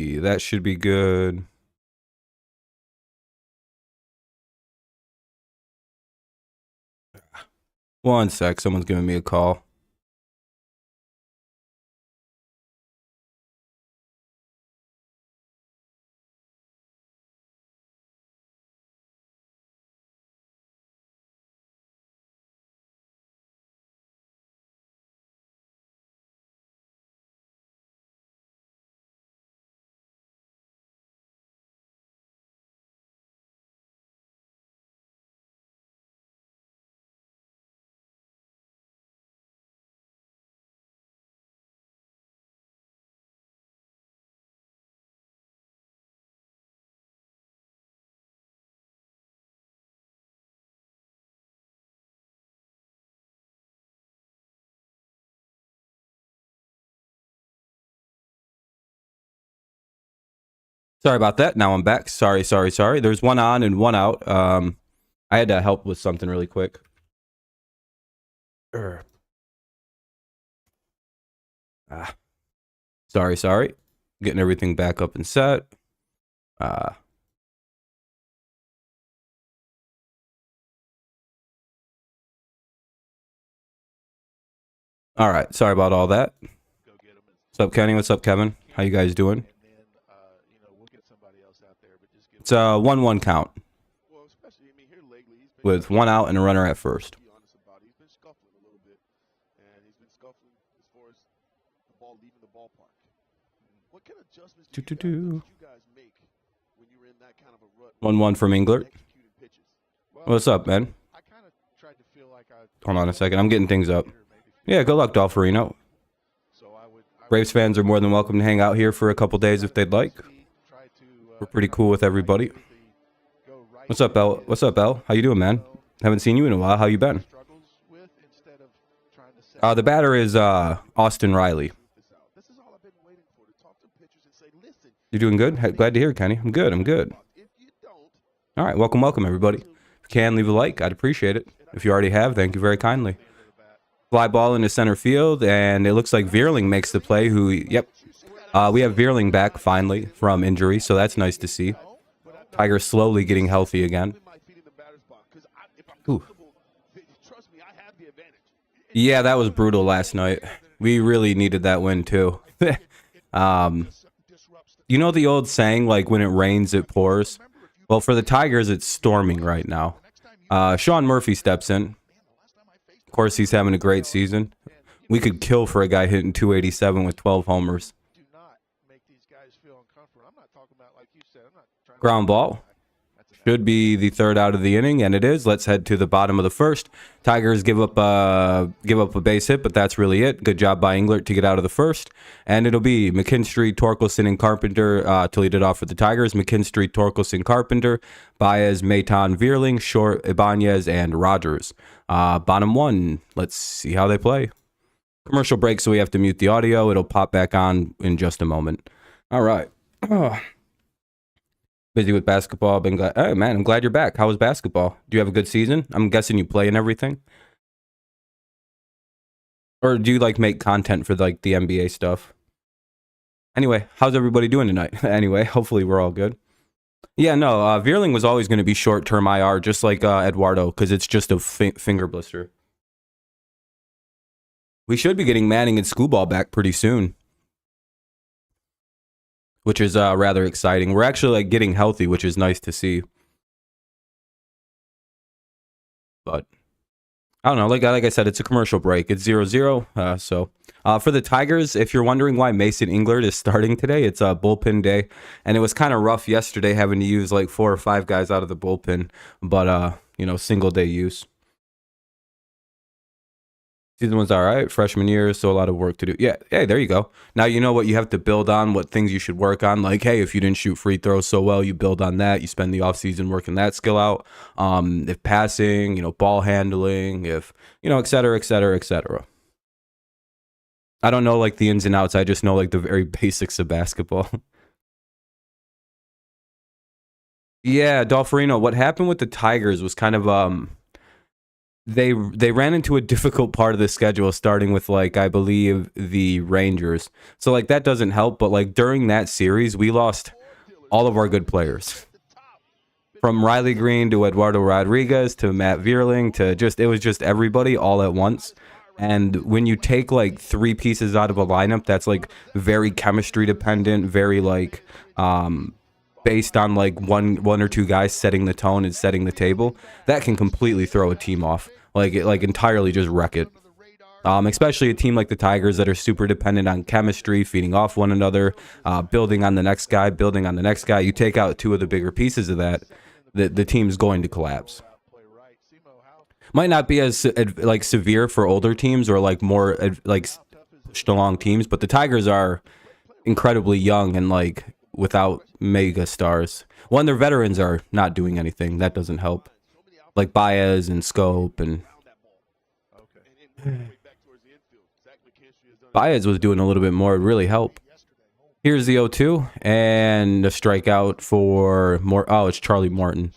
That should be good. One sec, someone's giving me a call. Sorry about that. Now I'm back. Sorry. There's one on and one out. I had to help with something really quick. Sorry. Getting everything back up and set. All right. Sorry about all that. What's up, Kenny? What's up, Kevin? How you guys doing? It's a 1-1 count with one out and a runner at first. Do. 1-1 from Englert. What's up, man? Hold on a second. I'm getting things up. Yeah, good luck, Dolferino. Braves fans are more than welcome to hang out here for a couple days if they'd like. We're pretty cool with everybody. What's up, Bell? What's up, Bell? How you doing, man? Haven't seen you in a while. How you been? The batter is Austin Riley. You doing good? Glad to hear it, Kenny. I'm good. All right, welcome, everybody. If you can, leave a like. I'd appreciate it. If you already have, thank you very kindly. Fly ball into center field, and it looks like Veerling makes the play. Yep. We have Veerling back, finally, from injury, so that's nice to see. Tiger slowly getting healthy again. Ooh. Yeah, that was brutal last night. We really needed that win, too. You know the old saying, like, when it rains, it pours? Well, for the Tigers, it's storming right now. Sean Murphy steps in. Of course, he's having a great season. We could kill for a guy hitting 287 with 12 homers. Ground ball. Should be the third out of the inning, and it is. Let's head to the bottom of the first. Tigers give up a base hit, but that's really it. Good job by Englert to get out of the first. And it'll be McKinstry, Torkelson, and Carpenter to lead it off for the Tigers. McKinstry, Torkelson, Carpenter, Baez, Maton, Veerling, Short, Ibanez, and Rogers. Bottom one. Let's see how they play. Commercial break, so we have to mute the audio. It'll pop back on in just a moment. All right. Busy with basketball. Been glad. Hey, man, I'm glad you're back. How was basketball? Do you have a good season? I'm guessing you play and everything. Or do you like make content for like the NBA stuff? Anyway, how's everybody doing tonight? Anyway, hopefully we're all good. Yeah, no, Veerling was always going to be short-term IR, just like Eduardo, because it's just a finger blister. We should be getting Manning and Scooball back pretty soon, which is rather exciting. We're actually like getting healthy, which is nice to see. But I don't know. Like I said, it's a commercial break. It's 0-0. So for the Tigers, if you're wondering why Mason Englert is starting today, it's a bullpen day, and it was kind of rough yesterday having to use like 4 or 5 guys out of the bullpen. But you know, single day use. Season was all right. Freshman year, so a lot of work to do. Yeah, hey, there you go. Now you know what you have to build on, what things you should work on. Like, hey, if you didn't shoot free throws so well, you build on that. You spend the offseason working that skill out. If passing, you know, ball handling, if, you know, et cetera, et cetera, et cetera. I don't know, like, the ins and outs. I just know, like, the very basics of basketball. Yeah, Dolferino, what happened with the Tigers was kind of, they ran into a difficult part of the schedule, starting with like I believe the Rangers. So like that doesn't help. But like during that series, we lost all of our good players, from Riley Green to Eduardo Rodriguez to Matt Vierling to it was just everybody all at once. And when you take like three pieces out of a lineup that's like very chemistry dependent, very like based on like one or two guys setting the tone and setting the table, that can completely throw a team off. Like entirely just wreck it. Especially a team like the Tigers that are super dependent on chemistry, feeding off one another, building on the next guy, building on the next guy. You take out two of the bigger pieces of that, the team's going to collapse. Might not be as like severe for older teams or like more like pushed along teams, but the Tigers are incredibly young and like without mega stars. One, their veterans are not doing anything. That doesn't help. Like Baez and Scope and Baez was doing a little bit more. It really helped. Here's the 0-2 and a strikeout for it's Charlie Morton.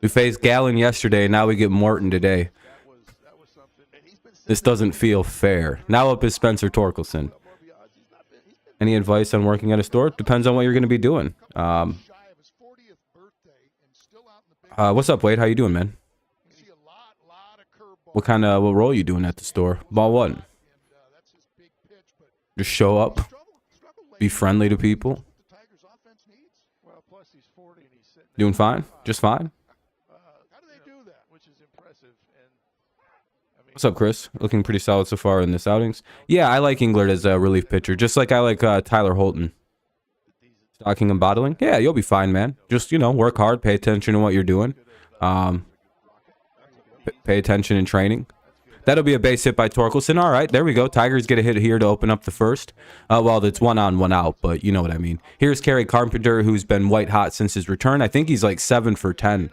We faced Gallen yesterday. Now we get Morton today. This doesn't feel fair. Now up is Spencer Torkelson. Any advice on working at a store? Depends on what you're going to be doing. What's up, Wade? How you doing, man? What role are you doing at the store? Ball one. Just show up. Be friendly to people. Doing fine? Just fine? What's up, Chris? Looking pretty solid so far in this outings. Yeah, I like Englert as a relief pitcher, just like I like Tyler Holton. Stocking and bottling? Yeah, you'll be fine, man. Just, work hard, pay attention to what you're doing. Pay attention in training. That'll be a base hit by Torkelson. All right, there we go. Tigers get a hit here to open up the first. Well, it's 1 on, 1 out, but you know what I mean. Here's Kerry Carpenter, who's been white hot since his return. I think he's like 7 for 10.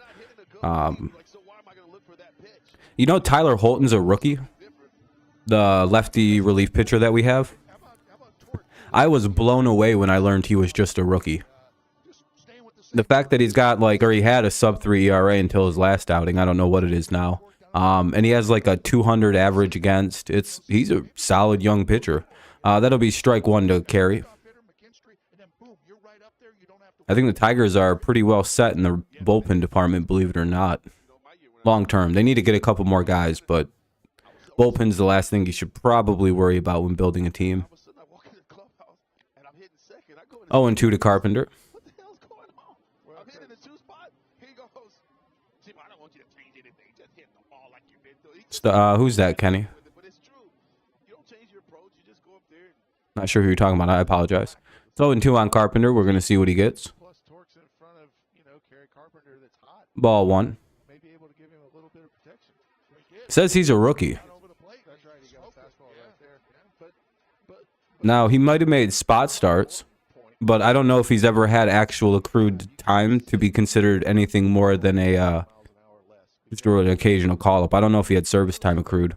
Tyler Holton's a rookie, the lefty relief pitcher that we have. I was blown away when I learned he was just a rookie. The fact that he's got he had a sub-3 ERA until his last outing. I don't know what it is now. And he has like a 200 average against. He's a solid young pitcher. That'll be strike one to Kerry. I think the Tigers are pretty well set in the bullpen department, believe it or not. Long term, they need to get a couple more guys, but bullpen's the last thing you should probably worry about when building a team. 0-2 to Carpenter. Who's that, Kenny? Not sure who you're talking about. I apologize. 0-2 on Carpenter. We're going to see what he gets. Ball one. Says he's a rookie. Now, he might have made spot starts, but I don't know if he's ever had actual accrued time to be considered anything more than just an occasional call-up. I don't know if he had service time accrued.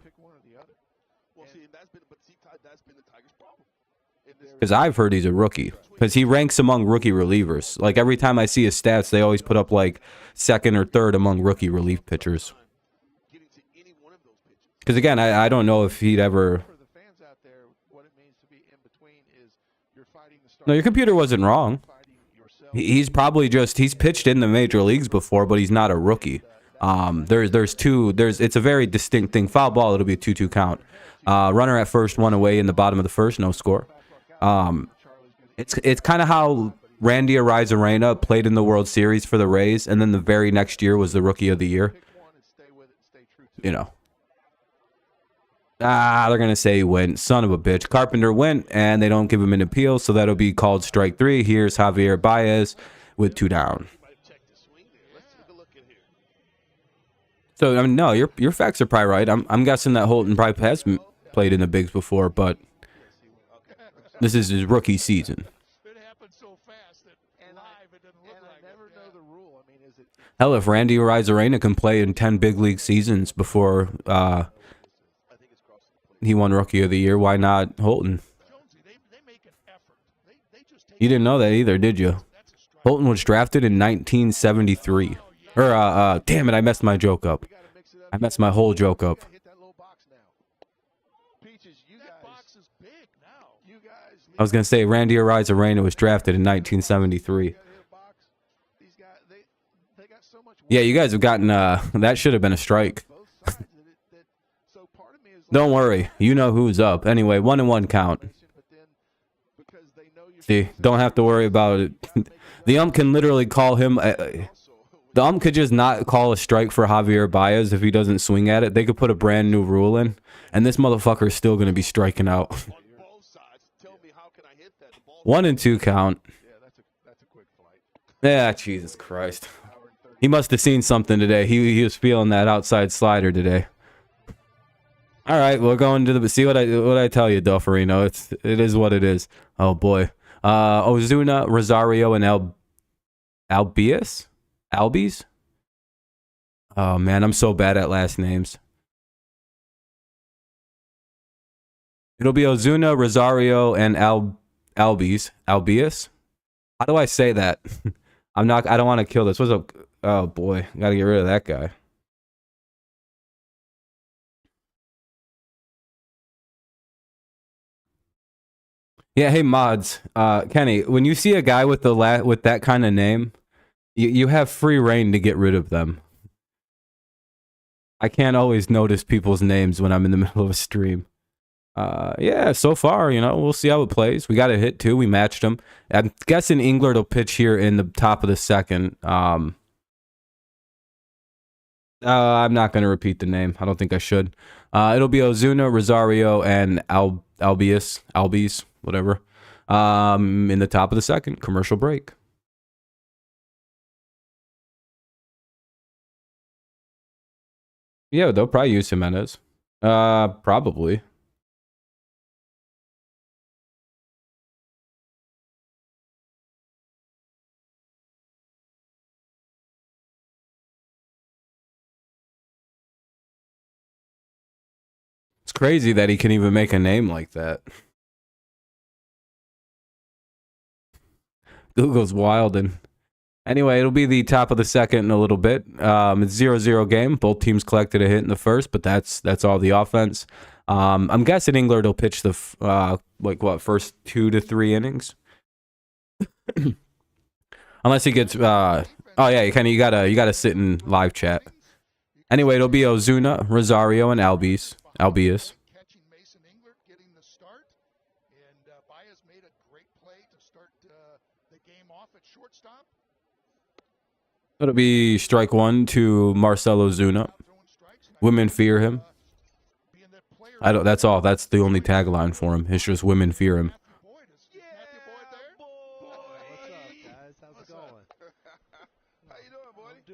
Because I've heard he's a rookie. Because he ranks among rookie relievers. Like, every time I see his stats, they always put up, like, second or third among rookie relief pitchers. Because, again, I don't know if he'd ever... No, your computer wasn't wrong. He's probably he's pitched in the major leagues before, but he's not a rookie. It's a very distinct thing. Foul ball, it'll be a 2-2 count. Runner at first, one away in the bottom of the first, no score. It's kind of how Randy Arozarena played in the World Series for the Rays, and then the very next year was the Rookie of the Year. They're going to say he went. Son of a bitch. Carpenter went, and they don't give him an appeal, so that'll be called strike 3. Here's Javier Baez with 2 down. So, I mean, no, your facts are probably right. I'm guessing that Holton probably has played in the bigs before, but this is his rookie season. Hell, if Randy Arozarena can play in 10 big league seasons before he won Rookie of the Year, why not Holton? You didn't know that either, did you? Holton was drafted in 1973. Or damn it, I messed my joke up. I messed my whole joke up. I was gonna say Randy Arozarena was drafted in 1973. Yeah, you guys have gotten that should have been a strike. Don't worry, you know who's up. Anyway, 1-1 count. See, don't have to worry about it. The ump can literally call him. The ump could just not call a strike for Javier Baez if he doesn't swing at it. They could put a brand new rule in, and this motherfucker is still gonna be striking out. 1-2 count. Yeah, Jesus Christ. He must have seen something today. He was feeling that outside slider today. All right, we're going to the see what I tell you, Dufferino. It is what it is. Oh boy. Ozuna, Rosario, and Albies. Oh man, I'm so bad at last names. It'll be Ozuna, Rosario, and Albies. How do I say that? I don't want to kill this. What's up? Oh boy, gotta get rid of that guy. Yeah, hey mods. Kenny, when you see a guy with that kind of name, you have free reign to get rid of them. I can't always notice people's names when I'm in the middle of a stream. Yeah, so far, you know, we'll see how it plays. We got a hit too. We matched him. I'm guessing Englert will pitch here in the top of the second. I'm not going to repeat the name. I don't think I should. It'll be Ozuna, Rosario, and Albies, whatever. In the top of the second. Commercial break. Yeah, they'll probably use Jimenez. Probably. It's crazy that he can even make a name like that. Google's wild. And anyway, it'll be the top of the second in a little bit. It's 0-0 game. Both teams collected a hit in the first, but that's all the offense. I'm guessing Englert will pitch the first 2 to 3 innings. Unless he gets oh yeah, you gotta sit in live chat. Anyway, it'll be Ozuna, Rosario, and Albies. Catching Mason Englert getting the start, and Baez made a great play to start the game off at shortstop. It'll be strike 1 to Marcell Ozuna. Women fear him. That's all. That's the only tagline for him. It's just women fear him.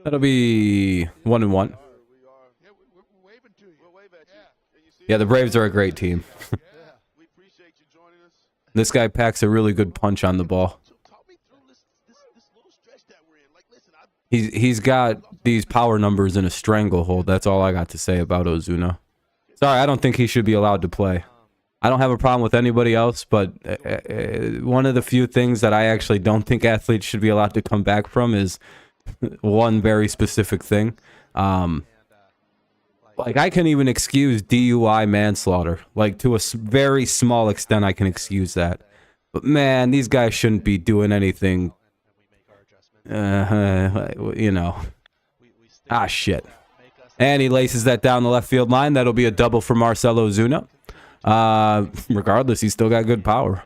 That'll be 1-1. Yeah, the Braves are a great team. This guy packs a really good punch on the ball. He's got these power numbers in a stranglehold. That's all I got to say about Ozuna. Sorry, I don't think he should be allowed to play. I don't have a problem with anybody else, but one of the few things that I actually don't think athletes should be allowed to come back from is one very specific thing. Like, I can even excuse DUI manslaughter. Like, to a very small extent, I can excuse that. But, man, these guys shouldn't be doing anything, you know. Ah, shit. And he laces that down the left field line. That'll be a double for Marcell Ozuna. Regardless, he's still got good power.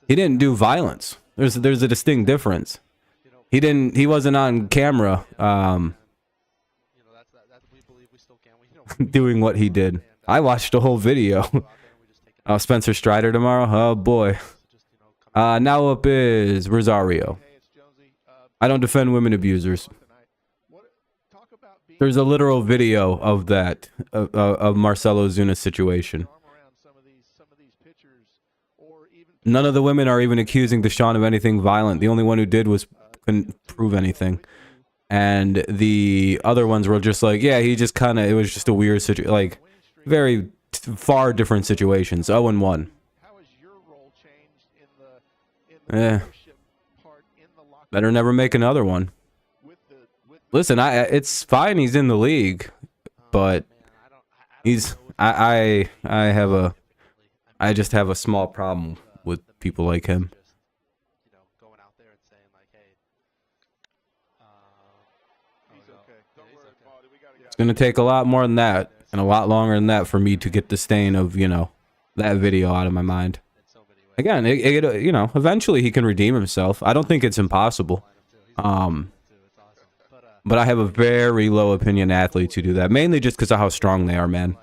He didn't do violence. There's a distinct difference. He wasn't on camera doing what he did. I watched the whole video. Oh, Spencer Strider tomorrow? Oh boy. Now up is Rosario. I don't defend women abusers. There's a literal video of that, of Marcell Ozuna's situation. None of the women are even accusing Deshaun of anything violent. The only one who did couldn't prove anything. And the other ones were just like, yeah, he just kind of, it was just a weird situation, like, very far different situations. 0-1. Yeah. Better never make another one. Listen, it's fine he's in the league, but I just have a small problem with people like him. It's gonna take a lot more than that, and a lot longer than that for me to get the stain of, you know, that video out of my mind. Again, you know, eventually he can redeem himself. I don't think it's impossible. But I have a very low opinion athletes who do that, mainly just because of how strong they are, man.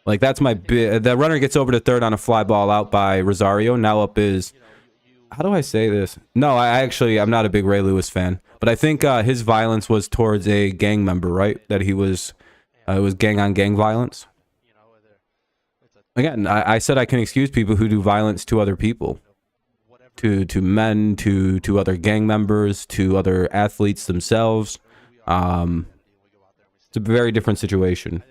Like, that's my the runner gets over to third on a fly ball out by Rosario. Now up is, how do I say this? No, I'm not a big Ray Lewis fan, but I think his violence was towards a gang member, right? That he was, it was gang on gang violence. Again, I said I can excuse people who do violence to other people, to men, to other gang members, to other athletes themselves. It's a very different situation.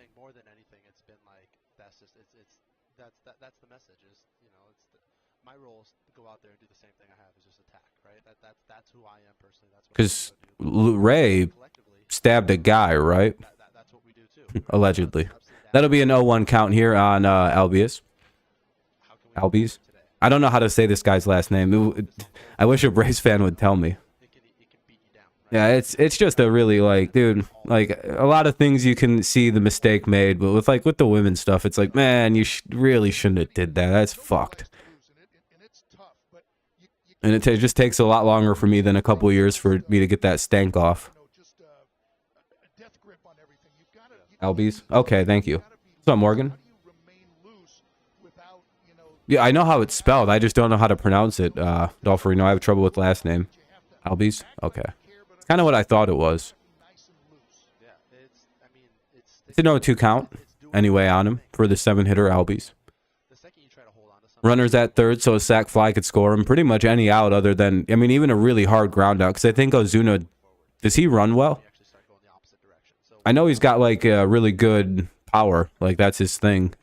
Because Ray stabbed a guy, right? Allegedly. That'll be an 0-1 count here on Albies. I don't know how to say this guy's last name. I wish a Braves fan would tell me. Yeah, it's just a really, like, dude, like, a lot of things you can see the mistake made, but with the women stuff, it's like, man, you really shouldn't have did that. That's fucked. And it just takes a lot longer for me than a couple years for me to get that stank off. Albies? Okay, thank you. What's up, Morgan? Yeah, I know how it's spelled. I just don't know how to pronounce it. Dolpherino, I have trouble with last name. Albies? Okay. It's kind of what I thought it was. It's an 0-2 count, anyway, on him for the 7-hitter Albies. Runners at third, so a sac fly could score him. Pretty much any out other than, I mean, even a really hard ground out. Because I think Ozuna, does he run well? I know he's got, like, a really good power. Like, that's his thing.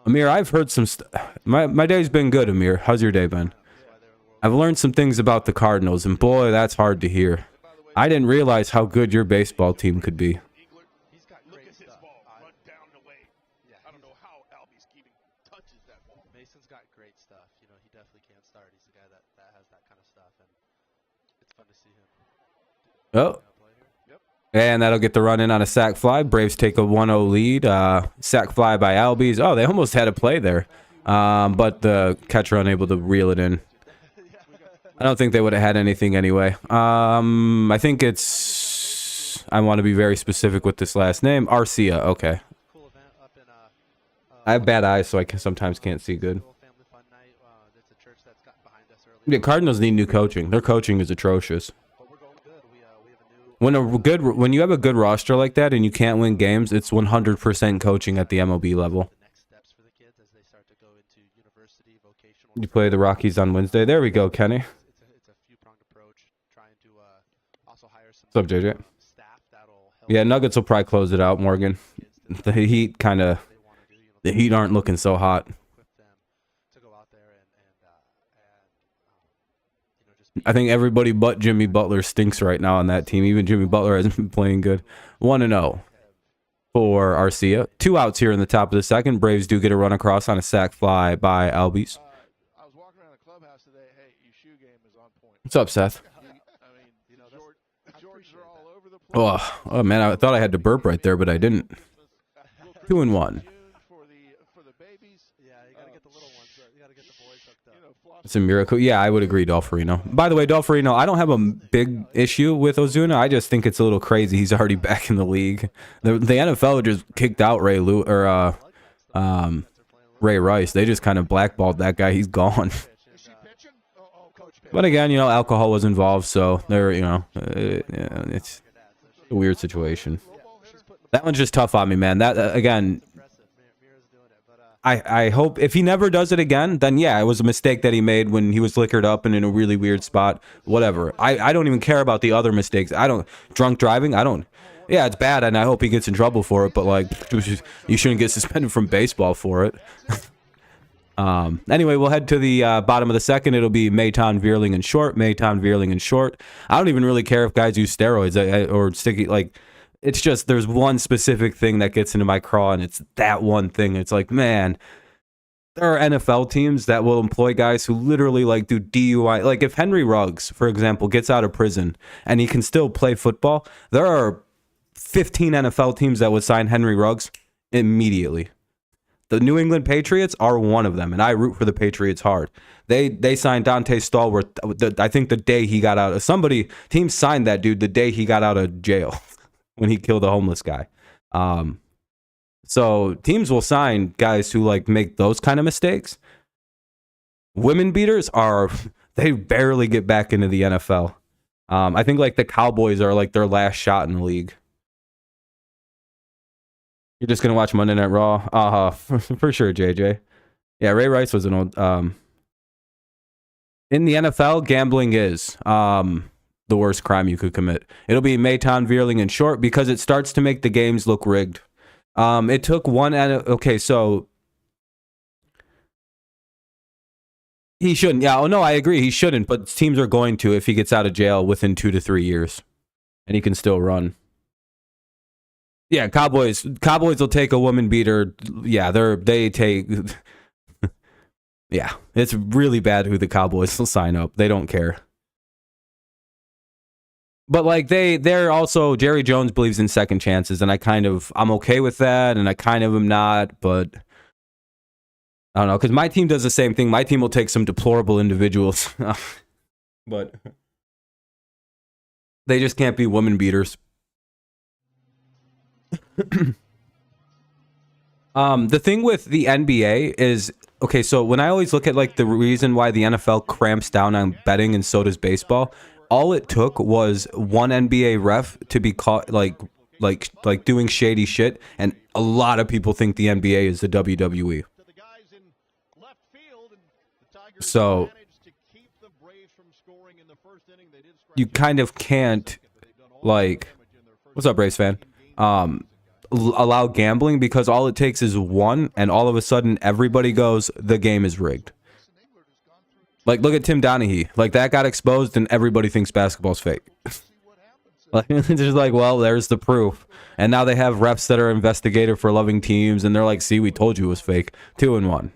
Amir, I've heard some my day's been good, Amir. How's your day been? I've learned some things about the Cardinals, and boy, that's hard to hear. I didn't realize how good your baseball team could be. Oh. And that'll get the run in on a sac fly. Braves take a 1-0 lead. Sac fly by Albies. Oh, they almost had a play there. But the catcher unable to reel it in. I don't think they would have had anything anyway. I think it's... I want to be very specific with this last name. Arcia. Okay. I have bad eyes, so I sometimes can't see good. The Cardinals need new coaching. Their coaching is atrocious. When you have a good roster like that and you can't win games, it's 100% coaching at the MLB level. You play the Rockies on Wednesday. There we go, Kenny. What's up, JJ? Yeah, Nuggets will probably close it out, Morgan. The Heat aren't looking so hot. I think everybody but Jimmy Butler stinks right now on that team. Even Jimmy Butler hasn't been playing good. 1-0 for Arcia. 2 outs here in the top of the second. Braves do get a run across on a sac fly by Albies. I was walking around the clubhouse today. Hey, your shoe game is on point. What's up, Seth? Oh man, I thought I had to burp right there, but I didn't. 2-1. It's a miracle. Yeah, I would agree, Dolpherino. By the way, Dolpherino, I don't have a big issue with Ozuna. I just think it's a little crazy. He's already back in the league. The NFL just kicked out Ray Rice. They just kind of blackballed that guy. He's gone. But again, you know, alcohol was involved, so there, you know, it's a weird situation. That one's just tough on me, man. That again. I hope if he never does it again, then yeah, it was a mistake that he made when he was liquored up and in a really weird spot. Whatever. I don't even care about the other mistakes. Drunk driving, yeah, it's bad, and I hope he gets in trouble for it, but like, you shouldn't get suspended from baseball for it. Anyway, we'll head to the bottom of the second. It'll be Maton, Vierling, and Short. Maton, Vierling, and Short. I don't even really care if guys use steroids or sticky. Like, it's just there's one specific thing that gets into my craw, and it's that one thing. It's like, man, there are NFL teams that will employ guys who literally like do DUI. Like if Henry Ruggs, for example, gets out of prison and he can still play football, there are 15 NFL teams that would sign Henry Ruggs immediately. The New England Patriots are one of them, and I root for the Patriots hard. They signed Dante Stallworth, I think the day he got out. Teams signed that dude the day he got out of jail when he killed a homeless guy. So teams will sign guys who like make those kind of mistakes. Women beaters they barely get back into the NFL. I think like the Cowboys are like their last shot in the league. You're just going to watch Monday Night Raw? For sure, JJ. Yeah, Ray Rice was an old... in the NFL, gambling is the worst crime you could commit. It'll be Maton, Vierling, and Short because it starts to make the games look rigged. It took one... Okay, so... He shouldn't. Yeah, oh no, I agree. He shouldn't, but teams are going to if he gets out of jail within 2 to 3 years. And he can still run. Yeah, Cowboys will take a woman beater. Yeah, they take... Yeah, it's really bad who the Cowboys will sign up. They don't care. But like they're also... Jerry Jones believes in second chances, and I'm okay with that, and I kind of am not, but... I don't know, because my team does the same thing. My team will take some deplorable individuals. But... They just can't be woman beaters. The thing with the NBA is, okay, so when I always look at like the reason why the NFL cramps down on betting and so does baseball, all it took was one NBA ref to be caught like doing shady shit, and a lot of people think the NBA is the WWE. So you kind of can't like, what's up, Braves fan? Allow gambling because all it takes is one, and all of a sudden everybody goes, the game is rigged. Like, look at Tim Donaghy. Like, that got exposed and everybody thinks basketball's fake. Like, it's just like, well, there's the proof. And now they have refs that are investigated for loving teams, and they're like, see, we told you it was fake. 2-1.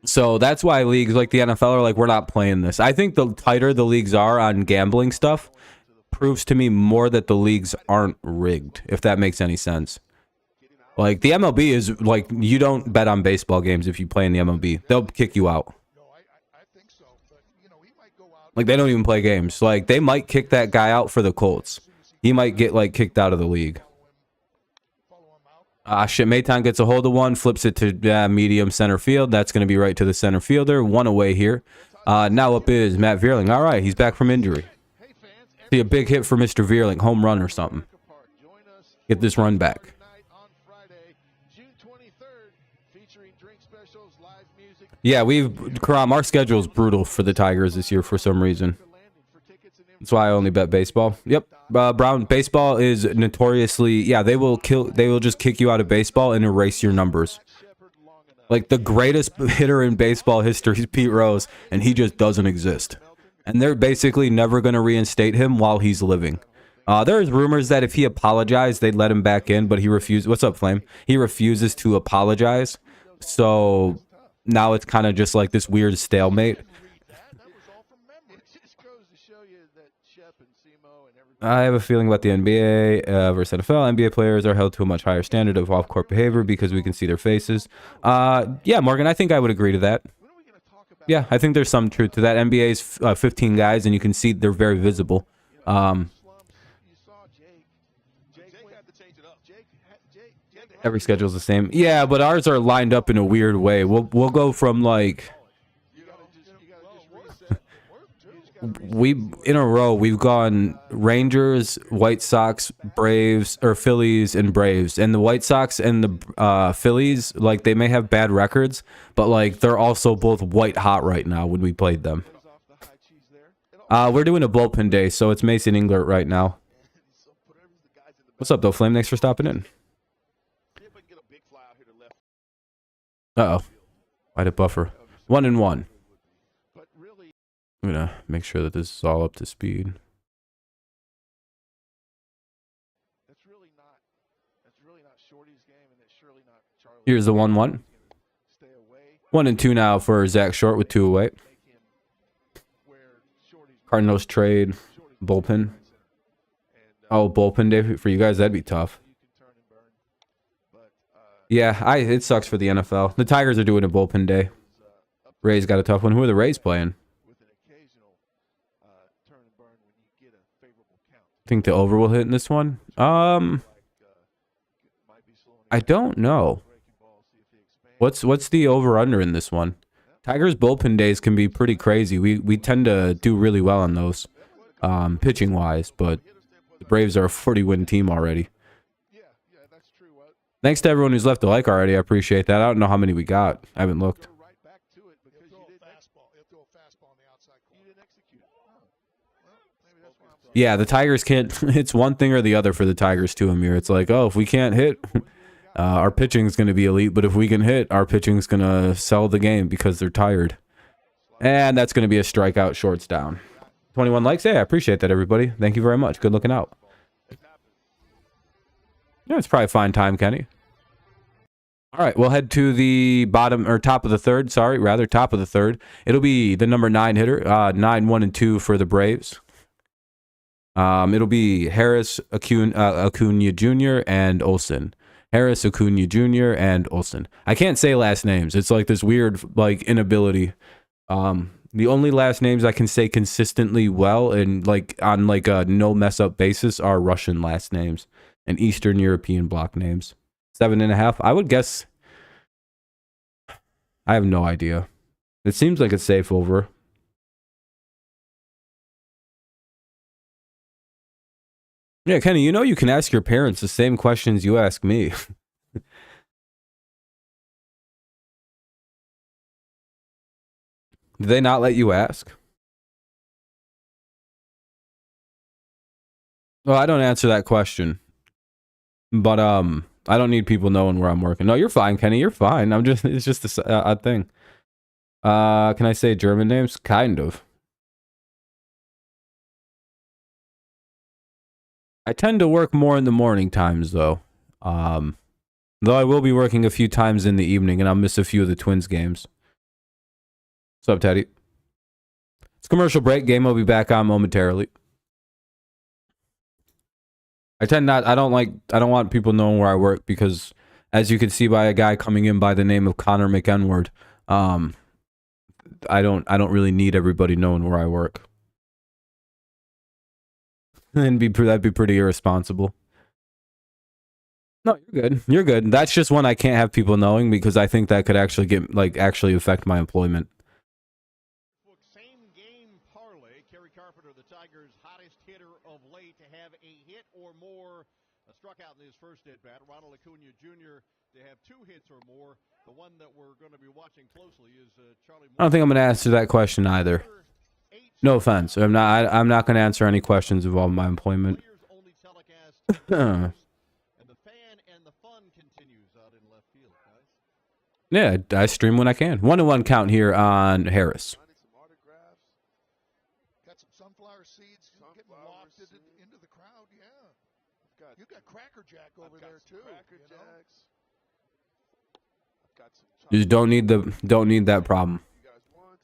So that's why leagues like the NFL are like, we're not playing this. I think the tighter the leagues are on gambling stuff, proves to me more that the leagues aren't rigged, if that makes any sense. Like, the MLB is, like, you don't bet on baseball games if you play in the MLB. They'll kick you out. Like, they don't even play games. Like, they might kick that guy out for the Colts. He might get, like, kicked out of the league. Shit, Maton gets a hold of one, flips it to medium center field. That's going to be right to the center fielder. One away here. Now up is Matt Vierling. All right, he's back from injury. See a big hit for Mr. Vierling, home run or something. Get this run back. Yeah, Karam, our schedule is brutal for the Tigers this year for some reason. That's why I only bet baseball. Yep, Brown, baseball is notoriously, yeah, they will just kick you out of baseball and erase your numbers. Like, the greatest hitter in baseball history is Pete Rose, and he just doesn't exist. And they're basically never going to reinstate him while he's living. There's rumors that if he apologized, they'd let him back in, but he refused. What's up, Flame? He refuses to apologize. So now it's kind of just like this weird stalemate. I have a feeling about the NBA versus NFL. NBA players are held to a much higher standard of off-court behavior because we can see their faces. Yeah, Morgan, I think I would agree to that. Yeah, I think there's some truth to that. NBA's 15 guys, and you can see they're very visible. Every schedule's the same. Yeah, but ours are lined up in a weird way. We'll go from like in a row. We've gone Rangers, White Sox, Braves, or Phillies, and Braves. And the White Sox and the Phillies, like, they may have bad records, but like they're also both white hot right now when we played them. We're doing a bullpen day, so it's Mason Englert right now. What's up, though, Flame? Thanks for stopping in. Uh-oh. Why did buffer? 1-1. But really, I'm going to make sure that this is all up to speed. that's really not Shorty's game, and it's surely not Charlie. Here's the 1-1. Stay away. 1-2 now for Zach Short with 2 away. Make him where Shorty's Cardinals trade bullpen. Oh, bullpen day for you guys, that'd be tough. you can turn and burn. But Yeah, it sucks for the NFL. The Tigers are doing a bullpen day. Rays got a tough one. Who are the Rays playing? with an occasional turn and burn when you get a favorable count. Think the over will hit in this one? Might be slowing I don't know. breaking ball, see if he expands. What's the over under in this one? Tigers bullpen days can be pretty crazy. We tend to do really well on those, pitching wise, but the Braves are a 40-win team already. Yeah, that's true. Thanks to everyone who's left a like already. I appreciate that. I don't know how many we got. I haven't looked. Go right back to it because you didn't He'll throw a fastball on the outside you corner. didn't execute it. Well, maybe that's why I'm saying. Yeah, the Tigers can't. It's one thing or the other for the Tigers too, Amir. It's like, oh, if we can't hit, our pitching is going to be elite. But if we can hit, our pitching is going to sell the game because they're tired. And that's going to be a strikeout. Shorts down. 21 likes. Hey, I appreciate that, everybody. Thank you very much. Good looking out. Yeah, it's probably fine time, Kenny. All right, we'll head to the bottom or top of the third. Sorry, rather top of the third. It'll be the number 9 hitter, 9-1-2 for the Braves. It'll be Harris, Acuna Jr. and Olsen. Harris, Acuna Jr. and Olsen. I can't say last names. It's like this weird like inability. The only last names I can say consistently well and like on like a no mess up basis are Russian last names and Eastern European block names. 7.5. I would guess. I have no idea. It seems like a safe over. Yeah, Kenny, you know you can ask your parents the same questions you ask me. Did they not let you ask? Well, I don't answer that question. But I don't need people knowing where I'm working. No, you're fine, Kenny. You're fine. It's just a thing. Can I say German names? Kind of. I tend to work more in the morning times, though. Though I will be working a few times in the evening, and I'll miss a few of the Twins games. What's up, Teddy? It's commercial break. Game will be back on momentarily. I don't want people knowing where I work because, as you can see by a guy coming in by the name of Connor McEnward, I don't really need everybody knowing where I work. And that'd be pretty irresponsible. No, you're good. You're good. That's just one I can't have people knowing because I think that could actually affect my employment. Same game parlay. Kerry Carpenter, the Tigers' hottest hitter of late, to have a hit or more. Struck out in his first at bat. Ronald Acuna Jr. to have 2 hits or more. The one that we're going to be watching closely is Charlie. I don't think I'm going to answer that question either. No offense. I'm not going to answer any questions involving my employment. Only telecast. And the fan and the fun continues out in left field, guys. Yeah, I stream when I can. 1-1 count here on Harris. Finding some autographs. Got some sunflower seeds getting wafted into the crowd. Yeah. You got Cracker Jack over there too. Cracker you know? Jacks. I've got some Just don't need that problem. you guys want.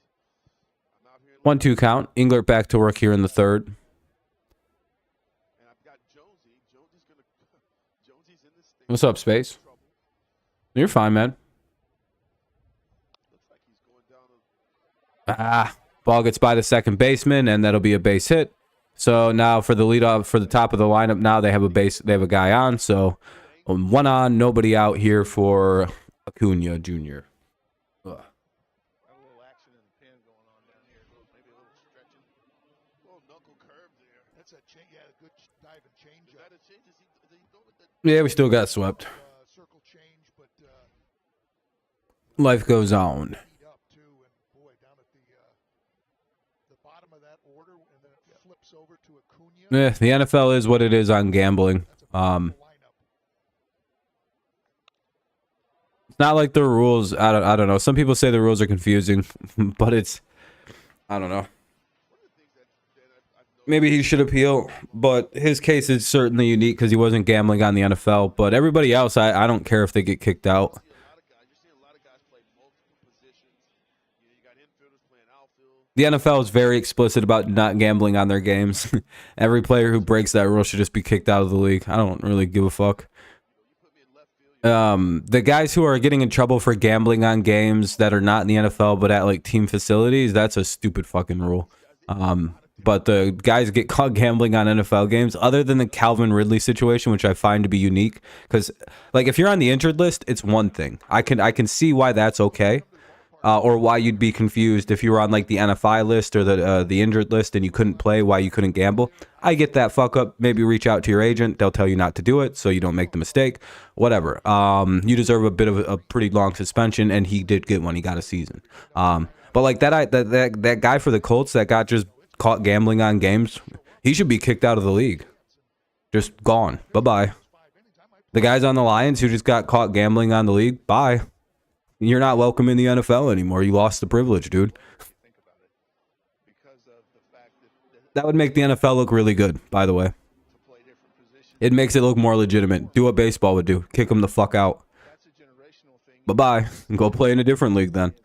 I'm out here 1-2 count. Englert back to work here in the third. and I've got Jonesy. Jonesy's in this thing. What's up, Space? Trouble. You're fine, man. Looks like he's going down Ball gets by the second baseman, and that'll be a base hit. So now for the leadoff, for the top of the lineup, now they have a guy on. So 1 on, nobody out here for Acuna Jr. Got a little action in the pin going on down here. Maybe a little stretching. A little knuckle curve there. That's a change. Yeah, a good dive and change. Is that a change? Is he go with the Yeah, we still got swept. Circle change, but Life goes on. beat up too. And boy, down at the bottom of that order, and then it flips over to Acuna. Yeah, the NFL is what it is on gambling. That's a powerful lineup. It's not like the rules. I don't know. Some people say the rules are confusing, but it's, I don't know. Maybe he should appeal, but his case is certainly unique because he wasn't gambling on the NFL. But everybody else, I don't care if they get kicked out. The NFL is very explicit about not gambling on their games. Every player who breaks that rule should just be kicked out of the league. I don't really give a fuck. The guys who are getting in trouble for gambling on games that are not in the NFL but at like team facilities, that's a stupid fucking rule. But the guys get caught gambling on NFL games, other than the Calvin Ridley situation, which I find to be unique. Because, like, if you're on the injured list, it's one thing. I can see why that's okay, or why you'd be confused if you were on like the NFI list or the injured list and you couldn't play, why you couldn't gamble. I get that. Fuck up. Maybe reach out to your agent. They'll tell you not to do it so you don't make the mistake. Whatever. You deserve a bit of a pretty long suspension, and he did get one. He got a season. But like that guy for the Colts that got just caught gambling on games, he should be kicked out of the league. Just gone. Bye-bye. The guys on the Lions who just got caught gambling on the league, bye. You're not welcome in the NFL anymore. You lost the privilege, dude. That would make the NFL look really good, by the way. It makes it look more legitimate. Do what baseball would do. Kick them the fuck out. Bye-bye. Go play in a different league then.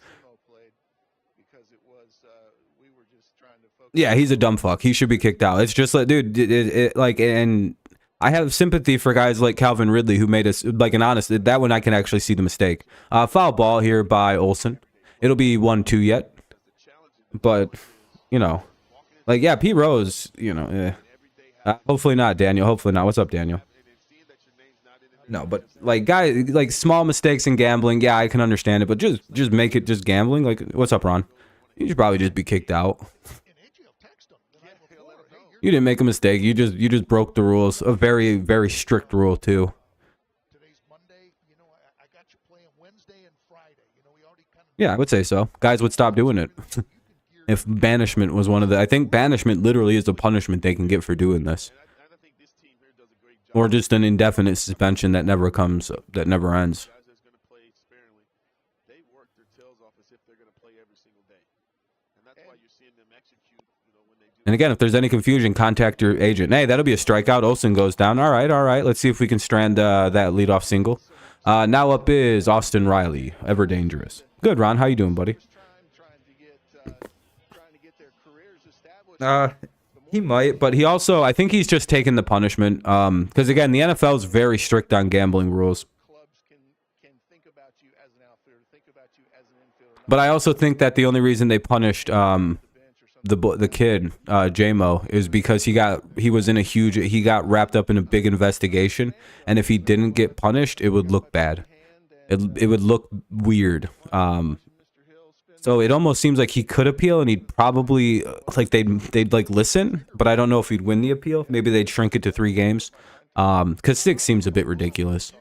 Yeah, he's a dumb fuck. He should be kicked out. It's just like, dude, like, and I have sympathy for guys like Calvin Ridley who made us like an honest. That one I can actually see the mistake. Foul ball here by Olsen. It'll be 1-2 yet, but you know, like yeah, Pete Rose. You know, hopefully not Daniel. Hopefully not. What's up, Daniel? No, but like guys, like small mistakes in gambling. Yeah, I can understand it, but just make it just gambling. Like, what's up, Ron? You should probably just be kicked out. You didn't make a mistake. You just broke the rules. A very, very strict rule too. Today's Monday. You know, I got you playing Wednesday and Friday. You know, we already kind of. Yeah, I would say so. Guys would stop doing it. If banishment was one of the, I think banishment literally is the punishment they can get for doing this. Or just an indefinite suspension that never comes, that never ends. And again, if there's any confusion, contact your agent. Hey, that'll be a strikeout. Olsen goes down. All right. Let's see if we can strand that leadoff single. Now up is Austin Riley, ever dangerous. Good, Ron. How you doing, buddy? He might, but he also, I think he's just taking the punishment. Because again, the NFL is very strict on gambling rules. But I also think that the only reason they punished the kid J-Mo is because he got wrapped up in a big investigation, and if he didn't get punished, it would look bad. It would look weird. So it almost seems like he could appeal, and he'd probably like they'd like listen, but I don't know if he'd win the appeal. Maybe they'd shrink it to 3 games. Because 6 seems a bit ridiculous.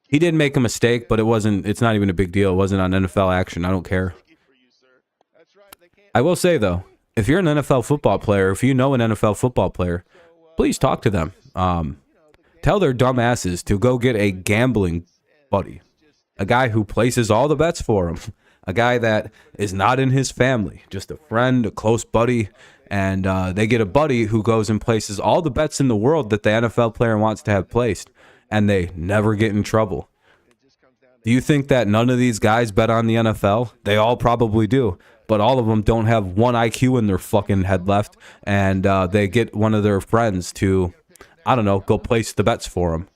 He did make a mistake, but it's not even a big deal. It wasn't on NFL action. I don't care. I will say though, if you're an NFL football player, if you know an NFL football player, please talk to them. Tell their dumb asses to go get a gambling buddy. A guy who places all the bets for them. A guy that is not in his family. Just a friend, a close buddy. And they get a buddy who goes and places all the bets in the world that the NFL player wants to have placed. And they never get in trouble. Do you think that none of these guys bet on the NFL? They all probably do. But all of them don't have 1 IQ in their fucking head left. And they get one of their friends to, I don't know, go place the bets for them.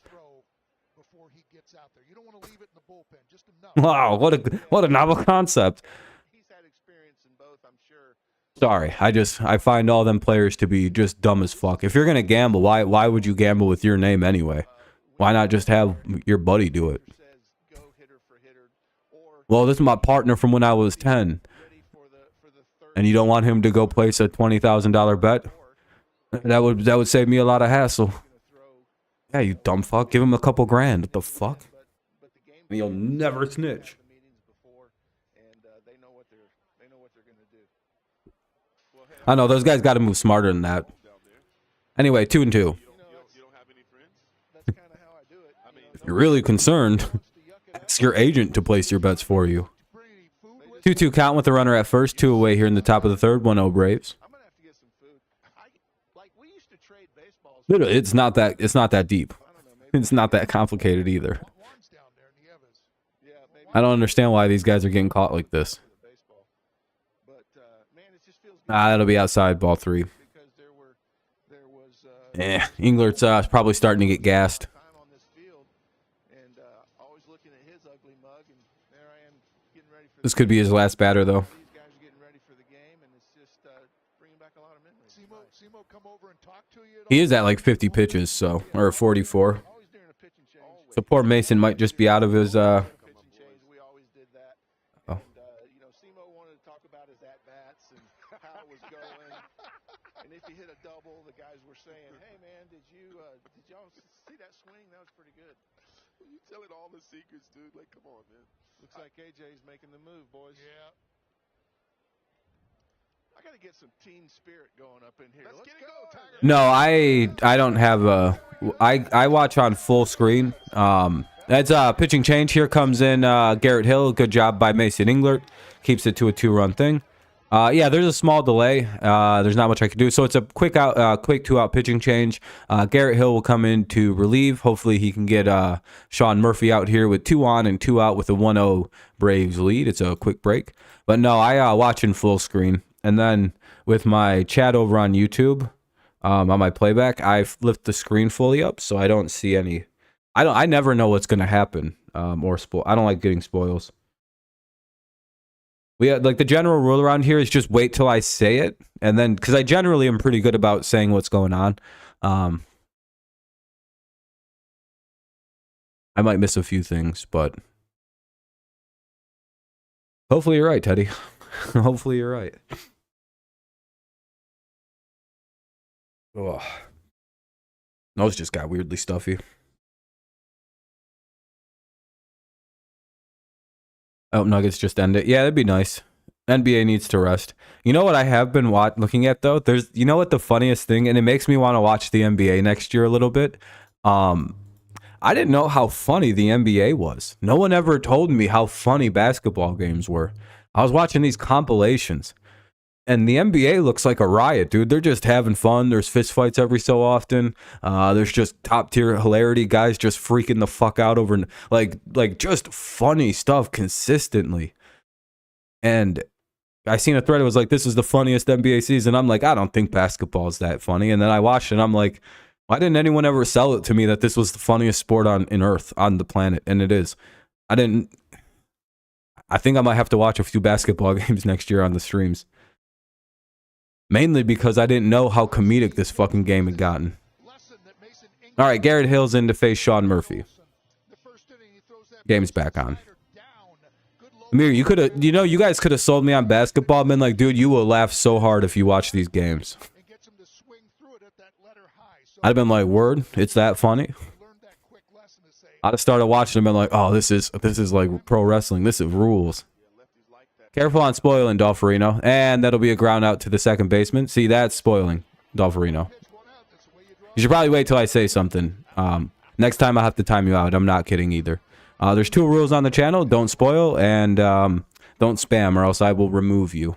Wow, what a novel concept. Sorry, I find all them players to be just dumb as fuck. If you're going to gamble, why would you gamble with your name anyway? Why not just have your buddy do it? Well, this is my partner from when I was 10. And you don't want him to go place a $20,000 bet? That would save me a lot of hassle. Yeah, you dumb fuck. Give him a couple grand. What the fuck? And you'll never snitch. I know, those guys got to move smarter than that. Anyway, 2-2. If you're really concerned, ask your agent to place your bets for you. 2-2 count with the runner at first. 2 away here in the top of the third. 1-0 Braves. I'm gonna have to get some food. Like we used to trade baseballs. Literally, it's not that deep. It's not that complicated either. I don't understand why these guys are getting caught like this. That'll be outside, ball 3. Yeah, Englert's probably starting to get gassed. This could be his last batter, though. He is at like 50 pitches, so, or 44. So poor Mason might just be out of his, You know, Simo wanted to talk about his at-bats and how it was going. And if he hit a double, the guys were saying, hey, man, did y'all see that swing? That was pretty good. You telling all the secrets, dude. Like, come on, man. Looks like AJ's making the move, boys. Yeah. I got to get some team spirit going up in here. Let's get it go, Tiger. No, I don't have a... I watch on full screen. That's pitching change. Here comes in Garrett Hill. Good job by Mason Englert. Keeps it to a 2-run thing. Yeah, there's a small delay. There's not much I can do. So it's a quick 2-out pitching change. Garrett Hill will come in to relieve. Hopefully he can get Sean Murphy out here with 2 on and 2 out with a 1-0 Braves lead. It's a quick break. But no, I watch in full screen. And then with my chat over on YouTube, on my playback, I lift the screen fully up so I don't see any. I never know what's gonna happen. Or spoil. I don't like getting spoils. We like the general rule around here is just wait till I say it, and then because I generally am pretty good about saying what's going on. I might miss a few things, but hopefully you're right, Teddy. Hopefully you're right. Oh, nose just got weirdly stuffy. Oh, Nuggets just ended. Yeah, that'd be nice. NBA needs to rest. You know what I have been looking at though? You know what the funniest thing, and it makes me want to watch the NBA next year a little bit. I didn't know how funny the NBA was. No one ever told me how funny basketball games were. I was watching these compilations, and the NBA looks like a riot, dude. They're just having fun. There's fist fights every so often. There's just top tier hilarity, guys just freaking the fuck out over like just funny stuff consistently. And I seen a thread. It was like, this is the funniest NBA season. I'm like, I don't think basketball is that funny. And then I watched it, and I'm like, why didn't anyone ever sell it to me that this was the funniest sport on Earth, on the planet? And it is. I think I might have to watch a few basketball games next year on the streams. Mainly because I didn't know how comedic this fucking game had gotten. All right, Garrett Hill's in to face Sean Murphy. Game's back on. Amir, you guys could have sold me on basketball. Been like, dude, you will laugh so hard if you watch these games. I'd have been like, word, it's that funny. I'd have started watching and been like, oh, this is like pro wrestling. This is rules. Careful on spoiling, Dolferino. And that'll be a ground out to the second baseman. See, that's spoiling, Dolferino. You should probably wait till I say something. Next time I'll have to time you out. I'm not kidding either. There's 2 rules on the channel. Don't spoil and don't spam, or else I will remove you.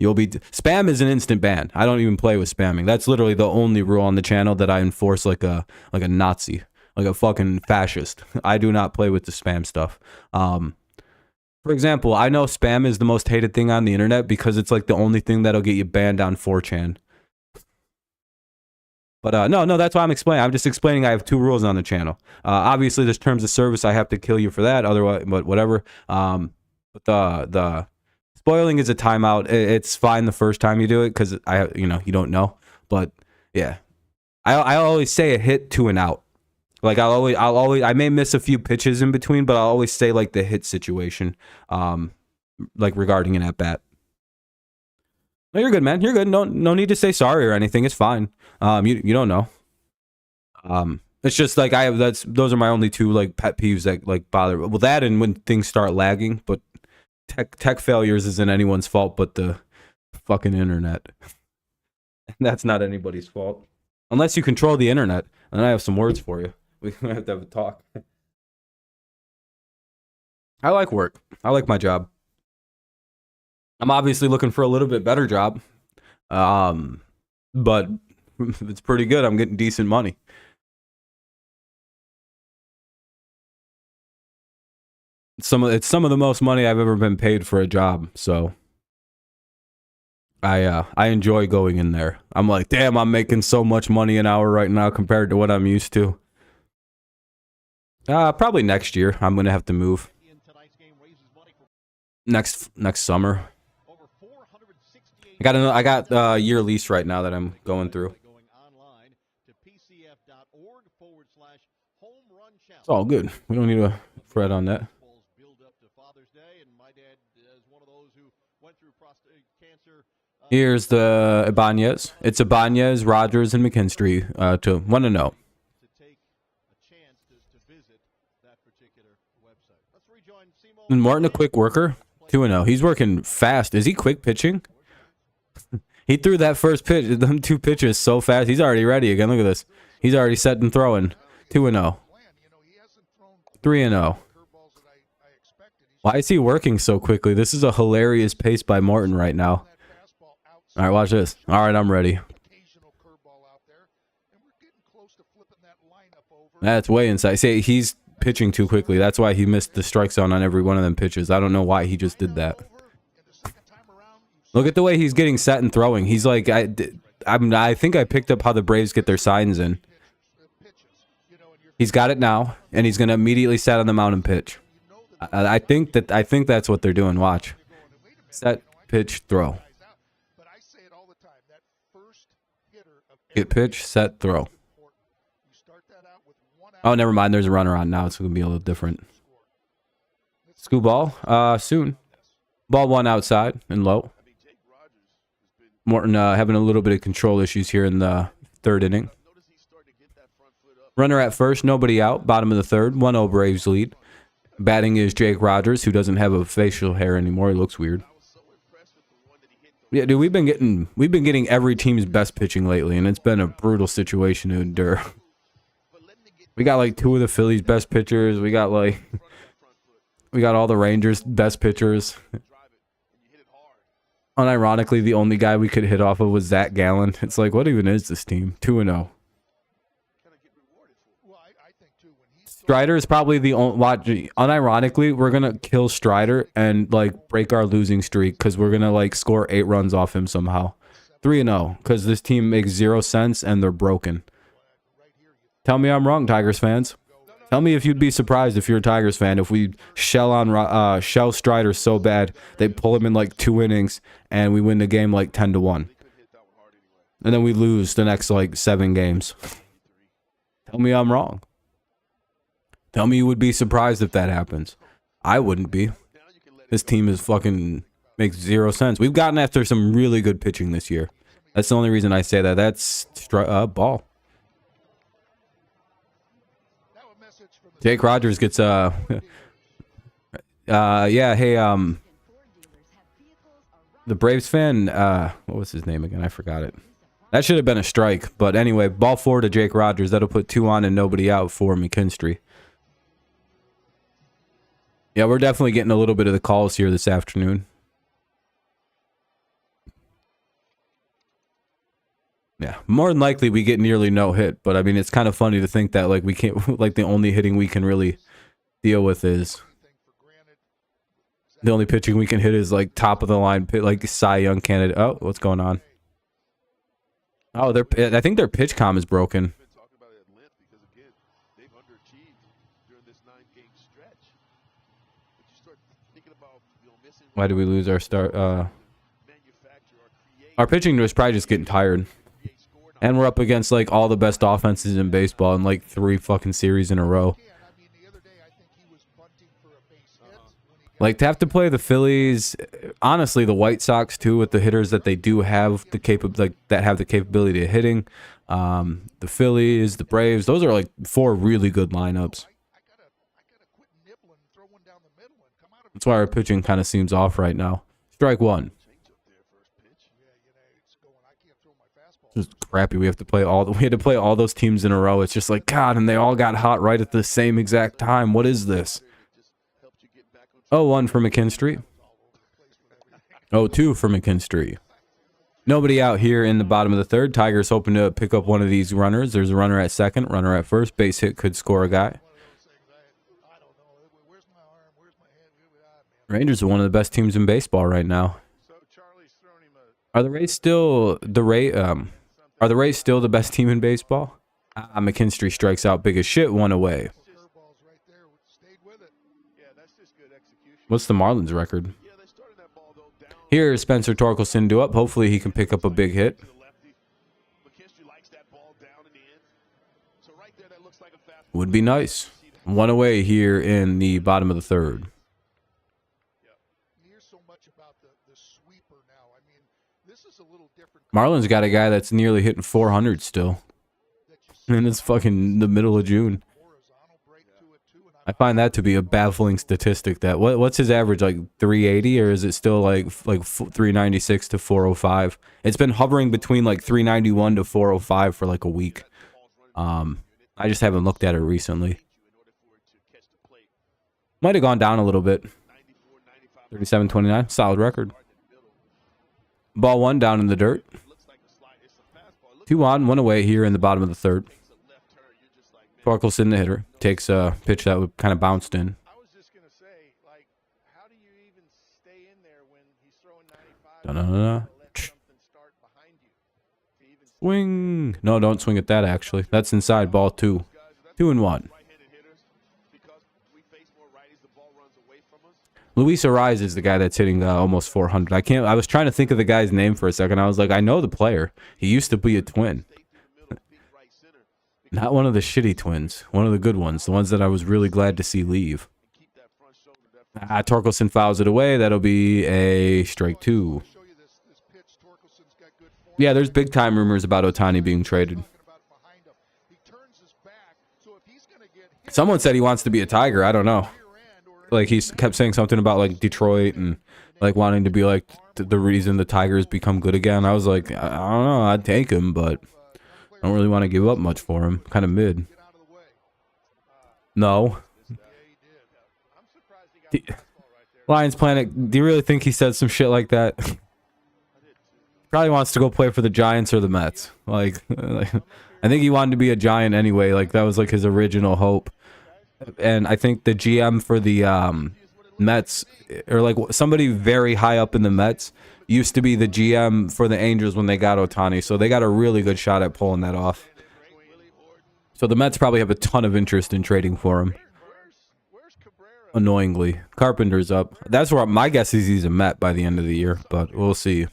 Spam is an instant ban. I don't even play with spamming. That's literally the only rule on the channel that I enforce like a Nazi, like a fucking fascist. I do not play with the spam stuff. For example, I know spam is the most hated thing on the internet because it's like the only thing that'll get you banned on 4chan. But no, that's why I'm explaining. I'm just explaining I have 2 rules on the channel. Obviously, there's terms of service. I have to kill you for that. Otherwise, but whatever. But the spoiling is a timeout. It's fine the first time you do it because you don't know. But yeah, I always say a hit to an out. Like I'll always I may miss a few pitches in between, but I'll always say like the hit situation, like regarding an at bat. No, you're good, man. You're good. No need to say sorry or anything. It's fine. You don't know. It's just like those are my only 2 like pet peeves that like bother. Well, that and when things start lagging, but tech failures isn't anyone's fault but the fucking internet. That's not anybody's fault unless you control the internet. And I have some words for you. We have to have a talk. I like work. I like my job. I'm obviously looking for a little bit better job. But it's pretty good. I'm getting decent money. It's some of the most money I've ever been paid for a job. So I enjoy going in there. I'm like, damn, I'm making so much money an hour right now compared to what I'm used to. Probably next year. I'm gonna have to move. Next summer. I got a year lease right now that I'm going through. It's all good. We don't need to fret on that. Here's the Ibanez. It's Ibanez, Rogers, and McKinstry to 1-0. And Martin, a quick worker, 2-0. He's working fast. Is he quick pitching? He threw that first pitch, them 2 pitches so fast. He's already ready again. Look at this. He's already set and throwing. 2-0. 3-0. Why is he working so quickly? This is a hilarious pace by Martin right now. All right, watch this. All right, I'm ready. That's way inside. See, he's pitching too quickly. That's why he missed the strike zone on every one of them pitches. I don't know why he just did that. Look at the way he's getting set and throwing. He's like, I think I picked up how the Braves get their signs in. He's got it now, and he's gonna immediately set on the mound and pitch. I think that's what they're doing. Watch. Set, pitch, throw. Get pitch, set, throw. Oh, never mind. There's a runner on now. It's gonna be a little different. School ball. Soon. Ball 1 outside and low. Morton having a little bit of control issues here in the 3rd inning. Runner at first, nobody out. Bottom of the 3rd, 1-0 Braves lead. Batting is Jake Rogers, who doesn't have a facial hair anymore. He looks weird. Yeah, dude, we've been getting every team's best pitching lately, and it's been a brutal situation to endure. We got like 2 of the Phillies' best pitchers. We got all the Rangers' best pitchers. Unironically, the only guy we could hit off of was Zach Gallen. It's like, what even is this team? 2-0. Strider is probably the only. Unironically, we're gonna kill Strider and like break our losing streak because we're gonna like score 8 runs off him somehow. 3-0 because this team makes 0 sense and they're broken. Tell me I'm wrong, Tigers fans. Tell me if you'd be surprised if you're a Tigers fan if we shell Strider so bad they pull him in like 2 innings and we win the game like 10-1, and then we lose the next like 7 games. Tell me I'm wrong. Tell me you would be surprised if that happens. I wouldn't be. This team is fucking makes 0 sense. We've gotten after some really good pitching this year. That's the only reason I say that. That's ball. Jake Rogers gets yeah, hey, the Braves fan, what was his name again? I forgot it. That should have been a strike. But anyway, ball 4 to Jake Rogers. That'll put 2 on and nobody out for McKinstry. Yeah, we're definitely getting a little bit of the calls here this afternoon. Yeah, more than likely we get nearly no hit, but I mean it's kind of funny to think that like we can't like the only hitting we can really deal with is the only pitching we can hit is like top of the line like Cy Young candidate. Oh, what's going on? Oh, I think their pitch comm is broken. Why did we lose our start? Our pitching was probably just getting tired. And we're up against like all the best offenses in baseball in like 3 fucking series in a row. Like to have to play the Phillies, honestly, the White Sox too, with the hitters that they do have that have the capability of hitting. The Phillies, the Braves, those are like 4 really good lineups. That's why our pitching kind of seems off right now. Strike 1. Just crappy. We had to play all those teams in a row. It's just like God, and they all got hot right at the same exact time. What is this? 0-1 for McKinstry. 0-2 for McKinstry. Nobody out here in the bottom of the third. Tigers hoping to pick up one of these runners. There's a runner at second, runner at first. Base hit could score a guy. Rangers are one of the best teams in baseball right now. Are the Rays still Are the Rays still the best team in baseball? McKinstry strikes out big as shit, one away. What's the Marlins record? Here, Spencer Torkelson due up. Hopefully he can pick up a big hit. Would be nice. One away here in the bottom of the third. Marlins got a guy that's nearly hitting 400 still. And it's fucking the middle of June. I find that to be a baffling statistic. That what's his average, like 380, or is it still like 396 to 405? It's been hovering between like 391 to 405 for like a week. I just haven't looked at it recently. Might have gone down a little bit. 37-29, solid record. Ball one down in the dirt. 2 on, 1 away here in the bottom of the third. Torkelson, the hitter, takes a pitch that kind of bounced in. I was just going to say, like, how do you even stay in there when he's throwing 95 and let something start behind you? To even Swing. No, don't swing at that, actually. That's inside, ball 2. 2-1. Luis Ariz is the guy that's hitting almost 400. I was trying to think of the guy's name for a second. I was like, I know the player. He used to be a Twin. Not one of the shitty Twins. One of the good ones. The ones that I was really glad to see leave. Torkelson fouls it away. That'll be a strike 2. Yeah, there's big time rumors about Ohtani being traded. Someone said he wants to be a Tiger. I don't know. Like, he kept saying something about like Detroit and like wanting to be like the reason the Tigers become good again. I was like, I don't know. I'd take him, but I don't really want to give up much for him. Kind of mid. No. Lions Planet, do you really think he said some shit like that? Probably wants to go play for the Giants or the Mets. Like, I think he wanted to be a Giant anyway. Like, that was like his original hope. And I think the GM for the Mets, or like somebody very high up in the Mets, used to be the GM for the Angels when they got Ohtani. So they got a really good shot at pulling that off. So the Mets probably have a ton of interest in trading for him. Annoyingly. Carpenter's up. That's where my guess is he's a Met by the end of the year, but we'll see.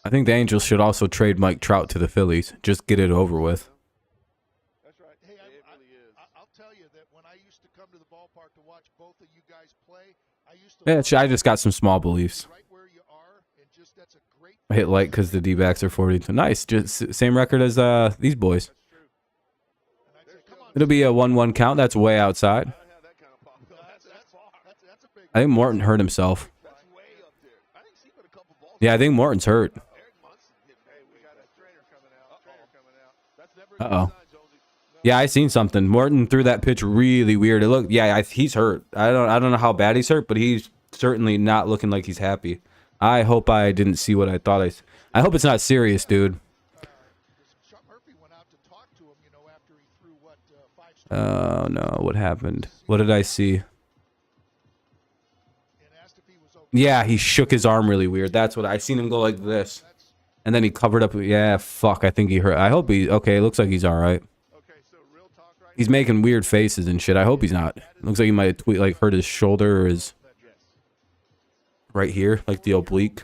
I think the Angels should also trade Mike Trout to the Phillies. Just get it over with. That's right. Hey, I'll tell you that when I used to come to the ballpark to watch both of you guys play, I just got some small beliefs. Right where you are, and just that's a great. I hit like because the D-backs are 42. Nice. Just same record as these boys. It'll be a 1-1 count. That's way outside. I think Morton hurt himself. Yeah, I think Morton's hurt. Uh-oh. Yeah, I seen something. Morton threw that pitch really weird. It looked, yeah, he's hurt. I don't know how bad he's hurt, but he's certainly not looking like he's happy. I hope I didn't see what I thought I hope it's not serious, dude. Oh no, what happened? What did I see? Yeah, he shook his arm really weird. That's what I seen him go like this. And then he covered up. Yeah, fuck. I think he hurt. I hope he. Okay, it looks like he's all right. He's making weird faces and shit. I hope he's not. Looks like he might have like hurt his shoulder or his right here, like the oblique.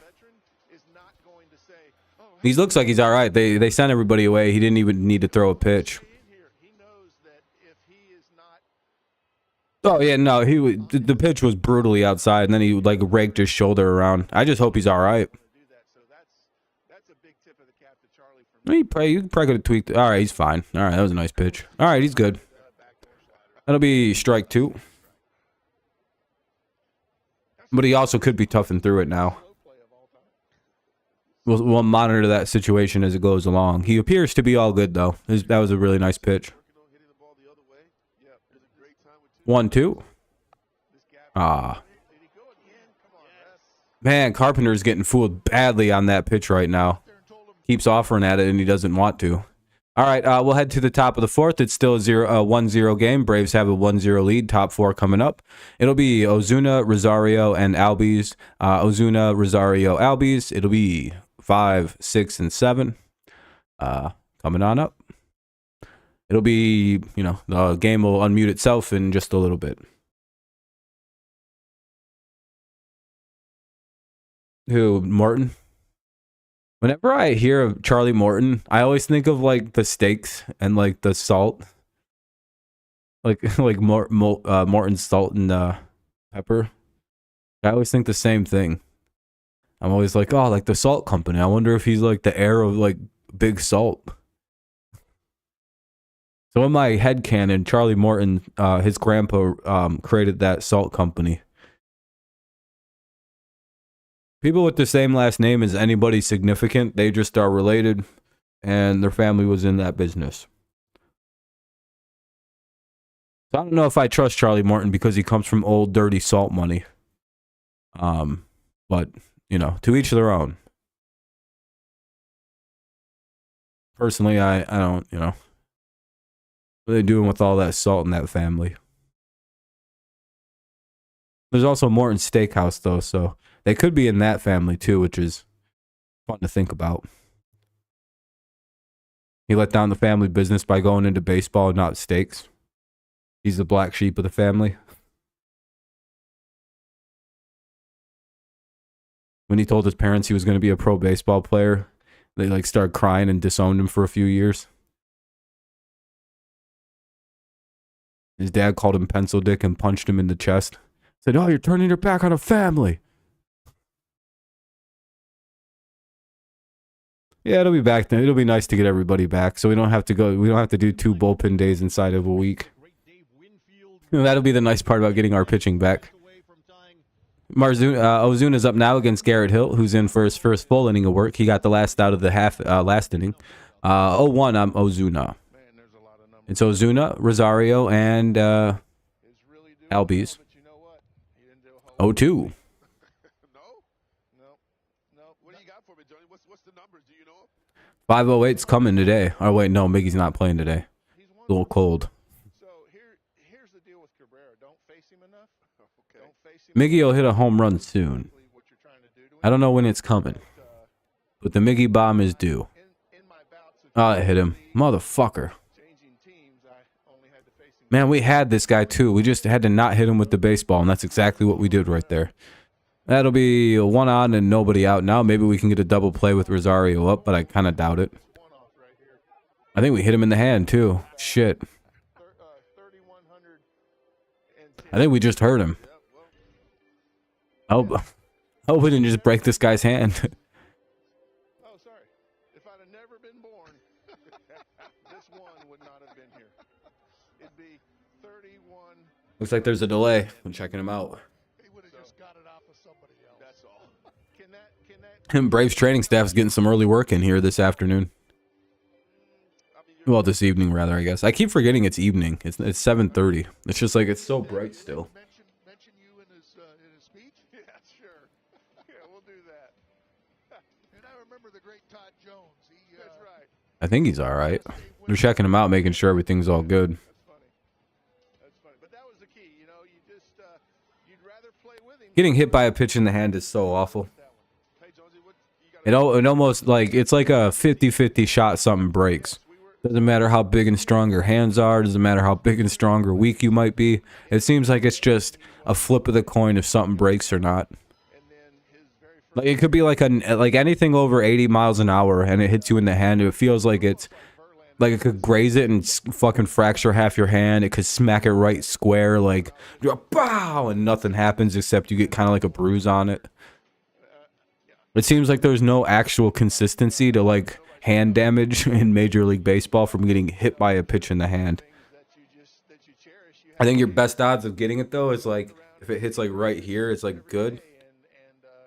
He looks like he's all right. They sent everybody away. He didn't even need to throw a pitch. Oh yeah, no. The pitch was brutally outside, and then he like raked his shoulder around. I just hope he's all right. You probably could have tweaked. All right, he's fine. All right, that was a nice pitch. All right, he's good. That'll be strike 2. But he also could be toughened through it now. We'll monitor that situation as it goes along. He appears to be all good, though. That was a really nice pitch. 1-2. Ah. Man, Carpenter's getting fooled badly on that pitch right now. Keeps offering at it and he doesn't want to. All right, we'll head to the top of the fourth. It's still a 1-0 game. Braves have a 1-0 lead. Top four coming up. It'll be Ozuna, Rosario, and Albies. Ozuna, Rosario, Albies. It'll be 5, 6, and 7. Coming on up. It'll be, the game will unmute itself in just a little bit. Who, Morton? Whenever I hear of Charlie Morton, I always think of like the steaks and like the salt, like Morton's salt and pepper. I always think the same thing. I'm always like, oh, like the salt company. I wonder if he's like the heir of like Big Salt. So in my headcanon, Charlie Morton, his grandpa created that salt company. People with the same last name as anybody significant, they just are related, and their family was in that business. So I don't know if I trust Charlie Morton because he comes from old dirty salt money. But, to each their own. Personally, I don't, what are they doing with all that salt in that family? There's also Morton Steakhouse, though, so they could be in that family, too, which is fun to think about. He let down the family business by going into baseball and not steaks. He's the black sheep of the family. When he told his parents he was going to be a pro baseball player, they like started crying and disowned him for a few years. His dad called him pencil dick and punched him in the chest. Said, "Oh, you're turning your back on a family." Yeah, it'll be back then. It'll be nice to get everybody back, so we don't have to do 2 bullpen days inside of a week. That'll be the nice part about getting our pitching back. Ozuna's up now against Garrett Hill, who's in for his first full inning of work. He got the last out of the last inning. 0-1 on Ozuna. It's Ozuna, Rosario, and Albies. 0-2. 508's coming today. Oh, wait, no, Miggy's not playing today. A little cold. Here's the deal with Cabrera. Don't face him enough. Don't face him. Miggy will hit a home run soon. I don't know when it's coming, but the Miggy bomb is due. Oh, it hit him. Motherfucker. Man, we had this guy too. We just had to not hit him with the baseball, and that's exactly what we did right there. That'll be 1 on and nobody out now. Maybe we can get a double play with Rosario up, but I kind of doubt it. I think we hit him in the hand too. Shit. I think we just hurt him. Oh, we didn't just break this guy's hand. Oh, sorry. If I'd have never been born, this one would not have been here. It'd be 31. Looks like there's a delay. I'm checking him out. He would have just got it off of somebody else. That's all. Can that Braves training staff's getting some early work in here this afternoon. Well, this evening, rather, I guess. I keep forgetting it's evening. It's 7:30. It's just like, it's so bright still. Mention you in his speech? Yeah, sure. Yeah, we'll do that. And I remember the great Todd Jones. That's right. I think he's all right. We're checking him out, making sure everything's all good. That's funny. That's funny. But that was the key. You you'd rather play with him. Getting hit by a pitch in the hand is so awful. It almost like, it's like a 50-50 shot something breaks. Doesn't matter how big and strong your hands are. Doesn't matter how big and strong or weak you might be. It seems like it's just a flip of the coin if something breaks or not. Like it could be like anything over 80 miles an hour and it hits you in the hand. It feels like it's like it could graze it and fucking fracture half your hand. It could smack it right square, like bow, and nothing happens except you get kind of like a bruise on it. It seems like there's no actual consistency to like hand damage in Major League Baseball from getting hit by a pitch in the hand. I think your best odds of getting it though is like if it hits like right here, it's like good.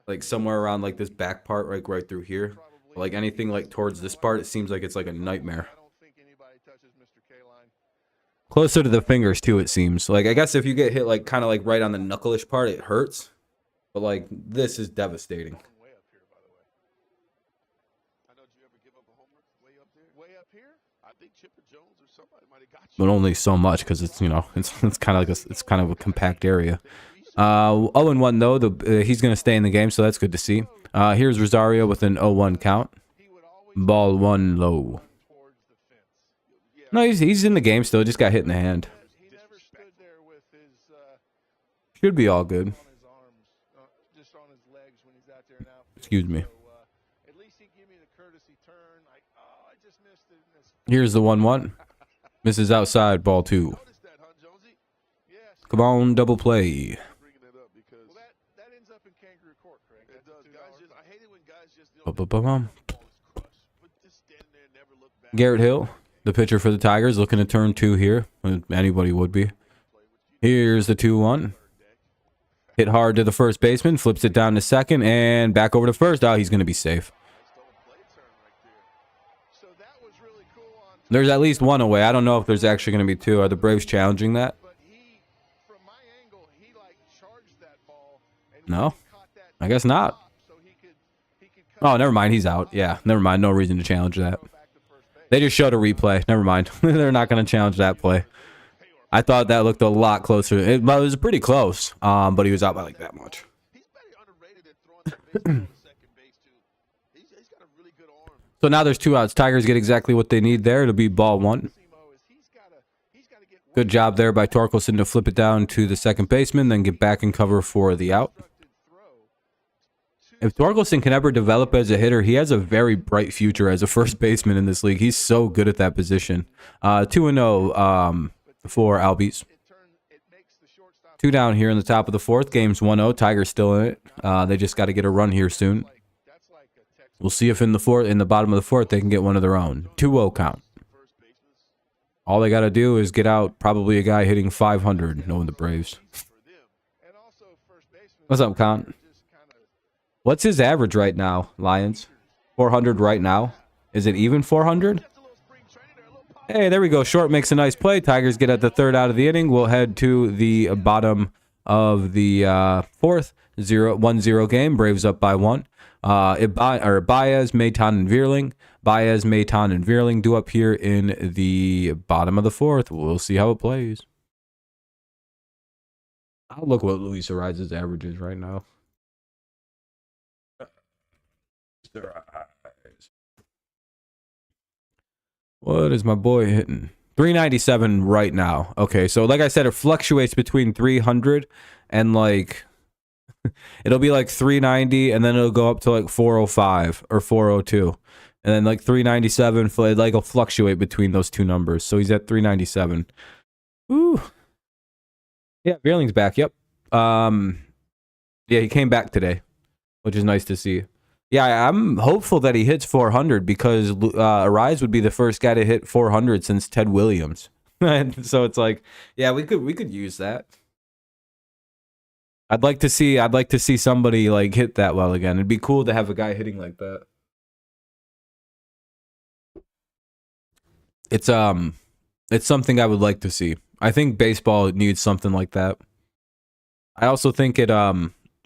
Like somewhere around like this back part, like right through here. But like anything like towards this part, it seems like it's like a nightmare. I don't think anybody touches Mr. K-Line. Closer to the fingers too, it seems. Like I guess if you get hit like kind of like right on the knuckleish part, it hurts. But like this is devastating. Way up here, by the way. I know. Did you ever give up a homer way up there? Way up here? I think Chipper Jones or somebody might have got you. But only so much because it's, you know, it's kind of like it's kind of a compact area. 0-1 though. He's gonna stay in the game, so that's good to see. Here's Rosario with an 0-1 count. Ball 1 low. No, he's in the game still. Just got hit in the hand. He never stood there with his Should be all good. on his arms, just on his legs when he's out there now. Excuse me. So, at least he gave me the courtesy turn. Like, oh, I just missed it. And this Here's the 1-1. Misses outside. Ball 2. noticed that, huh, Jonesy? Yes. Come on, double play. Bringing it up because that ends up in kangaroo court, Craig. It does. Guys just, I hate it when guys just Ba-ba-ba-bum. ball is crushed. But just stand there and never look back. Garrett Hill, the pitcher for the Tigers, looking to turn 2 here. Anybody would be. Here's the 2-1. Hit hard to the first baseman, flips it down to second, and back over to first. Oh, he's going to be safe. So that was really cool on There's at least 1 away. I don't know if there's actually going to be 2. Are the Braves challenging that? but he from my angle, he like charged that ball and No, caught that I guess not. so he could cut Oh, never mind. He's out. Yeah, never mind. No reason to challenge that. back to first base. They just showed a replay. Never mind. They're not going to challenge that play. I thought that looked a lot closer. It was pretty close, but he was out by like that much. He's very underrated at throwing that baseball to second base too. He's got a really good arm. So now there's 2 outs. Tigers get exactly what they need there. It'll be ball 1. Simo is he's got to get Good job there by Torkelson to flip it down to the second baseman, then get back and cover for the out. throw. If Torkelson can ever develop as a hitter, he has a very bright future as a first baseman in this league. He's so good at that position. 2-0 for Albies. It makes the shortstop 2 down here in the top of the 4th. Game's 1-0. Tigers still in it. They just got to get a run here soon. that's like a Texas We'll see if in the bottom of the 4th they can get one of their own. 2-0 count. first baseman All they got to do is get out probably a guy hitting 500, knowing the Braves. for them. And also first baseman What's up, Count? just kind of What's his average right now, Lions? 400 right now. Is it even 400? just a little spring training there, a little pop. Hey, there we go. Short makes a nice play. Tigers get at the 3rd out of the inning. We'll head to the bottom of the 4th. 1-0 game. Braves up by 1. Baez, Maton, and Vierling. Baez, Maton, and Vierling due up here in the bottom of the 4th. We'll see how it plays. I'll look what Luis Ariza's average is right now. What is my boy hitting? 397 right now. Okay, so like I said, it fluctuates between 300 and like it'll be like 390, and then it'll go up to like 405 or 402, and then like 397. Like it'll fluctuate between those 2 numbers. So he's at 397. Ooh, yeah, Vierling's back. Yep. Yeah, he came back today, which is nice to see. Yeah, I'm hopeful that he hits 400 because Arise would be the first guy to hit 400 since Ted Williams. So it's like, yeah, we could use that. I'd like to see somebody like hit that well again. It'd be cool to have a guy hitting like that. It's something I would like to see. I think baseball needs something like that. I also think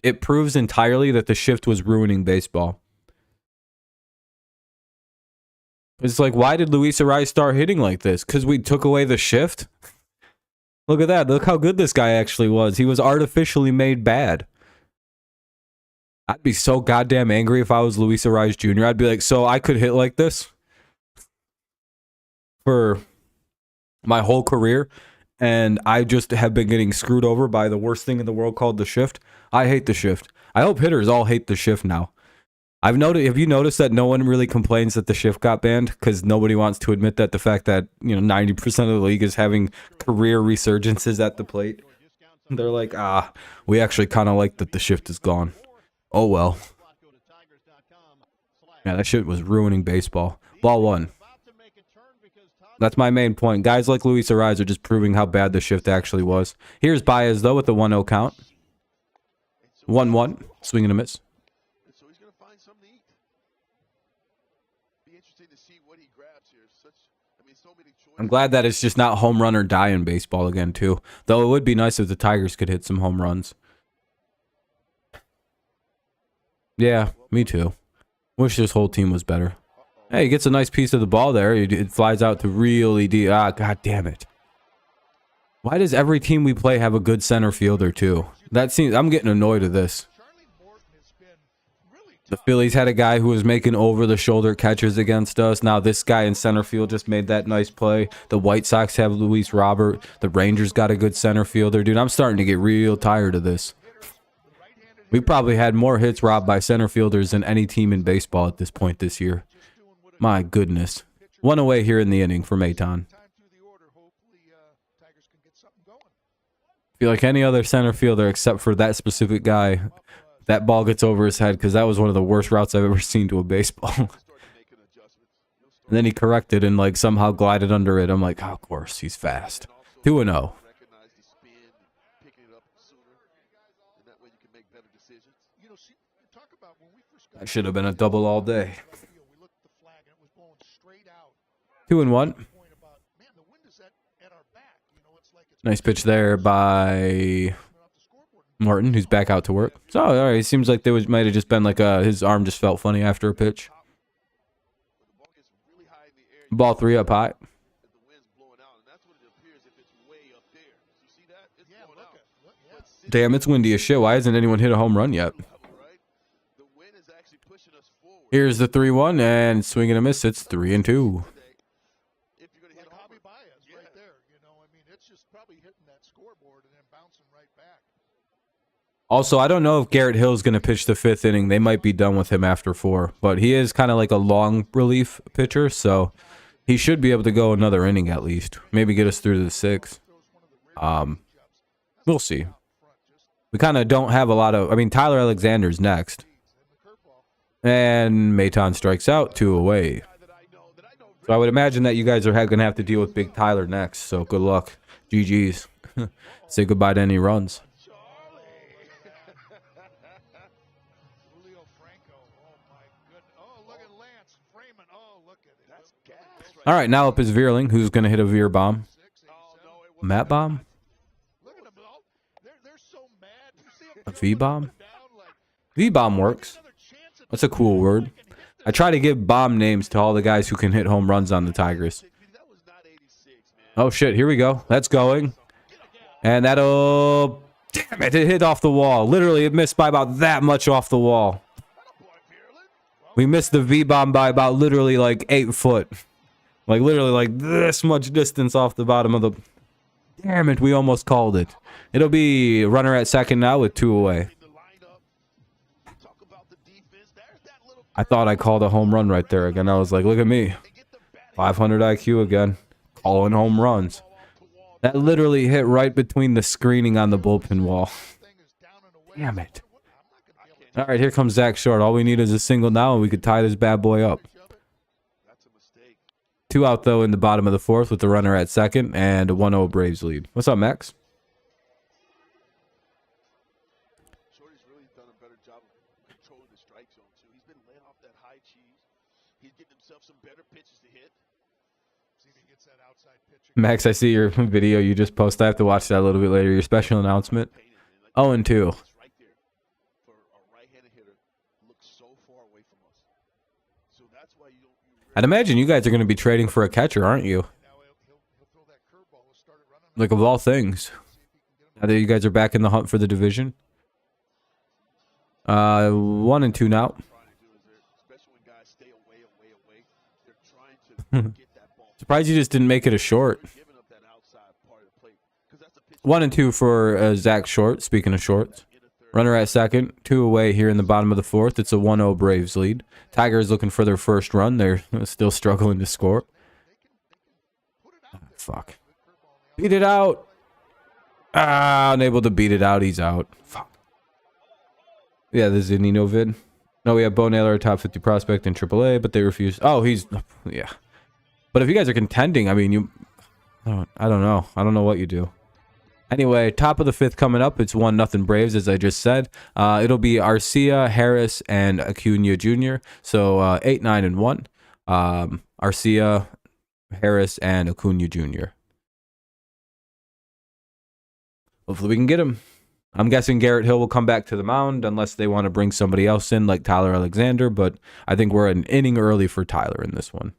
it proves entirely that the shift was ruining baseball. It's like, why did Luis Ariz start hitting like this? Because we took away the shift? Look at that. Look how good this guy actually was. He was artificially made bad. I'd be so goddamn angry if I was Luis Ariz Jr. I'd be like, so I could hit like this for my whole career, and I just have been getting screwed over by the worst thing in the world called the shift. I hate the shift. I hope hitters all hate the shift now. Have you noticed that no one really complains that the shift got banned? Because nobody wants to admit that the fact that 90% of the league is having career resurgences at the plate. They're like, we actually kind of like that the shift is gone. Oh well. Yeah, that shit was ruining baseball. Ball 1. That's my main point. Guys like Luis Ariz are just proving how bad the shift actually was. Here's Baez, though, with the 1-0 count. 1-1. Swing and a miss. So he's going to find something to eat. Be interesting to see what he grabs here. So many choices. I'm glad that it's just not home run or die in baseball again, too. Though it would be nice if the Tigers could hit some home runs. Yeah, me too. Wish this whole team was better. Hey, he gets a nice piece of the ball there. It flies out to really deep. Ah, god damn it. Why does every team we play have a good center fielder, too? That seems... I'm getting annoyed at this. The Phillies had a guy who was making over-the-shoulder catches against us. Now this guy in center field just made that nice play. The White Sox have Luis Robert. The Rangers got a good center fielder. Dude, I'm starting to get real tired of this. We probably had more hits robbed by center fielders than any team in baseball at this point this year. My goodness. One away here in the inning for Maton. I feel like any other center fielder except for that specific guy, that ball gets over his head because that was one of the worst routes I've ever seen to a baseball. And then he corrected and like somehow glided under it. I'm like, oh, of course, he's fast. 2-0. That should have been a double all day. 2-1. Nice pitch there by Martin, who's back out to work. So, all right, it seems like there might have just been like his arm just felt funny after a pitch. Ball 3 up high. Damn, it's windy as shit. Why hasn't anyone hit a home run yet? Here's the 3-1, and swing and a miss. It's 3-2. Also, I don't know if Garrett Hill's going to pitch the 5th inning. They might be done with him after 4. But he is kind of like a long relief pitcher, so he should be able to go another inning at least. Maybe get us through to the 6th. We'll see. We kind of don't have a lot of... I mean, Tyler Alexander's next. And Maton strikes out, 2 away. So I would imagine that you guys are going to have to deal with Big Tyler next. So good luck. GG's. Say goodbye to any runs. All right, now up is Veerling, who's going to hit a Veer bomb. Matt bomb? A V bomb? V bomb works. That's a cool word. I try to give bomb names to all the guys who can hit home runs on the Tigers. Oh shit, here we go. That's going. And that'll... Damn it, it hit off the wall. Literally, it missed by about that much off the wall. We missed the V bomb by about literally like 8 foot. Like literally like this much distance off the bottom of the... Damn it, we almost called it. It'll be runner at second now with 2 away. I thought I called a home run right there again. I was like, look at me. 500 IQ again. Calling home runs. That literally hit right between the screening on the bullpen wall. Damn it. All right, here comes Zach Short. All we need is a single now and we could tie this bad boy up. 2 out, though, in the bottom of the 4th with the runner at second and a 1-0 Braves lead. What's up, Max? Shorty's really done a better job of controlling the strike zone, too. He's been laying off that high cheese. He's getting himself some better pitches to hit. See if he gets that outside pitch. Max, I see your video you just posted. I have to watch that a little bit later. Your special announcement. 0-2. I'd imagine you guys are going to be trading for a catcher, aren't you? Like, of all things. Now that you guys are back in the hunt for the division. 1-2 now. Surprised you just didn't make it a short. 1-2 for Zach Short, speaking of shorts. Runner at second, 2 away here in the bottom of the 4th. It's a 1-0 Braves lead. Tigers looking for their first run. They're still struggling to score. Oh, fuck. Beat it out. Ah, unable to beat it out. He's out. Fuck. Yeah, this is a Nino vid. No, we have Bo Naylor, top 50 prospect in AAA, but they refuse. Oh, he's... Yeah. But if you guys are contending, I mean, you... I don't know. I don't know what you do. Anyway, top of the 5th coming up. It's 1-0 Braves, as I just said. It'll be Arcia, Harris, and Acuna Jr. So 8, 9, and 1. Arcia Harris, and Acuna Jr. Hopefully we can get him. I'm guessing Garrett Hill will come back to the mound unless they want to bring somebody else in like Tyler Alexander, but I think we're an inning early for Tyler in this one.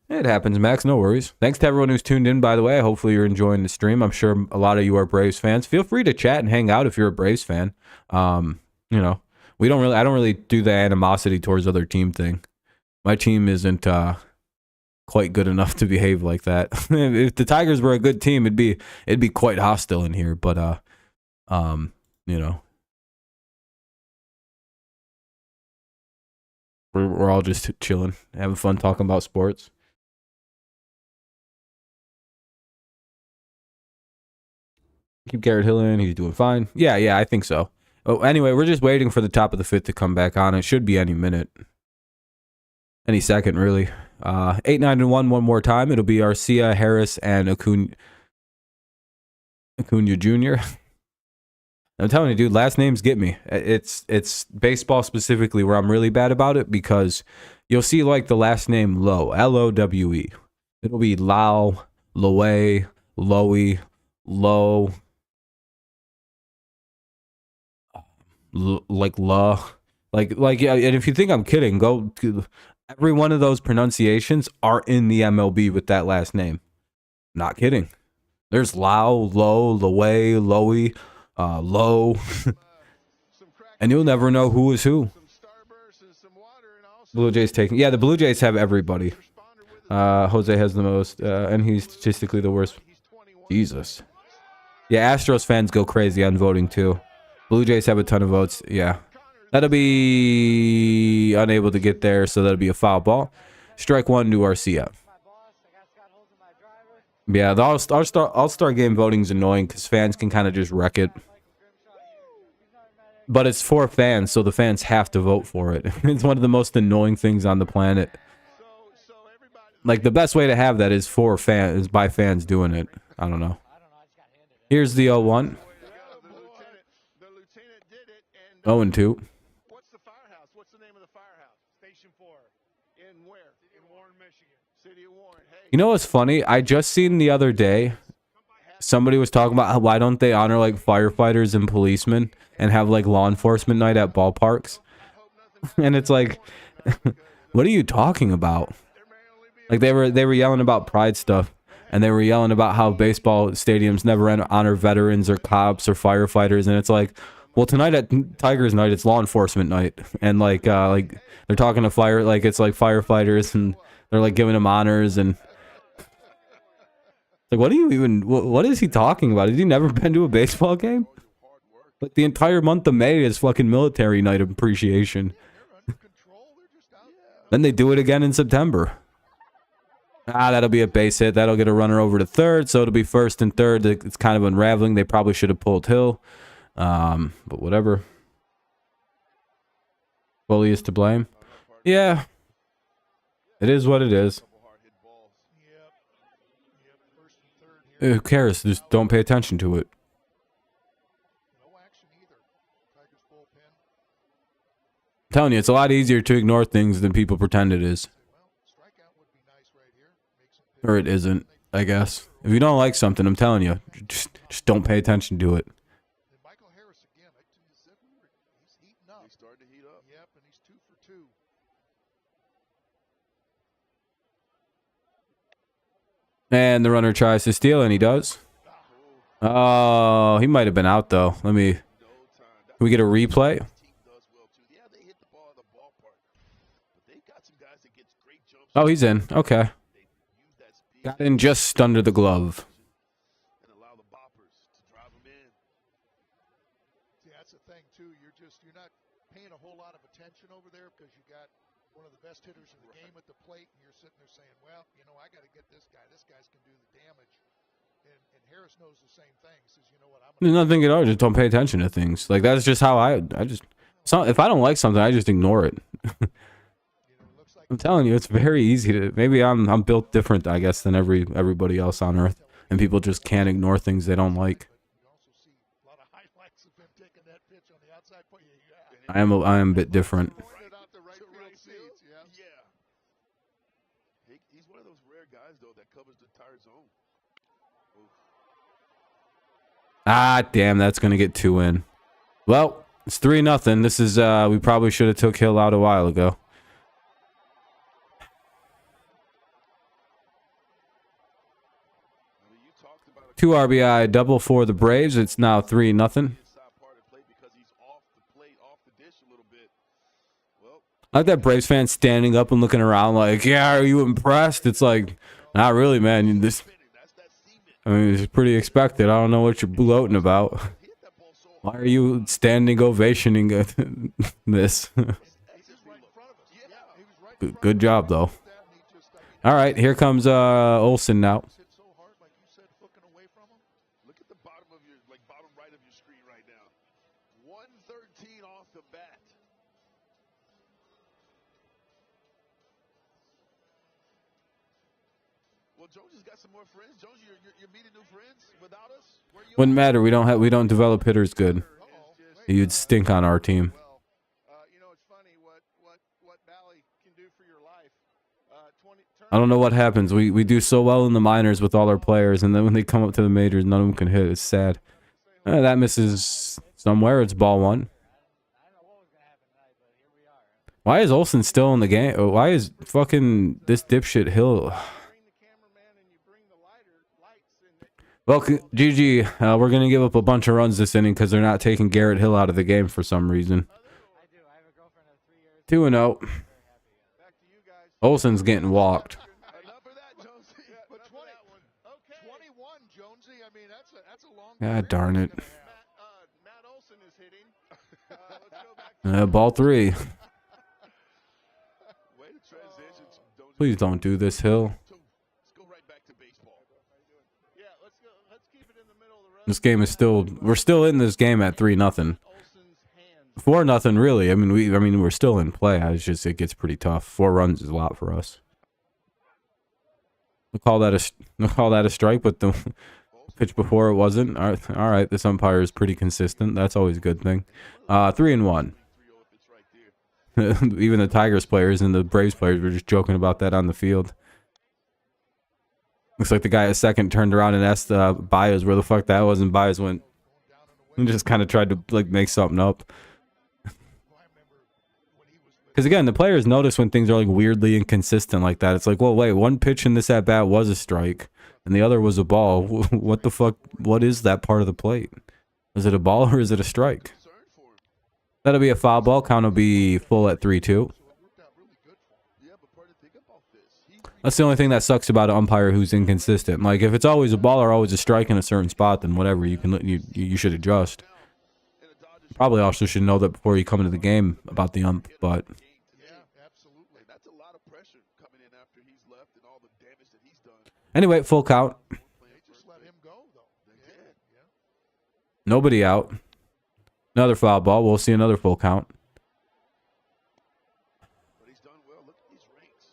It happens, Max. No worries. Thanks to everyone who's tuned in, by the way. Hopefully you're enjoying the stream. I'm sure a lot of you are Braves fans. Feel free to chat and hang out if you're a Braves fan. You know, I don't really do the animosity towards other team thing. My team isn't quite good enough to behave like that. If the Tigers were a good team, it'd be quite hostile in here, but you know, we're all just chilling, having fun talking about sports. Keep Garrett Hill in. He's doing fine. Yeah, I think so. Oh, anyway, we're just waiting for the top of the fifth to come back on. It should be any minute. Any second, really. 8, 9, and 1 more time. It'll be Arcia, Harris, and Acuna Jr. I'm telling you, dude, last names get me. It's baseball specifically where I'm really bad about it because you'll see like the last name Lowe, Lowe. It'll be Lau, Lowe, Lowy, Low, like La, like yeah. And if you think I'm kidding, go to every one of those pronunciations are in the MLB with that last name. Not kidding. There's Lau, Low, Lowe, Lowy, Low, and you'll never know who is who. Blue Jays taking, yeah, the Blue Jays have everybody. Jose has the most, and he's statistically the worst. Jesus. Yeah, Astros fans go crazy on voting too. Blue Jays have a ton of votes. Yeah. That'll be unable to get there, so that'll be a foul ball. Strike one to Arcia. Yeah, the All-Star game voting's annoying because fans can kind of just wreck it. But it's for fans, so the fans have to vote for it. It's one of the most annoying things on the planet. Like, the best way to have that is for fans, by fans doing it. I don't know. Here's the 0-1. 0-2. What's the firehouse? What's the name of the firehouse? Station 4. In where? In Warren, Michigan. City of Warren. Hey. You know what's funny? I just seen the other day, somebody was talking about how, why don't they honor like firefighters and policemen and have like law enforcement night at ballparks? And it's like, what are you talking about? Like they were yelling about pride stuff, and they were yelling about how baseball stadiums never honor veterans or cops or firefighters, and it's like, well, tonight at Tigers night, it's law enforcement night, and like they're talking to like it's like firefighters, and they're like giving them honors, and like, what is he talking about? Has he never been to a baseball game? Like the entire month of May is fucking military night of appreciation. Then they do it again in September. That'll be a base hit. That'll get a runner over to third, so it'll be first and third. It's kind of unraveling. They probably should have pulled Hill. But whatever. Bully is to blame. Yeah. It is what it is. Who cares? Just don't pay attention to it. I'm telling you, it's a lot easier to ignore things than people pretend it is. Or it isn't, I guess. If you don't like something, I'm telling you, just don't pay attention to it. And the runner tries to steal, and he does. Oh, he might have been out, though. Can we get a replay? Oh, he's in. Okay. Got in just under the glove. See, that's the thing, too. You're not paying a whole lot of attention over there because you got one of the best hitters in the game at the plate, and you're sitting there saying, well, you know, I got to get this guy. This guy's can do the damage. And Harris knows the same thing. He says, you know what, there's nothing at all. Just don't pay attention to things. Like, that's just how if I don't like something, I just ignore it. I'm telling you, it's very easy to. Maybe I'm built different, I guess, than everybody else on Earth, and people just can't ignore things they don't like. pitch on the outside. I am a bit different. He's one of those rare guys, though, that covers the entire zone. Oof. Ah, damn, that's gonna get 2 in. Well, it's 3-0. This is we probably should have took Hill out a while ago. I mean, you talked about a 2 RBI double for the Braves. It's now 3-0. inside part of the plate because he's off the plate, off the dish a little bit. Well, I like that Braves fan standing up and looking around like, yeah, are you impressed? It's like, not really, man. This, spinning. That's that cement. I mean, it's pretty expected. I don't know what you're gloating about. He hit that ball so Why are you standing ovationing this? He's just right in front of us. Yeah, he was right in front Good job, though. of that, and he just, I mean, All right, here comes Olsen now. hit so hard, like you said, hooking away from him. Look at the bottom of your, like bottom right of your screen right now. 113 off the bat. Well, Jones has got some more friends. Jones, you're meeting new friends without us. Where you Wouldn't at? matter. We don't develop hitters good. It's just, You'd stink on our team. well, you know, it's funny what Bally can do for your life. 20. I don't know what happens. We do so well in the minors with all our players, and then when they come up to the majors, none of them can hit. It's sad. That misses somewhere. It's ball 1. Why is Olsen still in the game? Why is fucking this dipshit Hill? Bring the cameraman and you bring the lights and Well, GG. We're going to give up a bunch of runs this inning because they're not taking Garrett Hill out of the game for some reason. 2-0. back to you guys. Olsen's getting walked. Enough of that, Jonesy. But 20, Okay. 21, Jonesy. I mean, that's a long. God darn it. Matt Olson is hitting. Let's go back to Ball 3. way to transition. Please don't do this, Hill. Let's go right back to baseball. Yeah, let's go. Let's keep it in the middle of the road. This game is still. We're still in this game at 3-0. Olsen's hands. 4-0, really. I mean, we're still in play. It's just it gets pretty tough. 4 runs is a lot for us. We'll call that a strike, but the pitch before it wasn't. All right. This umpire is pretty consistent. That's always a good thing. 3-1. 3-0 if it's right there. Even the Tigers players and the Braves players were just joking about that on the field. Looks like the guy at second turned around and asked Baez where the fuck that was, and Baez went and just kind of tried to like make something up. Because again, the players notice when things are like weirdly inconsistent like that. It's like, well, wait, one pitch in this at bat was a strike, and the other was a ball. What the fuck? What is that part of the plate? Is it a ball or is it a strike? Concerned for him. That'll be a foul ball. Count will be full at 3-2. Worked out really good for him. Yeah, but part of think about this. That's the only thing that sucks about an umpire who's inconsistent. Like if it's always a ball or always a strike in a certain spot, then whatever, you should adjust. In a Dodgers Probably also should know that before you come into the game about the ump. But game today. Yeah, absolutely. And that's a lot of pressure coming in after he's left and all the damage that he's done. anyway, full count. They just let him go, though. They did. Yeah. Nobody out. Another foul ball. We'll see another full count. But he's done well. Look at these ranks.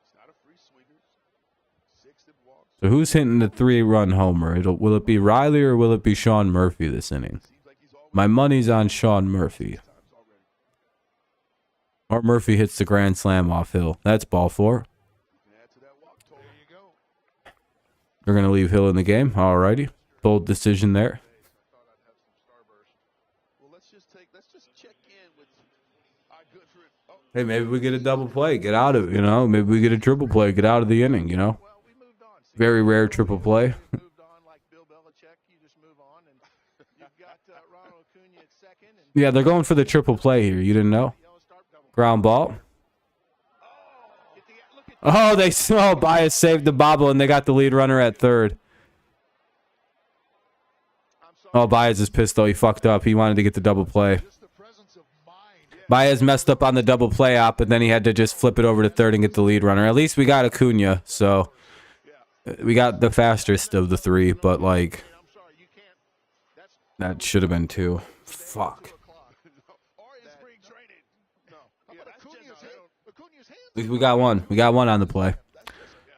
It's not a free swinger. 6 that walks. So who's hitting the 3-run homer? Will it be Riley or will it be Sean Murphy this inning? Seems like he's always My money's on Sean Murphy. times already. Or Murphy hits the grand slam off Hill. That's ball 4. You can add to that walk total. There you go. They're going to leave Hill in the game. Alrighty. Bold decision there. I thought I'd have some starburst. Well, let's just check in with our good friend. Oh, Hey, maybe we get a double play. Get out of it, Maybe we get a triple play. Get out of the inning, well, we moved on. See, Very rare triple play. moved on like Bill Belichick. You just move on, and you've got Ronald Acuna at second, and Yeah, they're going for the triple play here. You didn't know? yellow start double. Ground ball. Look at Oh, they saw Baez saved the bobble, and they got the lead runner at third. I'm sorry. Oh, Baez is pissed, though. He fucked up. He wanted to get the double play. Just the presence of mind. Baez messed up on the double play op, but then he had to just flip it over to third and get the lead runner. At least we got Acuna, so we got the fastest of the 3, but, like, I'm sorry. You can't. That's that should have been 2. Fuck. or in spring training. No. How Yeah, about that's Acuna's just, hand? I don't- Acuna's hand. We got one. We got one on the play.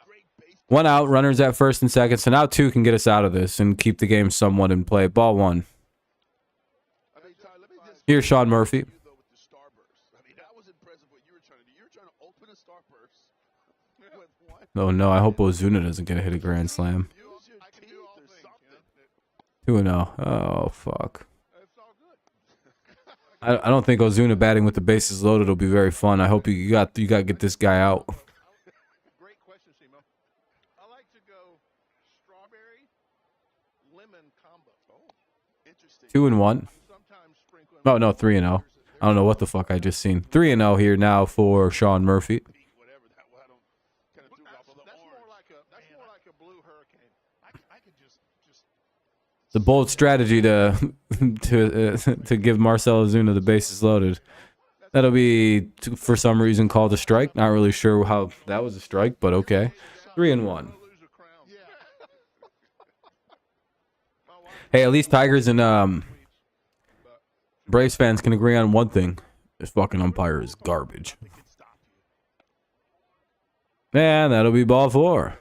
great base. 1 out, runners at first and second, so now 2 can get us out of this and keep the game somewhat in play. Ball 1. I mean, Ty, let me just Here's Sean Murphy. you though with the starburst. I mean, that was impressive what you were trying to do. You were trying to open a starburst With one, Oh no, I hope Ozuna doesn't get a hit a grand slam. use your I can teeth do all or things. something. 2-0. Oh fuck. It's all good. I don't think Ozuna batting with the bases loaded will be very fun. I hope you got to get this guy out. Great question, Simo. I like to go strawberry lemon combo. Oh, interesting. 2-1. Sometimes sprinkling. Oh no, 3-0. I don't know what the fuck I just seen. 3-0 here now for Sean Murphy. Whatever that was. I don't kind of threw it off of the that's more like a blue hurricane. I could just The bold strategy to to give Marcell Ozuna the bases loaded. That'll be for some reason called a strike. Not really sure how that was a strike, but okay. 3-1. Lose a crown. yeah. Hey, at least Tigers and Braves fans can agree on one thing: this fucking umpire is garbage. Man, that'll be ball 4.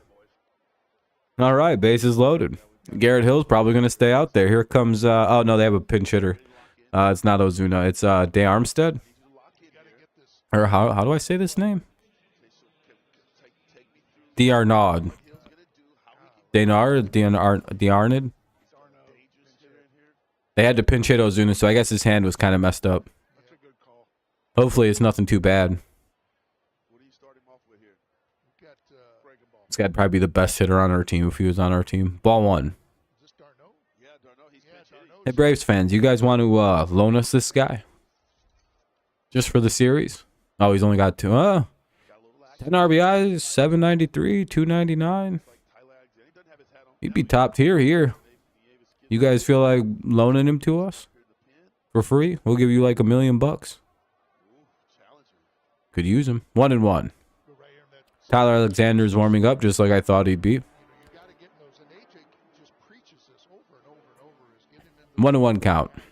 All right, bases loaded. Garrett Hill's probably going to stay out there. Here comes, oh no, they have a pinch hitter. It's not Ozuna, it's De Armstead. Or how do I say this name? D'Arnaud. D'Arnaud? They had to pinch hit Ozuna, so I guess his hand was kind of messed up. That's a good call. Hopefully it's nothing too bad. What do you start him off with here? We've got Breaking ball. This guy'd probably be the best hitter on our team if he was on our team. Ball 1. is this Darno? Yeah, Darno. He's pinch hitting. Hey, Braves fans, you guys want to loan us this guy? Just for the series? Oh, he's only got 2. 10 RBIs, 793, 299. He'd be top tier here. You guys feel like loaning him to us for free? We'll give you like $1 million. Could use him. 1-1. Go right here in that. Tyler Alexander's warming up just like I thought he'd be. You got to get in those, and AJ just preaches this over and over and over. Is get him in the 1-1 count. win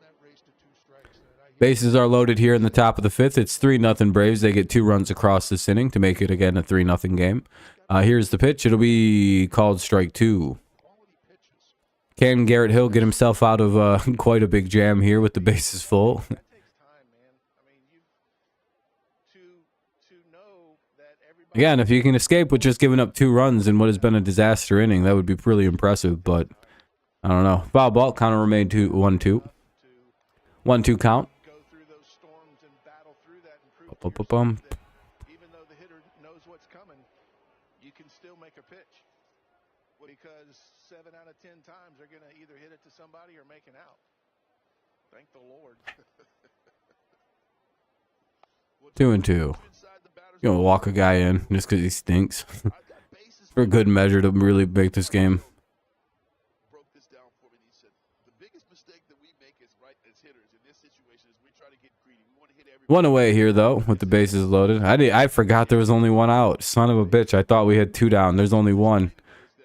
that race to 2 strikes. And I Bases are loaded here in the top of the 5th. It's 3-0 Braves. They get 2 runs across this inning to make it again a 3-0 game. Here's the pitch. It'll be called strike 2. Can Garrett Hill get himself out of quite a big jam here with the bases full? That takes time, man. I mean, to know that everybody. Again, if you can escape with just giving up 2 runs in what has been a disaster inning, that would be pretty impressive, but I don't know. Foul ball, counter remained 1-2. 1-2 count. Go through those storms and battle through that and prove to Bum. yourself that even though the hitter knows what's coming, you can still make a pitch. Because 7 out of 10 times they're going to either hit it to somebody or make an out. Thank the Lord. 2-2. You know, walk a guy in just because he stinks. For a good measure to really make this game. Broke this down for me. He said the biggest mistake that we make as hitters in this situation is we try to get greedy. We want to hit every. 1 away here though, with the bases loaded. I forgot there was only 1 out. Son of a bitch! I thought we had 2 down. There's only 1.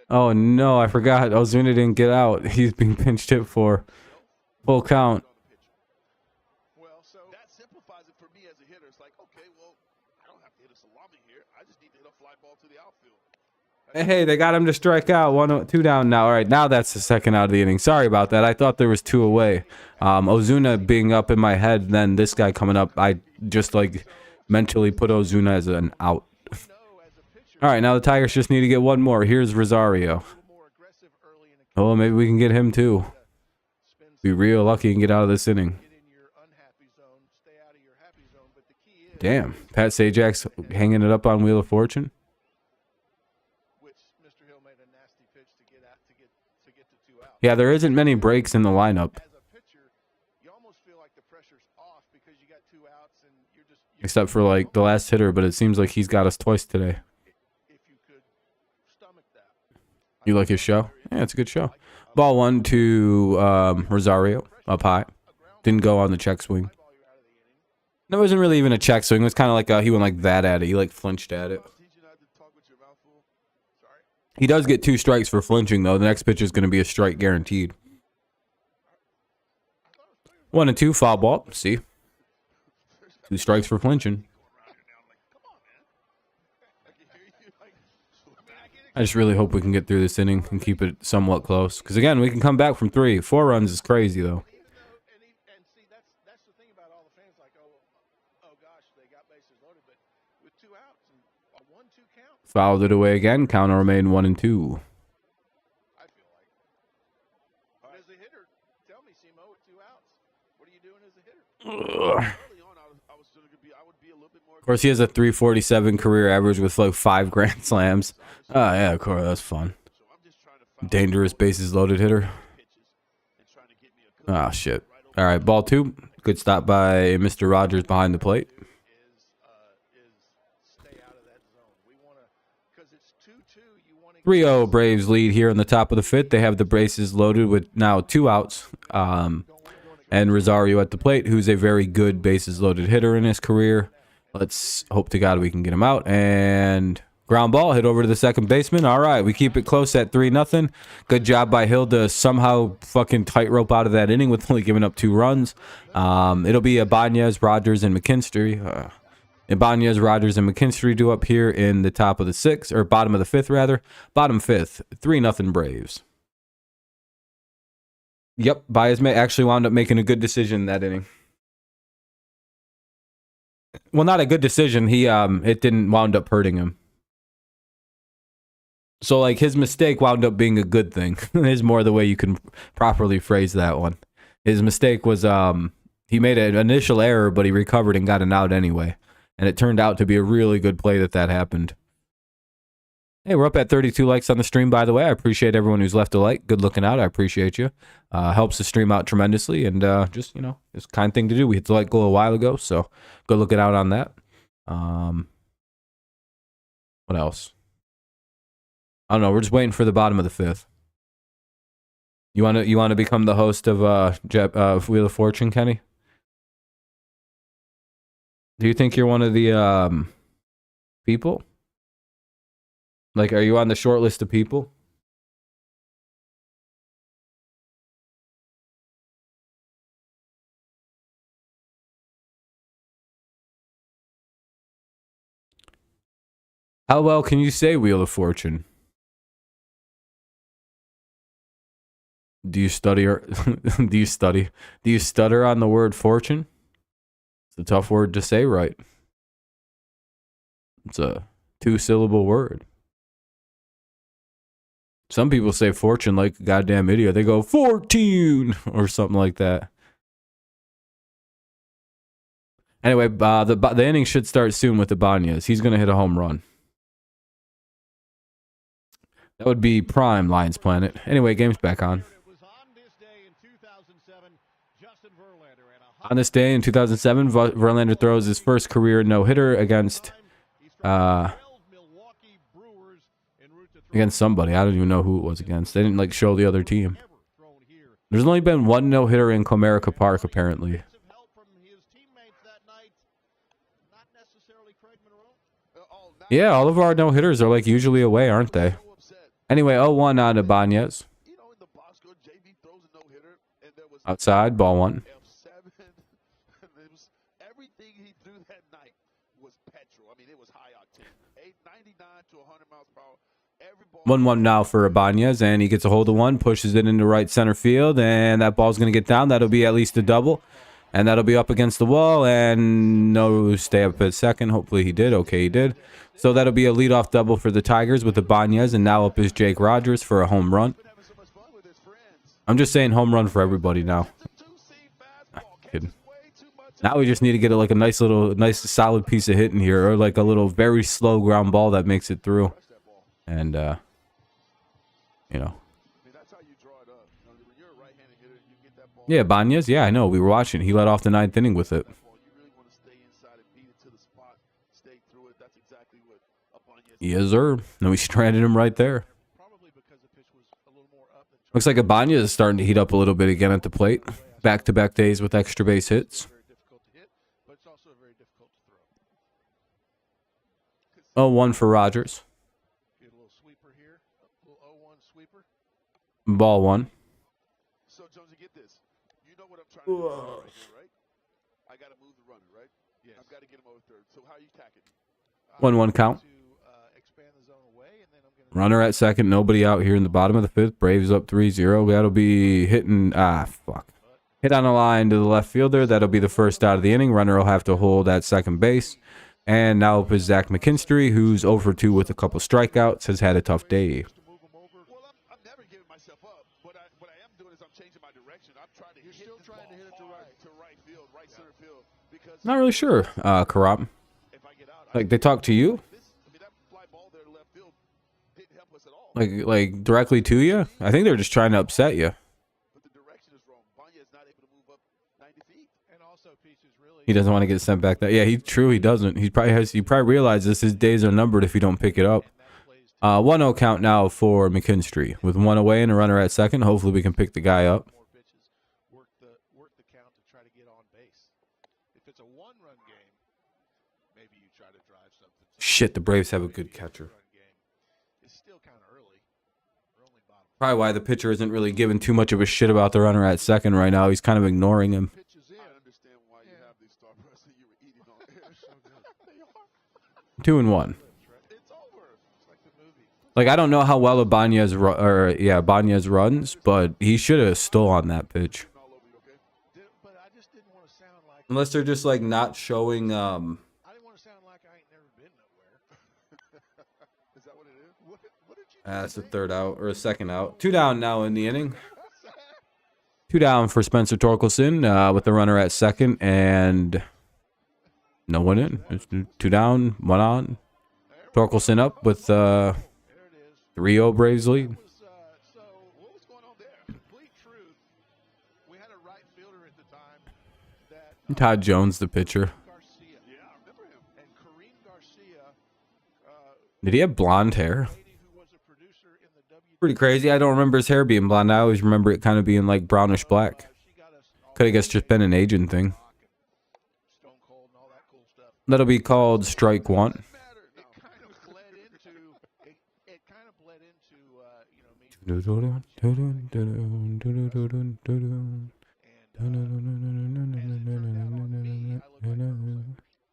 Oh no, I forgot. Ozuna didn't get out. He's being pinched hit for full count. Well, so that simplifies it for me as a hitter. It's like, okay, well, I don't have to hit a salami here. I just need to hit a fly ball to the outfield. Hey, they got him to strike out. 2 down now. All right, now that's the 2nd out of the inning. Sorry about that. I thought there was 2 away. Ozuna being up in my head, then this guy coming up. I just like mentally put Ozuna as an out. All right, now the Tigers just need to get 1 more. Here's Rosario. Oh, maybe we can get him too. Be real lucky and get out of this inning. Damn, Pat Sajak's hanging it up on Wheel of Fortune. Yeah, there isn't many breaks in the lineup. Except for like the last hitter, but it seems like he's got us twice today. You like his show? Yeah, it's a good show. Ball 1 to Rosario, up high. Didn't go on the check swing. No, it wasn't really even a check swing. It was kind of like he went like that at it. He like flinched at it. He does get 2 strikes for flinching, though. The next pitch is going to be a strike guaranteed. 1-2, foul ball. See? 2 strikes for flinching. I just really hope we can get through this inning and keep it somewhat close. Because, again, we can come back from 3. 4 runs is crazy, though. And see, that's the thing about all the fans, like, oh gosh, they got bases loaded. But with 2 outs, and 1-2 count. Fouled it away again. Count will remain 1-2. I feel like. As a hitter, tell me, Simo, with 2 outs, what are you doing as a hitter? Early on, I would be a little bit more. Of course, he has a 347 career average with like 5 grand slams. Oh, yeah, of course. That's fun. So I'm just trying to foul Dangerous bases loaded hitter. pitches and trying to get me a Oh, shit. All right, ball 2. Good stop by Mr. Rogers behind the plate. is stay out of that zone. We want to, because it's 2-2. You want to 3-0 Braves lead here in the top of the 5th. They have the bases loaded with now 2 outs. And Rosario at the plate, who's a very good bases loaded hitter in his career. Let's hope to God we can get him out. And ground ball hit over to the second baseman. All right, we keep it close at 3-0. Good job by Hill to somehow fucking tightrope out of that inning with only giving up 2 runs. It'll be Ibanez, Rogers, and McKinstry. Ibanez, Rogers, and McKinstry do up here in the top of the 6th, or bottom of the 5th rather. Bottom 5th, 3-0 Braves. Yep, Baez actually wound up making a good decision that inning. Well, not a good decision. It didn't wound up hurting him. So, like, his mistake wound up being a good thing. Is more the way you can properly phrase that one. His mistake was he made an initial error, but he recovered and got an out anyway. And it turned out to be a really good play that happened. Hey, we're up at 32 likes on the stream, by the way. I appreciate everyone who's left a like. Good looking out. I appreciate you. Helps the stream out tremendously. And just, you know, it's a kind thing to do. We hit the like goal a while ago, so good looking out on that. What else? I don't know. We're just waiting for the bottom of the 5th. You want to become the host of Wheel of Fortune, Kenny? Do you think you're one of the people? Like, are you on the short list of people? How well can you say Wheel of Fortune? Do you study or do you stutter on the word fortune? It's a tough word to say right. It's a 2-syllable word. Some people say fortune like a goddamn idiot. They go 14 or something like that. Anyway, the inning should start soon with Ibanez. He's going to hit a home run. That would be prime Lions Planet. Anyway, game's back on. On this day in 2007, Verlander throws his first career no-hitter against somebody. I don't even know who it was against. They didn't like show the other team. There's only been 1 no-hitter in Comerica Park, apparently. Yeah, all of our no-hitters are like usually away, aren't they? Anyway, 0-1 on Ibanez. Outside, ball 1. Everything he threw that night was petrol. I mean, it was high octane. 99 to 100 miles per hour. 1-1 now for Ibanez, and he gets a hold of one, pushes it into right center field, and that ball's going to get down. That'll be at least a double, and that'll be up against the wall, and no, stay up at second. Hopefully he did. Okay, he did. So that'll be a leadoff double for the Tigers with Ibanez, and now up is Jake Rogers for a home run. I'm just saying home run for everybody now. Kidding. Now we just need to get like a nice solid piece of hit in here, or like a little very slow ground ball that makes it through. And you know. Yeah, Ibanez. Yeah, I know. We were watching. He led off the 9th inning with it. Yes, sir. No, we stranded him right there. Looks like Ibanez is starting to heat up a little bit again at the plate. Back-to-back days with extra base hits. 0-1 for Rogers. Ball 1. So Jonesy, get this. You know what I'm trying to do right here, right? I got to move the runner, right? Yes. I've got to get him over third. So how are you tacking it? 1-1 count. Runner at second. Nobody out here in the bottom of the 5th. Braves up 3-0. That'll be hitting. Hit on a line to the left fielder. That'll be the first out of the inning. Runner will have to hold at second base. And now up is Zach McKinstry, who's over 2 with a couple strikeouts, has had a tough day. Well, I'm never giving myself up. What I am doing is I'm changing my direction. I'm trying to hit this ball to right field, right center field. Because Not really sure, Karab. if I get out, Like, they talk to you? that fly ball there to left field didn't help us at all. Like directly to you? I think they're just trying to upset you. But the direction is wrong. Banya is not able to move up 90 feet. And also, Peaches really. He doesn't want to get sent back there. Yeah, he doesn't. He probably realizes his days are numbered if you don't pick it up. 1-0 count now for McKinstry. With 1 away and a runner at second. Hopefully we can pick the guy up. More pitches, work the count to try to get on base. If it's a one-run game, maybe you try to drive something. Shit, the Braves have a good catcher. It's still kind of early. We're only bottom. Probably why the pitcher isn't really giving too much of a shit about the runner at second right now. He's kind of ignoring him. Pitches in. I understand why you have these Starbursts that you were eating on air. So good. They are. 2-1. It's over. It's like the movie. Like, I don't know how well Ibanez runs, but he should have stole on that pitch. All over you, okay? But I just didn't want to sound like Unless they're just like not showing. I didn't want to sound like I ain't never been nowhere. Is that what it is? What did you That's the third out or a second out. 2 down now in the inning. 2 down for Spencer Torkelson with the runner at second and no one in. It's 2 down, 1 on. Torkelson up with 3-0 Braves lead. So what was going on there? Complete truth. We had a right fielder at the time that Todd Jones, the pitcher. Garcia. Yeah, I remember him. And Kareem Garcia, Did he have blonde hair? lady who was a producer in the W. Pretty crazy. I don't remember his hair being blonde. I always remember it kind of being like brownish black. She got us all Could have guess just been an agent thing. Stone Cold and all that cool stuff. That'll be called strike 1. It kind of bled into it kind of bled into me.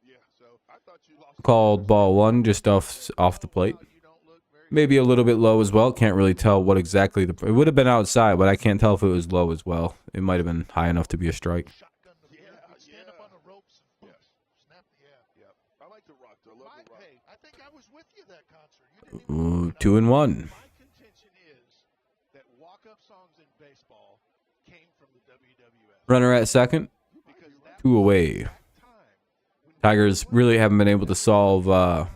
Yeah, so I thought you lost. Called ball 1 just off the plate. You don't look very Maybe a little bit low as well. Can't really tell what exactly it would have been outside, but I can't tell if it was low as well. It might have been high enough to be a strike. Shotgun to the third, stand up on the ropes and Yes. snap. Yeah. I like the rock. I love the rock. Hey, I think I was with you that concert. You didn't even Ooh, 2-1. My contention is that walk-up songs in baseball came from the WWF Runner at second. because that 2 away. time Tigers really haven't been able to solve that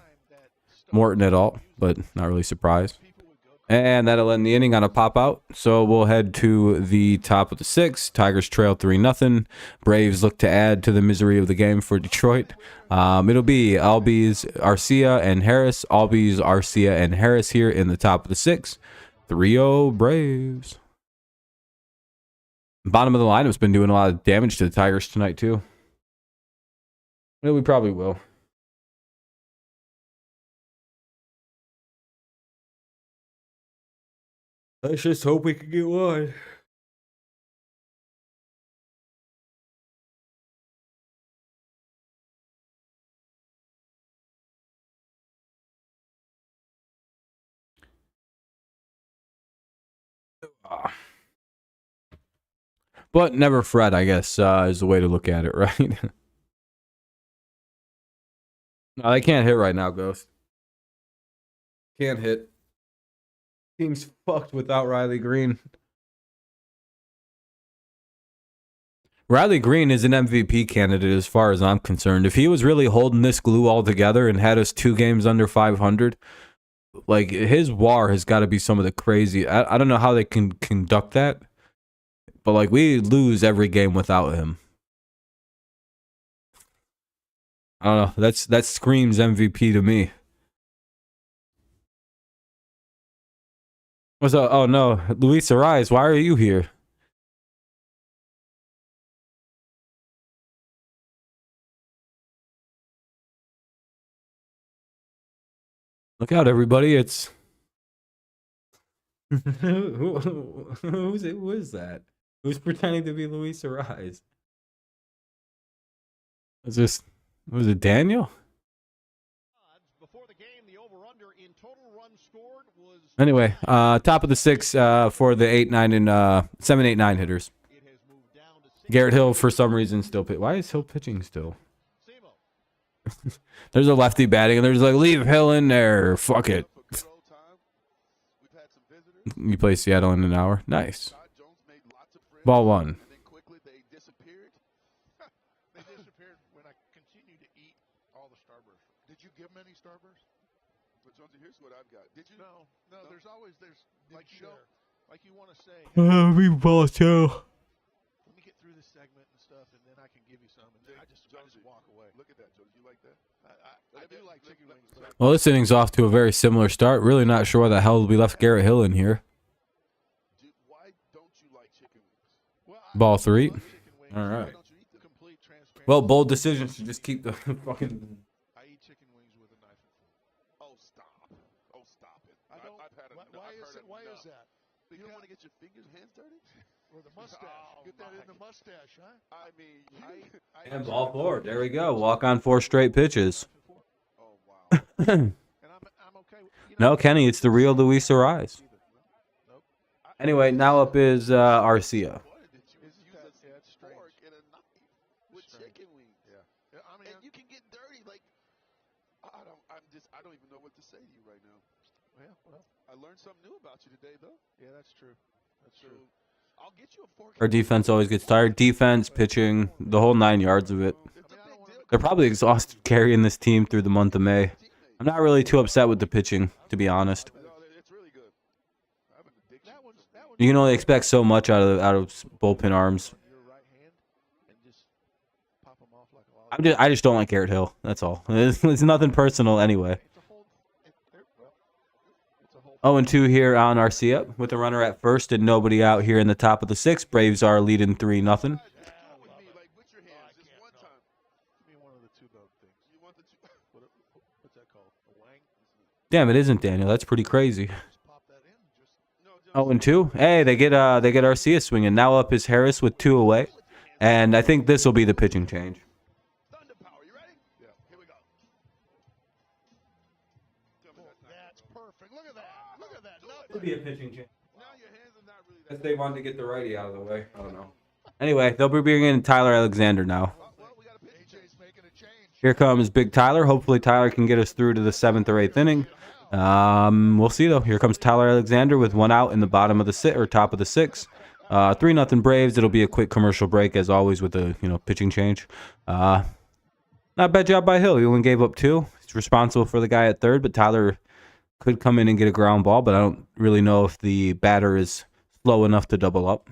Morton at all, but not really surprised. people would go And that'll end the inning on a pop out. So we'll head to the top of the 6th. Tigers trail 3-0. Braves look to add to the misery of the game for Detroit. It'll be Albies, Arcia, and Harris. Albies, Arcia, and Harris here in the top of the 6th. 3-0 Braves. Bottom of the lineup's been doing a lot of damage to the Tigers tonight, too. Well, we probably will. Let's just hope we can get one. But never fret, I guess, is the way to look at it, right? No, they can't hit right now, Ghost. Can't hit. Team's fucked without Riley Green. Riley Green is an MVP candidate as far as I'm concerned. If he was really holding this glue all together and had us 2 games under 500, like his WAR has got to be some of the crazy. I don't know how they can conduct that, but like we lose every game without him. I don't know. That screams MVP to me. What's up? Oh no, Luis Ariz, why are you here? Look out, everybody! It's who's it? Who is that? Who's pretending to be Luis Ariz? Is this? Was it Daniel? before the game. The over/under in total runs scored was Anyway, top of the 6 for the 8-9 and 7-8-9 hitters. it has moved down to 6. Garrett Hill for some reason still pitch. Why is Hill pitching still? Simo There's a lefty batting, and there's like, leave Hill in there. Fuck it. For good old time. We've had some visitors. You play Seattle in an hour. Nice. Todd Jones made lots of friends. Ball one. And then quickly they disappeared. They disappeared when I continued to eat all the Starburst. Did you give them any Starburst? But Jonesy, here's what I've got. Did you? No. There's Like you show, there. like you want to say, hey, Meatballs too. let me get through this segment and stuff, and then I can give you some. And then I just walk away. Look at that, Jonesy. You like that? I do like chicken wings. But Well, this inning's off to a very similar start. Really not sure why the hell we left Garrett Hill in here. why don't you like chicken wings? Well, Ball three. love chicken wings. All right. Why don't you eat the complete transparency? Well, bold decisions to just keep the fucking. I eat chicken wings with a knife and fork. Oh, stop. Oh, stop it. I don't. I've had enough. Why is that? You don't want to get your fingers, hands dirty? Or the mustache. Oh, Get that in the my. mustache, huh? I mean, And ball four. There we go. Walk on 4 straight pitches. Oh, wow. And I'm okay with, No, Kenny, it's the real Luis Arise. Nope. Anyway, now up is Arcia. Why did you use a fork and a knife with chicken wings? Yeah. I mean, and you can get dirty. Like, I don't even know what to say to you right now. Well, I learned something new about you today, though. Yeah, that's true. That's true. I'll get you a fork. Our defense always gets tired. Defense, pitching, the whole 9 yards of it. It's a big deal. They're probably exhausted carrying this team through the month of May. I'm not really too upset with the pitching, to be honest. No, it's really good. I have an addiction. That one's You can only expect so much out of bullpen arms. your right hand and just pop them off like a lot. I just don't like Garrett Hill. That's all. It's nothing personal anyway. It's a whole. It's a whole. 0-2 here on Arcia with a runner at first and nobody out here in the top of the 6th. Braves are leading 3-0. With me, like with your hands, just one time. Give me one of the two dog things. You want the two? What's that called? A wang? Damn, it isn't Daniel. That's pretty crazy. Just pop that in. And just 0-2. Hey, they get Arcia swinging. Now up is Harris with 2 away, and I think this will be the pitching change. Thunder power. You ready? Yeah. Here we go. Tell me that's not. that's perfect. Look at that. Look at that. It'll be a pitching change. Now your hands are not really that. If they wanted to get the righty out of the way, I don't know. Anyway, they'll be bringing in Tyler Alexander now. Well, we got a pitch. AJ's making a change. Here comes Big Tyler. Hopefully Tyler can get us through to the 7th or 8th inning. We'll see though. Here comes Tyler Alexander with 1 out in the bottom of the top of the 6th. 3-0 Braves. It'll be a quick commercial break as always with the pitching change. Not a bad job by Hill. He only gave up 2. He's responsible for the guy at third, but Tyler could come in and get a ground ball, but I don't really know if the batter is slow enough to double up.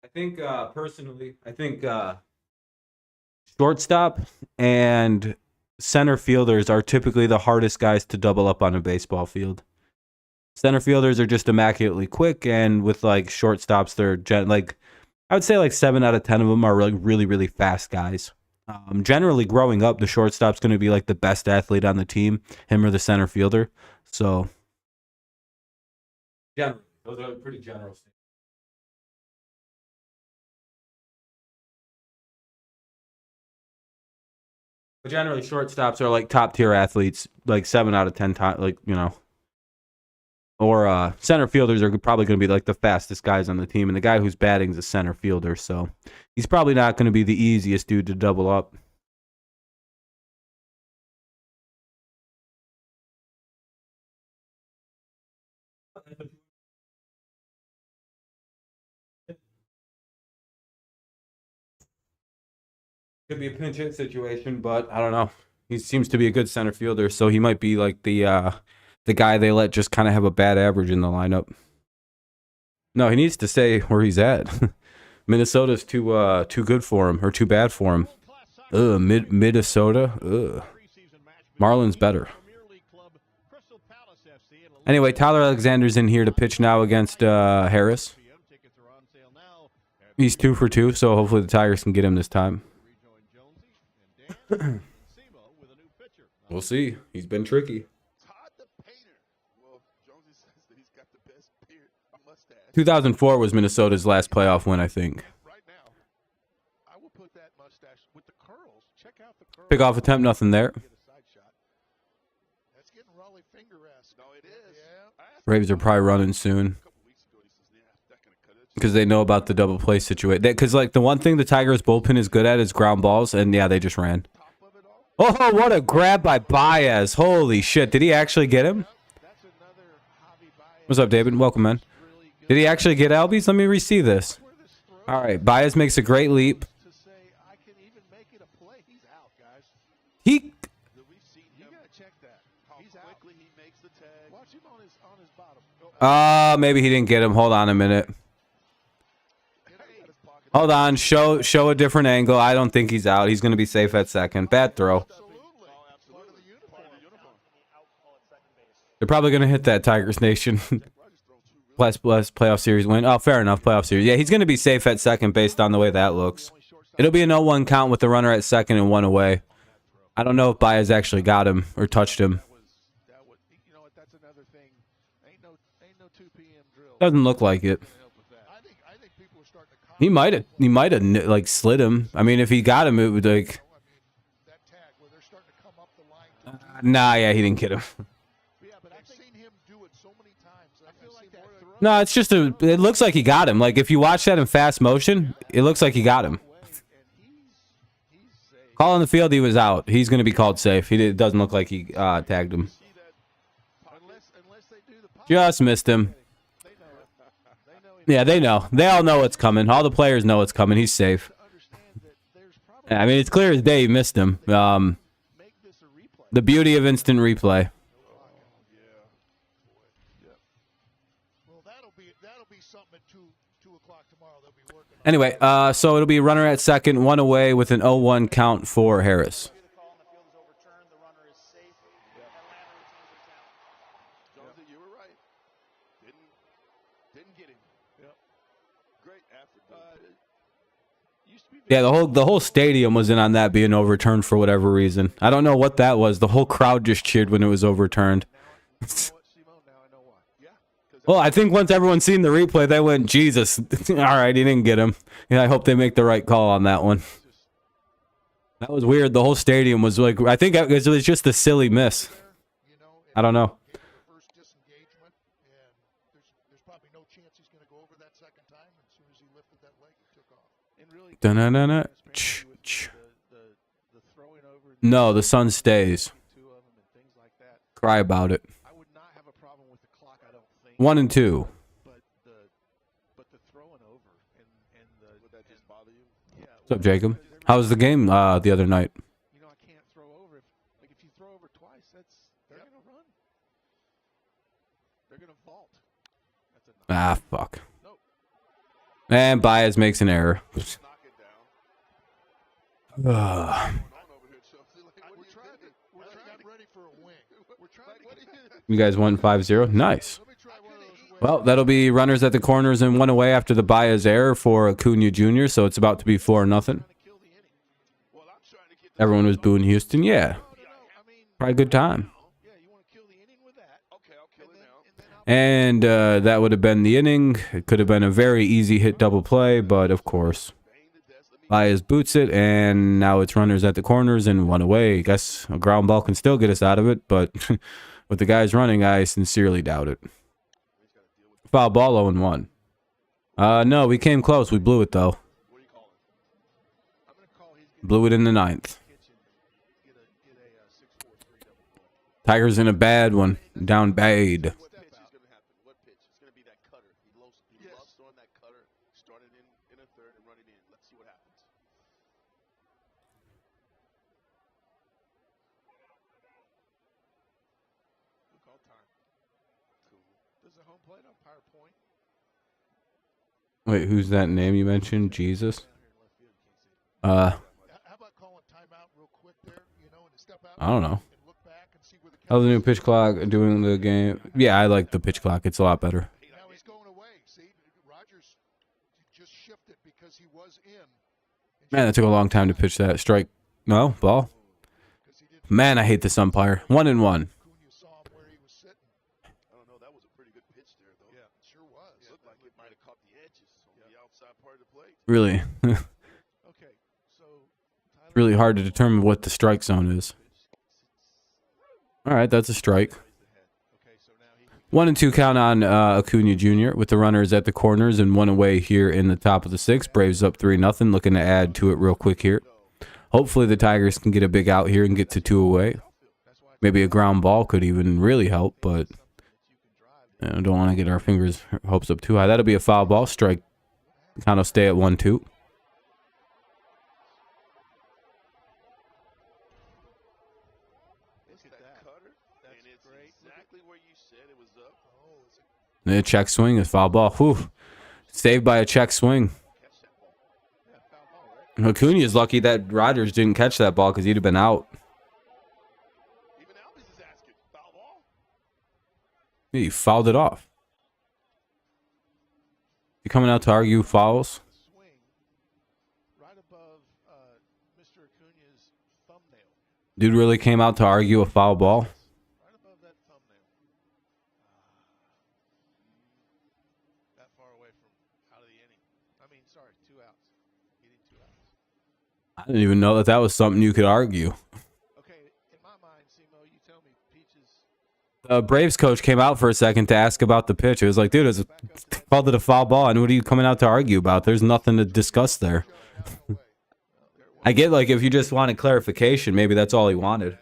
I think personally, shortstop and center fielders are typically the hardest guys to double up on a baseball field. Center fielders are just immaculately quick, and with like shortstops, they're I would say like 7 out of 10 of them are like really, really fast guys. Generally, growing up, the shortstop's going to be like the best athlete on the team, him or the center fielder. So, generally, those are pretty general statements. But generally, shortstops are like top tier athletes, like 7 out of 10 times, or center fielders are probably going to be like the fastest guys on the team, and the guy who's batting is a center fielder, so he's probably not going to be the easiest dude to double up. Could be a pinch hit situation, but I don't know. He seems to be a good center fielder, so he might be like the guy they let just kind of have a bad average in the lineup. No, he needs to stay where he's at. Minnesota's too good for him, or too bad for him. Minnesota. Marlins better. Anyway, Tyler Alexander's in here to pitch now against Harris. He's 2 for 2, so hopefully the Tigers can get him this time. We'll see. He's been tricky. Todd the Painter. Well, Jonesy says that he's got the best beard, mustache. 2004 was Minnesota's last playoff win, I think. Right now, I will put that mustache with the curls. Check out the curls. Pick off attempt, nothing there. Get a side shot. That's getting Raleigh finger-esque. No, it is. Yeah. I asked Braves are probably running soon. him a couple weeks ago. because they know about the double play situation. Because like the one thing the Tigers bullpen is good at is ground balls, and yeah, they just ran. Oh, what a grab by Baez! Holy shit! Did he actually get him? What's up, David? Welcome, man. Did he actually get Albies? Let me re-see this. All right, Baez makes a great leap. He. Maybe he didn't get him. Hold on a minute. Hold on. Show a different angle. I don't think he's out. He's going to be safe at second. Bad throw. They're probably going to hit that Tigers Nation. Bless playoff series win. Oh, fair enough. Playoff series. Yeah, he's going to be safe at second based on the way that looks. It'll be a 0-1 count with the runner at second and one away. I don't know if Baez actually got him or touched him. Doesn't look like it. He might have like slid him. I mean, if he got him, it would like. Nah, yeah, he didn't get him. No, it's just it looks like he got him. Like if you watch that in fast motion, it looks like he got him. Call on the field, he was out. He's going to be called safe. It doesn't look like he tagged him. Just missed him. Yeah, they know. They all know what's coming. All the players know what's coming. He's safe. I mean, it's clear as day he missed him. The beauty of instant replay. Anyway, so it'll be runner at second, one away with an 0-1 count for Harris. Yeah, the whole stadium was in on that being overturned for whatever reason. I don't know what that was. The whole crowd just cheered when it was overturned. Well, I think once everyone's seen the replay, they went, Jesus. All right, he didn't get him. Yeah, I hope they make the right call on that one. That was weird. The whole stadium was like, I think it was just a silly miss. I don't know. Da-na-na-na. No, the sun stays. Cry about it. 1 and 2. What's up, Jacob? How was the game the other night? You know, I can't throw over. If you throw over twice, they're going to run. They're going to vault. Fuck. And Baez makes an error. You guys won 5-0. Nice. Well, that'll be runners at the corners and one away after the Baez error for Acuna Jr., so it's about to be 4-0. Everyone was booing Houston. Yeah. Probably a good time. And that would have been the inning. It could have been a very easy hit double play, but of course, Baez boots it, and now it's runners at the corners and one away. I guess a ground ball can still get us out of it, but with the guys running, I sincerely doubt it. Foul ball 0-1. No, we came close. We blew it, though. Blew it in the 9th. Tigers in a bad one. Down bad. Wait, who's that name you mentioned? Jesus? I don't know. How's the new pitch clock doing the game? Yeah, I like the pitch clock. It's a lot better. Man, that took a long time to pitch that. Strike. No, ball. Man, I hate this umpire. 1-1. Really. Really hard to determine what the strike zone is. All right, that's a strike. 1 and 2 count on Acuna Jr. with the runners at the corners and 1 away here in the top of the 6th. Braves up 3-0, looking to add to it real quick here. Hopefully the Tigers can get a big out here and get to 2 away. Maybe a ground ball could even really help, but I don't want to get our hopes up too high. That'll be a foul ball. Strike. Count will stay at 1-2. The check swing is foul ball. Whew. Saved by a check swing. Acuna is lucky that Rogers didn't catch that ball because he'd have been out. Yeah, he fouled it off. You coming out to argue fouls? Dude really came out to argue a foul ball. I didn't even know that was something you could argue. Okay, in my mind, Simo, you tell me Peaches. The Braves coach came out for a second to ask about the pitch. It was like, dude, called it a foul ball, and what are you coming out to argue about? There's nothing to discuss there. I get, like, if you just wanted clarification, maybe that's all he wanted.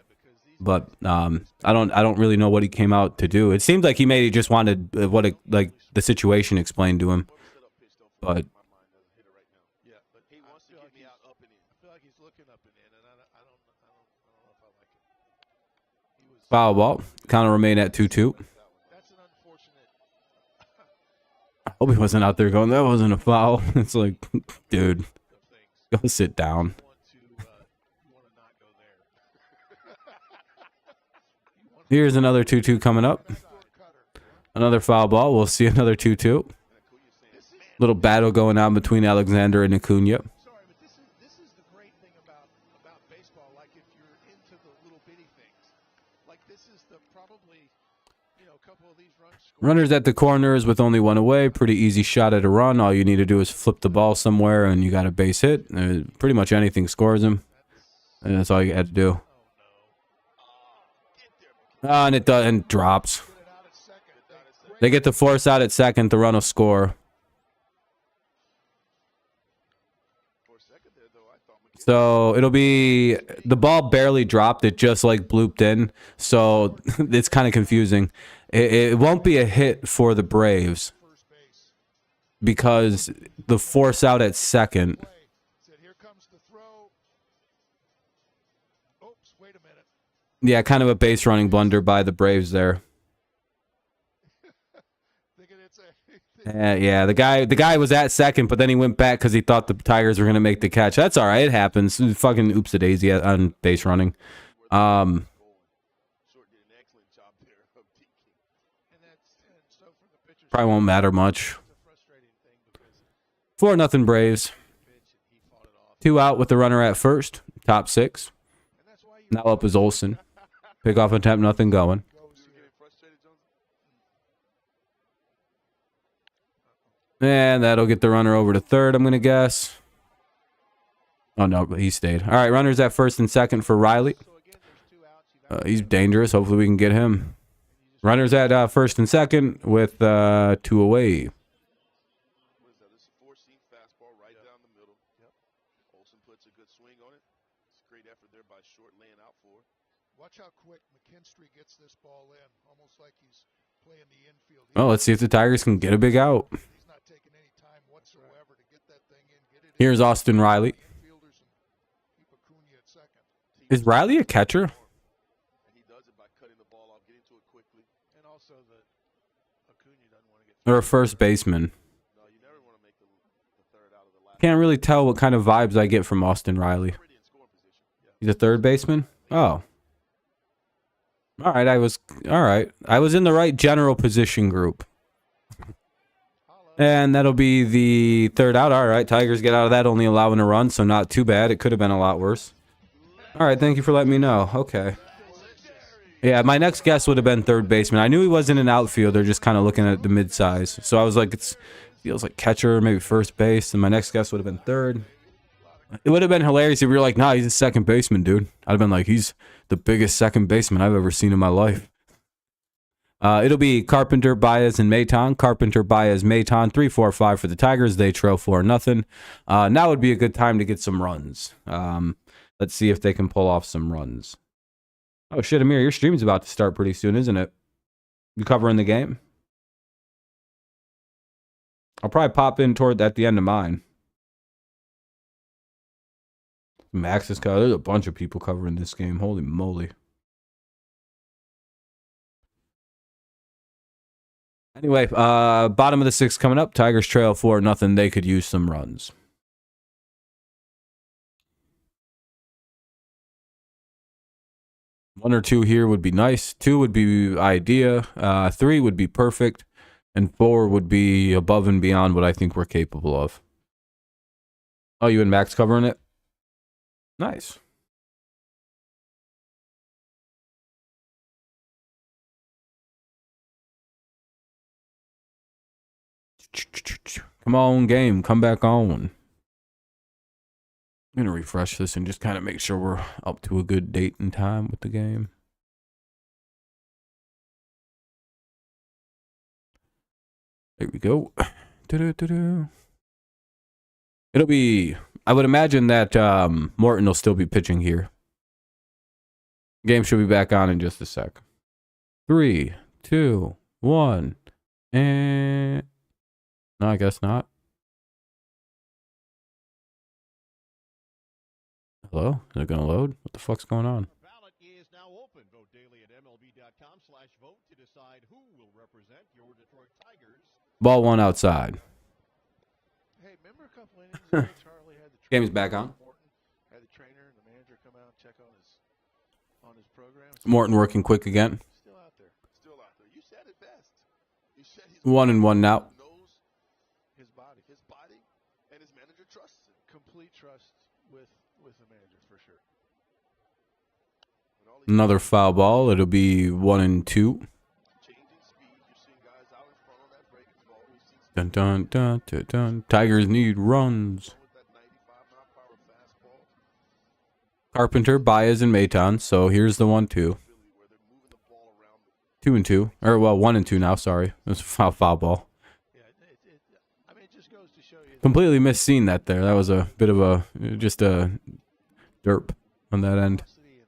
But I don't really know what he came out to do. It seemed like he just wanted the situation explained to him. But foul ball. Count will remain at 2-2. I hope he wasn't out there going, that wasn't a foul. It's like, dude, go sit down. Here's another 2-2 coming up. Another foul ball. We'll see another 2-2. Little battle going on between Alexander and Acuna. Runners at the corners with only 1 away. Pretty easy shot at a run. All you need to do is flip the ball somewhere and you got a base hit. Pretty much anything scores him. And that's all you had to do. And it drops. They get the force out at second. The run will score. So it'll be, the ball barely dropped. It just like blooped in. So it's kind of confusing. It won't be a hit for the Braves because the force out at second. Yeah, kind of a base running blunder by the Braves there. Yeah, the guy was at second, but then he went back because he thought the Tigers were gonna make the catch. That's all right. It happens. Fucking oops-a-daisy on base running. Probably won't matter much. 4-0 Braves. 2 out with the runner at first. Top 6. Now up is Olsen. Pickoff attempt, nothing going. And that'll get the runner over to third, I'm going to guess. Oh, no, but he stayed. All right, runners at first and second for Riley. He's dangerous. Hopefully we can get him. Runners at first and second with 2 away. Watch how quick McKinstry gets this ball in, almost like he's playing the infield. Oh, let's see if the Tigers can get a big out. He's not taking any time whatsoever to get that thing in. Get it Here's Austin Riley. Is Riley a catcher? Or a first baseman? Can't really tell what kind of vibes I get from Austin Riley. He's a third baseman? Oh. All right, I was in the right general position group. And that'll be the third out. All right, Tigers get out of that, only allowing a run, so not too bad. It could have been a lot worse. All right, thank you for letting me know. Okay. Yeah, my next guess would have been third baseman. I knew he wasn't an outfielder, just kind of looking at the mid-size. So I was like, it feels like catcher, maybe first base. And my next guess would have been third. It would have been hilarious if we were like, nah, he's a second baseman, dude. I'd have been like, he's the biggest second baseman I've ever seen in my life. It'll be Carpenter, Baez, and Maton. Carpenter, Baez, Maton, 3-4-5 for the Tigers. They trail 4-0. Now would be a good time to get some runs. Let's see if they can pull off some runs. Oh shit, Amir, your stream's about to start pretty soon, isn't it? You covering the game? I'll probably pop in toward at the end of mine. Max is covered. There's a bunch of people covering this game. Holy moly. Anyway, bottom of the 6th coming up. Tigers trail 4-0. They could use some runs. One or two here would be nice. 2 would be idea. 3 would be perfect. And 4 would be above and beyond what I think we're capable of. Oh, you and Max covering it? Nice. Come on, game. Come back on. I'm going to refresh this and just kind of make sure we're up to a good date and time with the game. There we go. It'll be... I would imagine that Morton will still be pitching here. Game should be back on in just a sec. 3, 2, 1, and... No, I guess not. Hello? Is it going to load? What the fuck's going on? The ballot is now open. Vote daily at MLB.com/vote to decide who will represent your Detroit Tigers. Ball 1 outside. Hey, remember a couple innings ago, Charlie had the Game's back on. Morton had the trainer and the manager come out and check on his program. Morton working quick again. Still out there. Still out there. You said it best. You said he's 1-1 now. knows his body, and his manager trusts him. Complete trust with the manager for sure. Another foul ball. It'll be 1-2. Changing speed. You're seeing guys out in front on that breaking ball. We've seen Dun dun dun dun dun. Tigers need runs. with that 95-mile-per-hour fastball. Carpenter, Baez, and Maton. So here's the 1-2. Where they're moving the ball around. 2-2. Or well, 1-2 now. Sorry, it was a foul ball. Yeah, I mean, it just goes to show you. Completely misseen that there. That was a bit of a just a derp on that end. And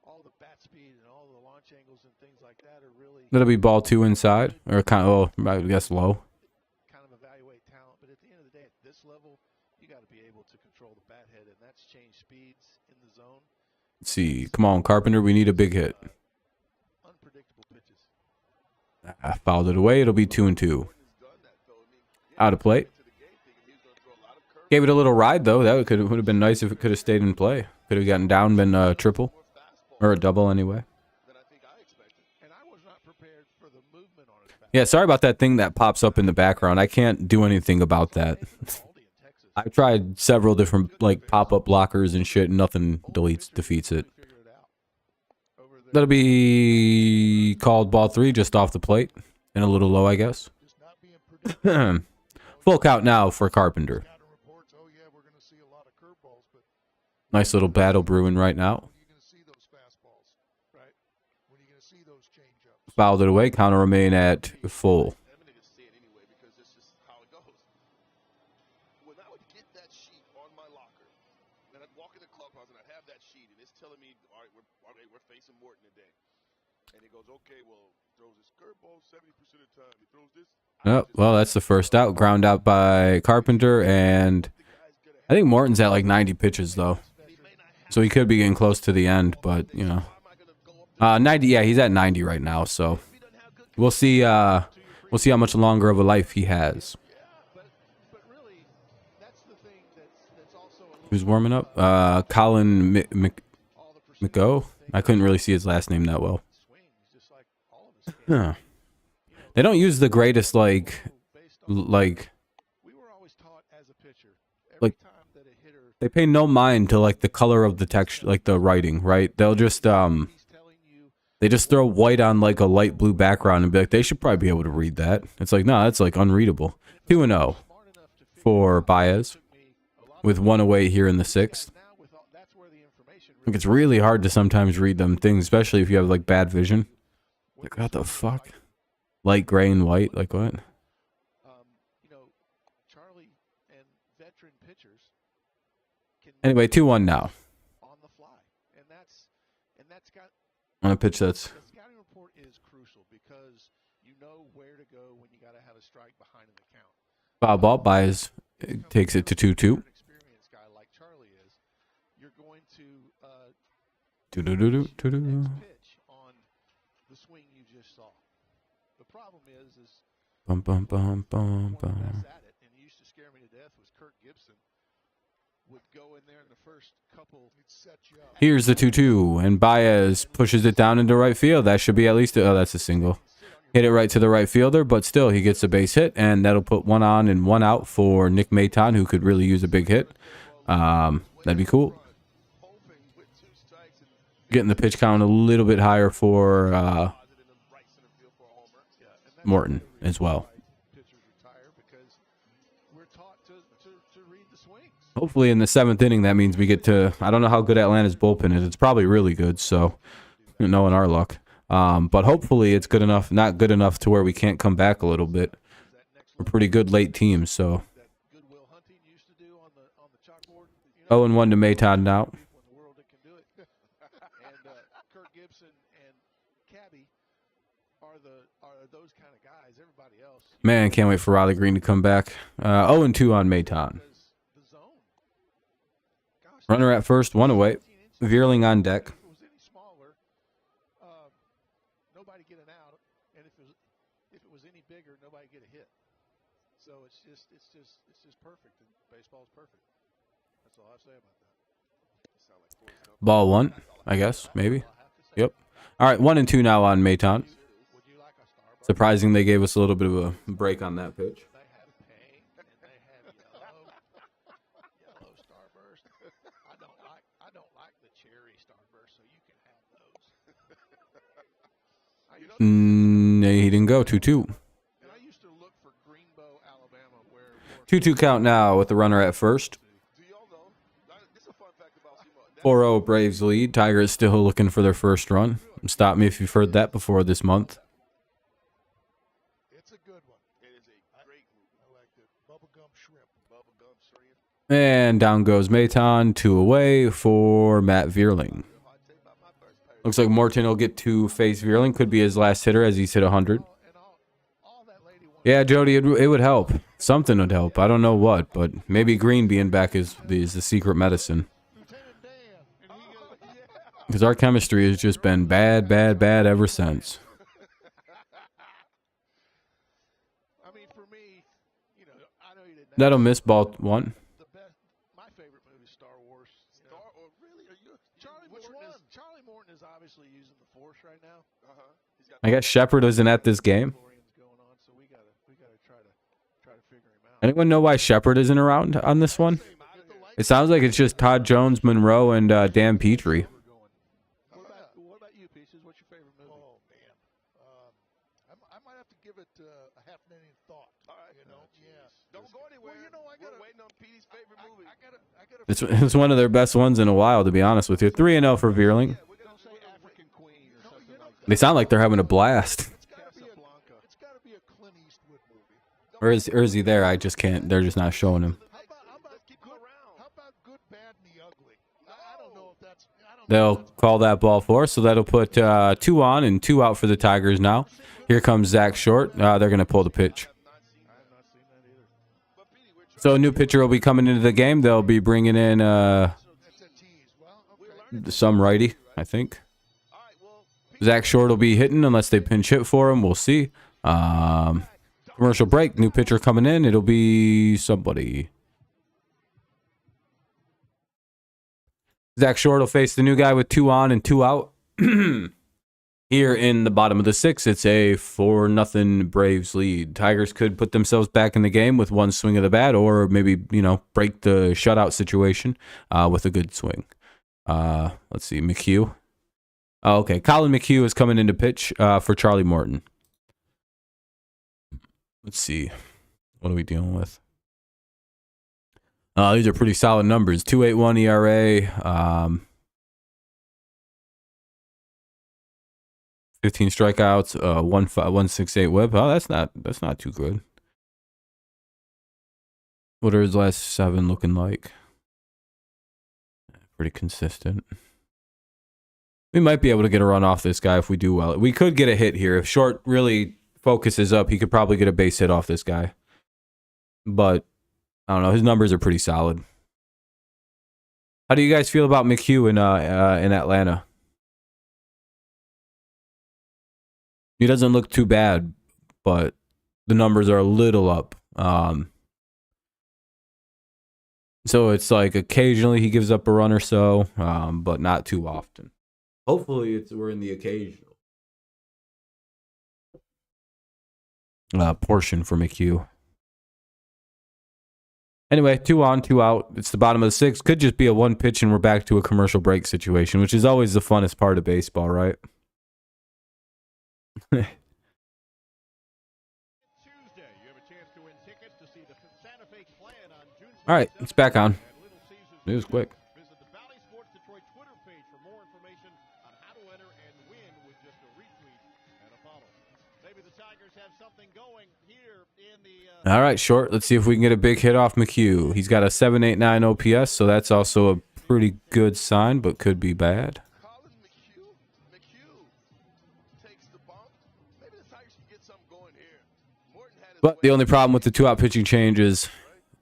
all the bat speed and all the launch angles and things like that are really That'll be ball 2 inside, or kind of, oh, I guess low. kind of evaluate talent. But at the end of the day, at this level, you got to be able to control the bat head, and that's changed speeds in the zone. Let's see. Come on, Carpenter. We need a big hit. Unpredictable pitches. Fouled it away. It'll be 2-2. Out of play. Gave it a little ride though. That would have been nice if it could have stayed in play. Could have gotten down, been a triple or a double anyway. Than I think I expected. And I was not prepared for the movement on his bat. Yeah, sorry about that thing that pops up in the background. I can't do anything about that. Aldi in Texas. I've tried several different like pop-up blockers and shit, and nothing defeats it. Figure it out. Over there, That'll be called ball 3, just off the plate and a little low, I guess. just not being predictable. Full count now for Carpenter. Scouting reports, oh yeah, we're going to see a lot of curveballs, but Nice little battle brewing right now. when are you going to see those fastballs, right? When are you going to see those changeups? Fouled it away. Counter remain at full. I'm going to see it anyway because this is how it goes. When I would get that sheet on my locker, then I'd walk in the clubhouse and I'd have that sheet, and it's telling me, all right, we're facing Morton today. And he goes, okay, well, throws this curveball 70% of the time. He throws this. Oh, well, that's the first out. Ground out by Carpenter, and I think Morton's at like 90 pitches, though. So he could be getting close to the end, but, you know. 90, yeah, he's at 90 right now, so we'll see how much longer of a life he has. But really, that's the thing that's also a little Who's warming up? Colin all the McGo? I couldn't really see his last name that well. swing. He's just like all of us. Huh. They don't use the greatest, like, Based on we were always taught as a pitcher, every Like- time that a hitter they pay no mind to, like, the color of the text, like, the writing, right? They'll just, he's telling you they just throw white on, like, a light blue background and be like, they should probably be able to read that. It's like, no, that's, like, unreadable. 2-0 smart enough to figure for Baez, me a lot with 1 away here in the 6th. now with all, that's where the information Like, it's really hard to sometimes read them things, especially if you have, like, bad vision. Like, what the fuck? Light gray and white, like what? You know, Charlie and veteran pitchers can Anyway, 2-1 now. on the fly, and that's got On a pitch that's the scouting report is crucial because you know where to go when you got to have a strike behind in the count. foul ball by his. It takes it to 2-2. An experienced guy like Charlie is, you're going to Do-do-do-do, do-do. next pitch on the swing you just saw. The problem is Bum, bum, bum, one bum, of the bum. best at it, and he used to scare me to death, was Kirk Gibson. Would go in there in the first couple. He'd set you up. Here's the 2-2, and Baez pushes it down into right field. That should be at least, oh, that's a single. Hit it right to the right fielder, but still he gets a base hit, and that'll put 1 on and 1 out for Nick Maton, who could really use a big hit. That'd be cool. Hoping with 2 strikes and Getting the pitch count a little bit higher for positive in right center field for a homer. Yeah, and that's Morton as well. pitchers retire because we're taught to read the swings. Hopefully in the 7th inning, that means we get to, I don't know how good Atlanta's bullpen is. It's probably really good, so knowing our luck. But hopefully it's good enough, not good enough to where we can't come back a little bit. We're pretty good late teams, so That Goodwill Hunting used to do on the chalkboard. You know, 0-1 to Maton now. people in the world that can do it. And Kirk Gibson and Cabby are those kind of guys. Everybody else Man, can't wait for Riley Green to come back. 0-2 on Maton. is the zone. Gosh, Runner at first, 1 away. 15 inches. Veerling on deck. If it was any smaller, nobody get an out, and if it was any bigger, nobody get a hit. So it's just perfect, and baseball's perfect. That's all I say about that. Ball 1, I guess, maybe. Yep. All right, 1-2 now on Maton. Would you like a Starbucks? Surprising they gave us a little bit of a break on that pitch. They have pink and they have yellow Starburst. I don't like the cherry Starburst, so you can have those. He didn't go. 2-2. And I used to look for Greenbow, Alabama, where 2-2 count now with the runner at first. do y'all know? This is a fun fact about SEMO. 4-0 Braves lead. Tigers still looking for their first run. Stop me if you've heard that before this month. It's a good one. It is a great movie. I like it. Bubblegum shrimp. Bubblegum shrimp. And down goes Maton. 2 away for Matt Veerling. Looks like Morton will get to face Veerling. Could be his last hitter as he's hit 100. And all that lady wanted. Yeah, Jody, it would help. Something would help. I don't know what, but maybe Green being back is the secret medicine. Lieutenant Dan. And he goes, yeah. Because our chemistry has just been bad ever since. I mean, for me, you know, I know you didn't. That'll miss ball 1. The best, my favorite movie, Star Wars. Really? Are you? Charlie Morton is obviously using the Force right now. He's got I guess Shepard isn't at this game. DeLoreans going on, so we gotta try to figure him out. Anyone know why Shepard isn't around on this one? It sounds like it's just Todd Jones, Monroe, and Dan Petrie. What about you, Peaches? What's your favorite movie? Oh man, I might have to give it a half an inning thought. All right. You know, yeah. Don't go anywhere. Well, you know, We're waiting on Petey's favorite movie. I gotta. It's one of their best ones in a while, to be honest with you. 3-0 for Veerling. Don't say African Queen or something like that. They sound like they're having a blast. Casablanca. It's gotta be a Clint Eastwood movie. Or is he there? I just can't. They're just not showing him. How about good, bad, and the ugly? I don't know if that's. I don't They'll call that ball 4, so that'll put 2 on and 2 out for the Tigers now. Here comes Zach Short. They're going to pull the pitch. I have not seen that either. But Petey, we're So a new pitcher will be coming into the game. They'll be bringing in It's a tease. Well, okay. some righty, I think. all right. Well, Zach Short will be hitting unless they pinch hit for him. We'll see. Commercial break. New pitcher coming in. It'll be somebody. Zach Short will face the new guy with 2 on and 2 out. Here in the bottom of the 6th, it's a 4-0 Braves lead. Tigers could put themselves back in the game with 1 swing of the bat, or maybe, break the shutout situation with a good swing. Let's see, McHugh. Oh, okay, Colin McHugh is coming into pitch for Charlie Morton. Let's see. What are we dealing with? These are pretty solid numbers. 2.81 ERA. 15 strikeouts, 168 whip. Oh, that's not too good. What are his last 7 looking like? Pretty consistent. We might be able to get a run off this guy if we do well. We could get a hit here. If Short really focuses up, he could probably get a base hit off this guy. But, I don't know. His numbers are pretty solid. How do you guys feel about McHugh in Atlanta? He doesn't look too bad, but the numbers are a little up. So it's like occasionally he gives up a run or so, but not too often. Hopefully we're in the occasional portion for McHugh. Anyway, 2 on, 2 out. It's the bottom of the 6th. Could just be a 1 pitch and we're back to a commercial break situation, which is always the funnest part of baseball, right? Tuesday, you have a chance to win tickets to see the Santa Fe Clan on June 27th. All right, it's back on. It was quick. Visit the Valley Sports Detroit Twitter page for more information on how to enter and win with just a retweet and a follow. Maybe the Tigers have something going here in the... All right, Short. Let's see if we can get a big hit off McHugh. He's got a 789 OPS, so that's also a pretty good sign, but could be bad. Colin McHugh takes the bump. Maybe the Tigers can get something going here. Morton had his But the way. only problem with the 2-out pitching change is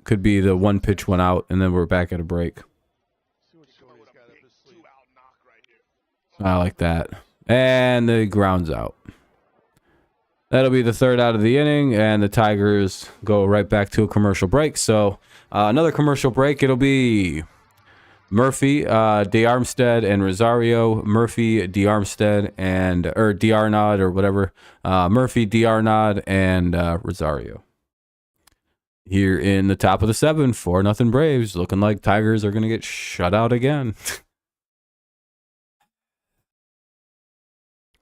could be the 1 pitch went out, and then we're back at a break. See what Cody's got up his sleeve. 2-out knock right here. I like that. And the ground's out. That'll be the 3rd out of the inning, and the Tigers go right back to a commercial break. So another commercial break. It'll be Murphy, DeArmstead, and Rosario. Murphy, DeArmstead, and or DeArnaud or whatever. Murphy, DeArnaud, and Rosario. Here in the top of the 7th, 4-0 Braves. Looking like Tigers are going to get shut out again.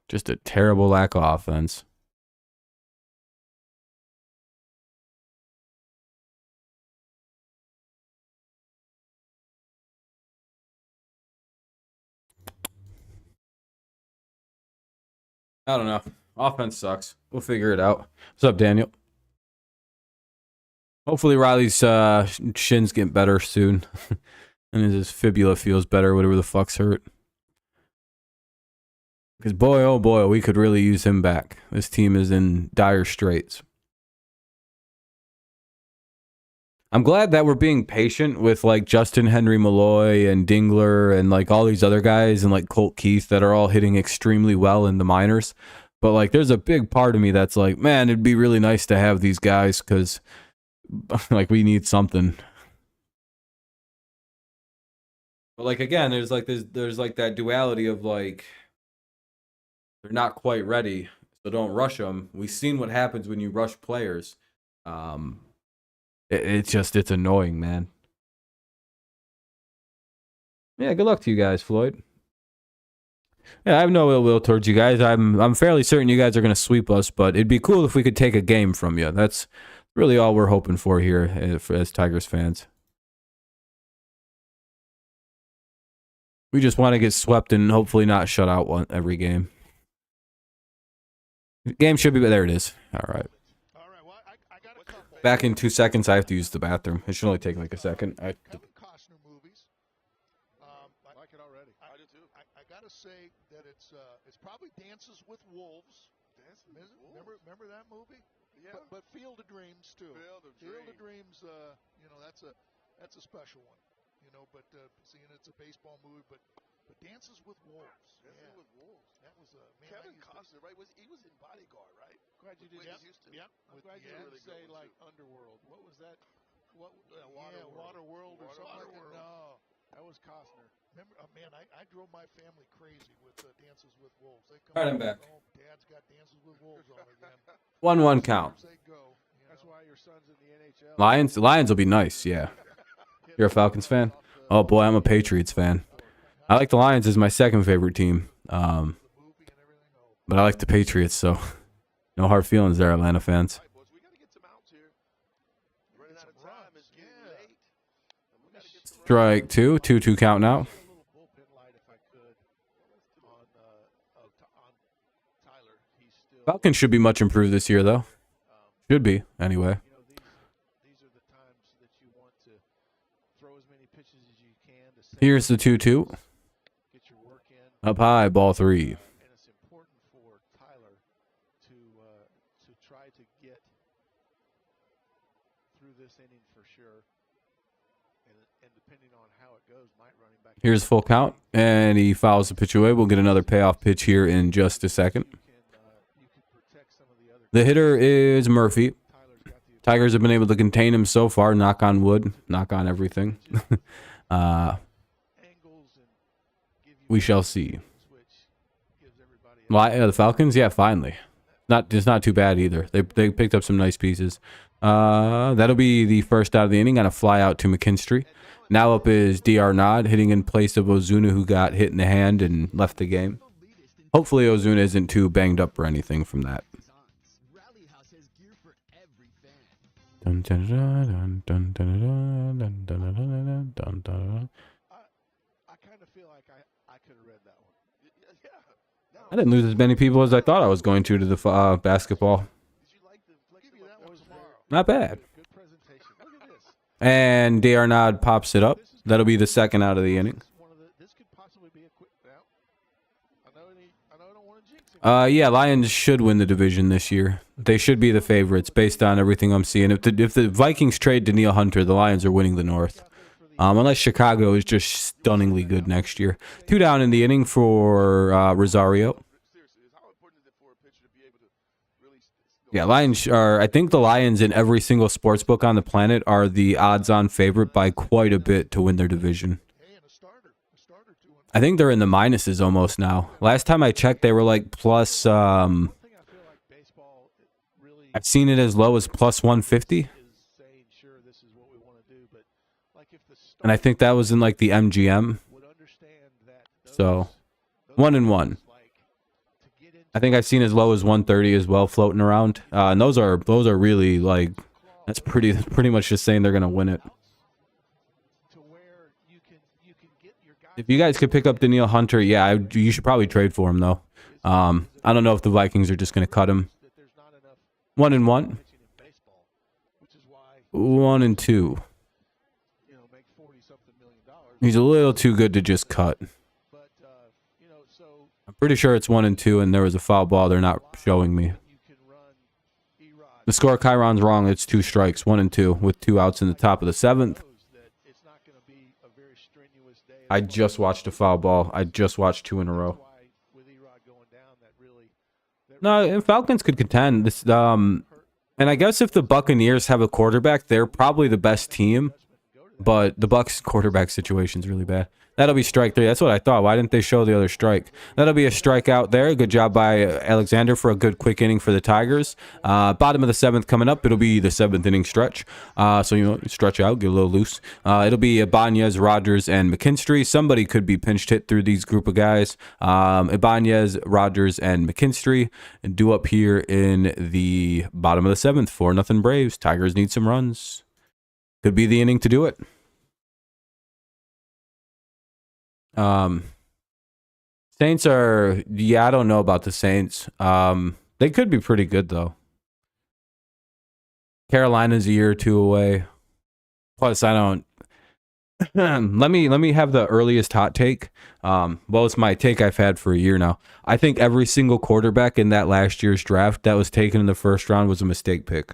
Just a terrible lack of offense. I don't know. Offense sucks. We'll figure it out. What's up, Daniel? Hopefully Riley's shins get better soon. And his fibula feels better, whatever the fuck's hurt. Because boy, oh boy, we could really use him back. This team is in dire straits. I'm glad that we're being patient with like Justin Henry Malloy and Dingler and like all these other guys and like Colt Keith that are all hitting extremely well in the minors. But like there's a big part of me that's like, man, it'd be really nice to have these guys because like we need something. But like again, there's like that duality of like they're not quite ready, so don't rush them. We've seen what happens when you rush players. It's annoying, man. Yeah, good luck to you guys, Floyd. Yeah, I have no ill will towards you guys. I'm fairly certain you guys are going to sweep us, but it'd be cool if we could take a game from you. That's really all we're hoping for here as Tigers fans. We just want to get swept and hopefully not shut out every game. The game should be, there it is. All right. I got a couple. Back in 2 seconds, I have to use the bathroom. It should only take like a second. Kevin Costner movies. I like it already. I do too. I gotta say that it's probably Dances with Wolves. Remember that movie? Yeah. But Field of Dreams too. Field of Dreams. That's a special one. But seeing it's a baseball movie, but Dances with Wolves. Dancing with Wolves. That was Kevin Costner, right? He was in Bodyguard, right? Glad you did. Houston. Yep. I'm glad you didn't really say good one, like Underworld. What was that? Waterworld. Waterworld or something like that. Waterworld. No, that was Costner. Remember, man, I drove my family crazy with Dances with Wolves. They come All right, I'm home, back. Oh, Dad's got Dances with Wolves on again. 1-1 count. They go. That's why your son's in the NHL. Lions will be nice, yeah. You're a Falcons fan? Oh boy, I'm a Patriots fan. I like the Lions as my second favorite team. But I like the Patriots, so no hard feelings there, Atlanta fans. All right, boys, we got to get some outs here. Running out of time. It's getting late. We got to get some Strike 2, 2-2 count now. A little bullpen light, if I could, on Tyler. Falcons should be much improved this year, though. Should be, anyway. You know, these are the times that you want to throw as many pitches as you can to save Here's the 2-2. get your work in. Up high, ball 3. And it's important for Tyler to try to get through this inning for sure. And depending on how it goes, might run him back. Here's full count, and he fouls the pitch away. We'll get another payoff pitch here in just a second. You can protect some of the other. The hitter is Murphy. Tyler's got the Tigers have been able to contain him so far. Knock on wood. Knock on everything. angles and give you We shall see. which gives everybody The Falcons, yeah, finally. It's not too bad either. They picked up some nice pieces. That'll be the first out of the inning on a fly out to McKinstry. Now up is DR Nod, hitting in place of Ozuna, who got hit in the hand and left the game. Hopefully Ozuna isn't too banged up or anything from that. Dun, dun, dun, dun, dun, dun, dun, dun, dun, dun, dun. I kind of feel like I could have read that one. Yeah. I didn't lose as many people as I thought I was going to the basketball. Did you like the give you that one tomorrow? Not bad. Good presentation. Look at this. And DR Nod pops it up. That'll be the second out of the inning. This could possibly be a quick now. I don't want to jinx it. Yeah, Lions should win the division this year. They should be the favorites based on everything I'm seeing. If the Vikings trade Daniil Hunter, the Lions are winning the North. Unless Chicago is just stunningly good next year. 2 down in the inning for Rosario. Seriously, how important is it for a pitcher to be able to really Yeah, Lions are. I think the Lions in every single sports book on the planet are the odds-on favorite by quite a bit to win their division. Hey, and a starter too. I think they're in the minuses almost now. Last time I checked, they were like plus. thing I feel like baseball really I've seen it as low as plus 150, is saying, sure, this is what we want to do, but like if the and I think that was in like the MGM. would understand that So 1-1. like to get into I think I've seen as low as 130 as well floating around. And those are really like that's pretty much just saying they're gonna win it. to where you can get your guys If you guys could pick up Daniil Hunter, yeah, you should probably trade for him though. I don't know if the Vikings are just gonna cut him. that there's not enough 1-1, pitching in baseball, which is why 1-2. make $40-something million. He's a little too good to just cut. But so I'm pretty sure it's 1-2, and there was a foul ball. They're not showing me. you can run Erod The score, Chiron's wrong. It's 2 strikes, 1-2, with 2 outs in the top of the 7th. knows that it's not going to be a very strenuous day. I just watched a foul ball. I just watched 2 in a row. Why with Erod going down, that really No, and Falcons could contend this. And I guess if the Buccaneers have a quarterback, they're probably the best team. But the Bucs quarterback situation is really bad. That'll be strike 3. That's what I thought. Why didn't they show the other strike? That'll be a strikeout there. Good job by Alexander for a good quick inning for the Tigers. Bottom of the 7th coming up. It'll be the 7th inning stretch. So, stretch out, get a little loose. It'll be Ibanez, Rogers, and McKinstry. Somebody could be pinched hit through these group of guys. Ibanez, Rogers, and McKinstry. And due up here in the bottom of the 7th. 4-0 Braves. Tigers need some runs. Could be the inning to do it. Saints are, yeah, I don't know about the Saints. They could be pretty good though. Carolina's a year or 2 away. Plus, I don't. let me have the earliest hot take. Well, it's my take I've had for a year now. I think every single quarterback in that last year's draft that was taken in the first round was a mistake pick.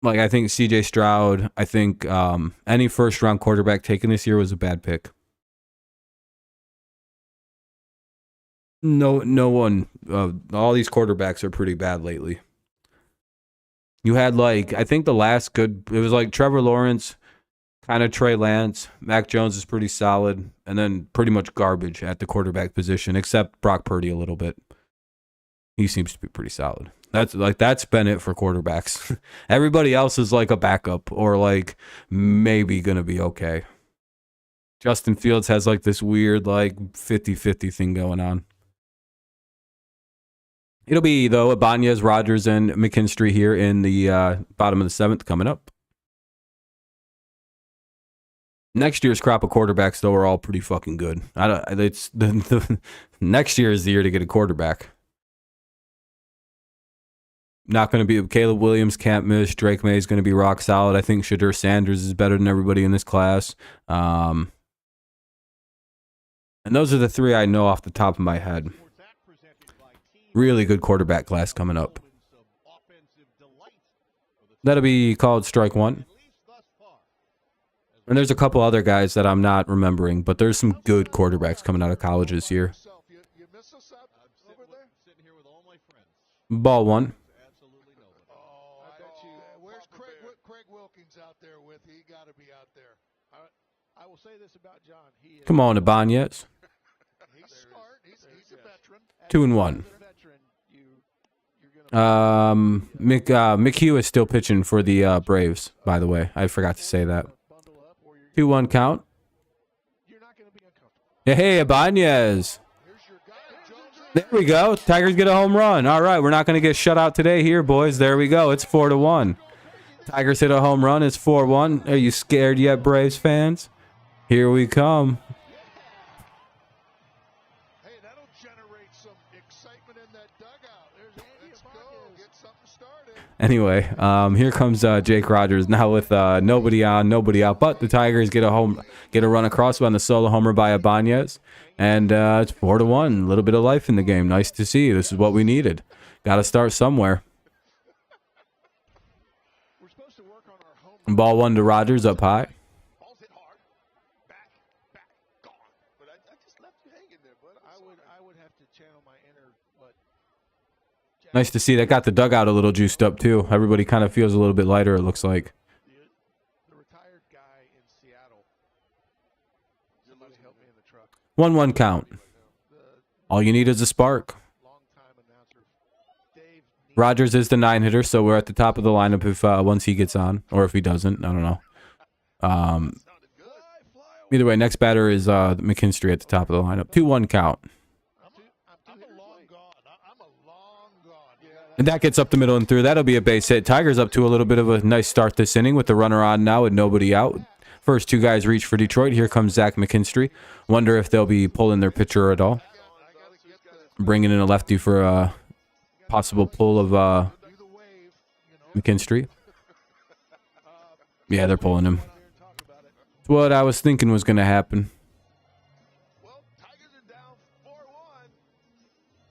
Like, I think CJ Stroud, I think any first-round quarterback taken this year was a bad pick. No one, all these quarterbacks are pretty bad lately. You had, like, I think the last good, it was like Trevor Lawrence, kind of Trey Lance, Mac Jones is pretty solid, and then pretty much garbage at the quarterback position, except Brock Purdy a little bit. He seems to be pretty solid. That's been it for quarterbacks. Everybody else is like a backup or like maybe going to be okay. Justin Fields has like this weird like 50-50 thing going on. It'll be, though, Ibanez, Rogers, and McKinstry here in the bottom of the 7th coming up. Next year's crop of quarterbacks, though, are all pretty fucking good. I don't. It's the next year is the year to get a quarterback. Not going to be Caleb Williams, can't miss. Drake May is going to be rock solid. I think Shadur Sanders is better than everybody in this class. And those are the three I know off the top of my head. Really good quarterback class coming up. That'll be called strike one. And there's a couple other guys that I'm not remembering, but there's some good quarterbacks coming out of college this year. Ball one. Where's Craig Wilkins out there with you? He got to be out there. I will say this about John. He is, Come on, Ibanez. He's smart. He's a veteran. 2-1. McHugh is still pitching for the Braves, by the way. I forgot to say that. 2-1 count. Hey, Ibanez. There we go. Tigers get a home run. All right, we're not going to get shut out today here, boys. There we go. It's 4-1. Tigers hit a home run. It's 4-1. Are you scared yet, Braves fans? Here we come. Hey, that'll generate some excitement in that dugout. Let's go. Get something started. Anyway, here comes Jake Rogers now with nobody on, nobody out, but the Tigers get a run across on the solo homer by Ibanez, and it's 4-1. A little bit of life in the game. Nice to see. This is what we needed. Got to start somewhere. Ball one to Rogers up high. Nice to see. That got the dugout a little juiced up, too. Everybody kind of feels a little bit lighter, it looks like. The retired guy in Seattle. Somebody help me in the truck. 1-1 count. All you need is a spark. Rogers is the 9-hitter, so we're at the top of the lineup if once he gets on. Or if he doesn't. I don't know. Either way, next batter is McKinstry at the top of the lineup. 2-1 count. And that gets up the middle and through. That'll be a base hit. Tigers up to a little bit of a nice start this inning with the runner on now and nobody out. First two guys reach for Detroit. Here comes Zach McKinstry. Wonder if they'll be pulling their pitcher at all. Bringing in a lefty for a possible pull of McKinstry. Yeah, they're pulling him. That's what I was thinking was going to happen.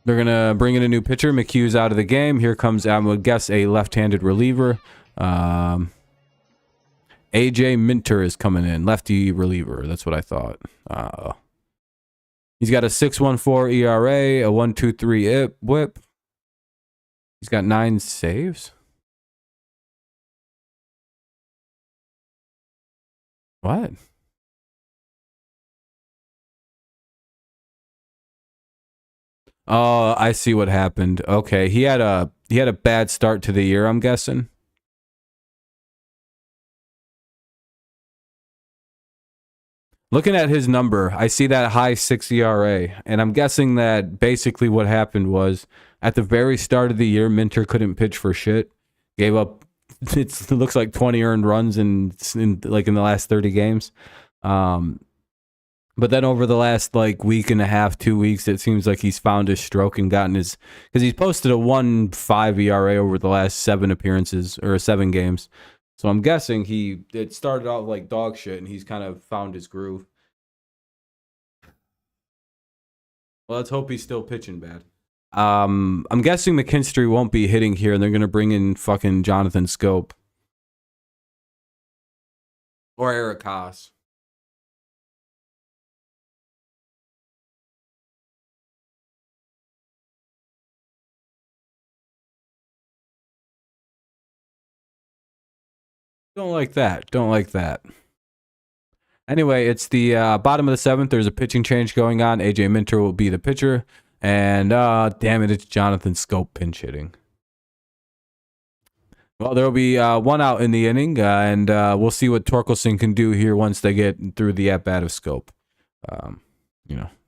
They're going to bring in a new pitcher. McHugh's out of the game. Here comes, I would guess, a left-handed reliever. A.J. Minter is coming in. Lefty reliever. That's what I thought. He's got a 6.14 ERA, a 1.23 whip. He's got 9 saves. What? Oh, I see what happened. Okay, he had a bad start to the year, I'm guessing. Looking at his number, I see that high 6 ERA, and I'm guessing that basically what happened was at the very start of the year, Minter couldn't pitch for shit. Gave up, it looks like 20 earned runs in the last 30 games. But then over the last week and a half, 2 weeks, it seems like he's found his stroke and gotten his, because he's posted a 1.5 ERA over the last 7 appearances or 7 games. So I'm guessing it started out like dog shit and he's kind of found his groove. Well, let's hope he's still pitching bad. I'm guessing McKinstry won't be hitting here and they're going to bring in fucking Jonathan Scope. Or Eric Haas. Don't like that. Don't like that. Anyway, it's the bottom of the 7th. There's a pitching change going on. A.J. Minter will be the pitcher. And, damn it, it's Jonathan Scope pinch hitting. Well, there will be 1 out in the inning. And we'll see what Torkelson can do here once they get through the at-bat of Scope. It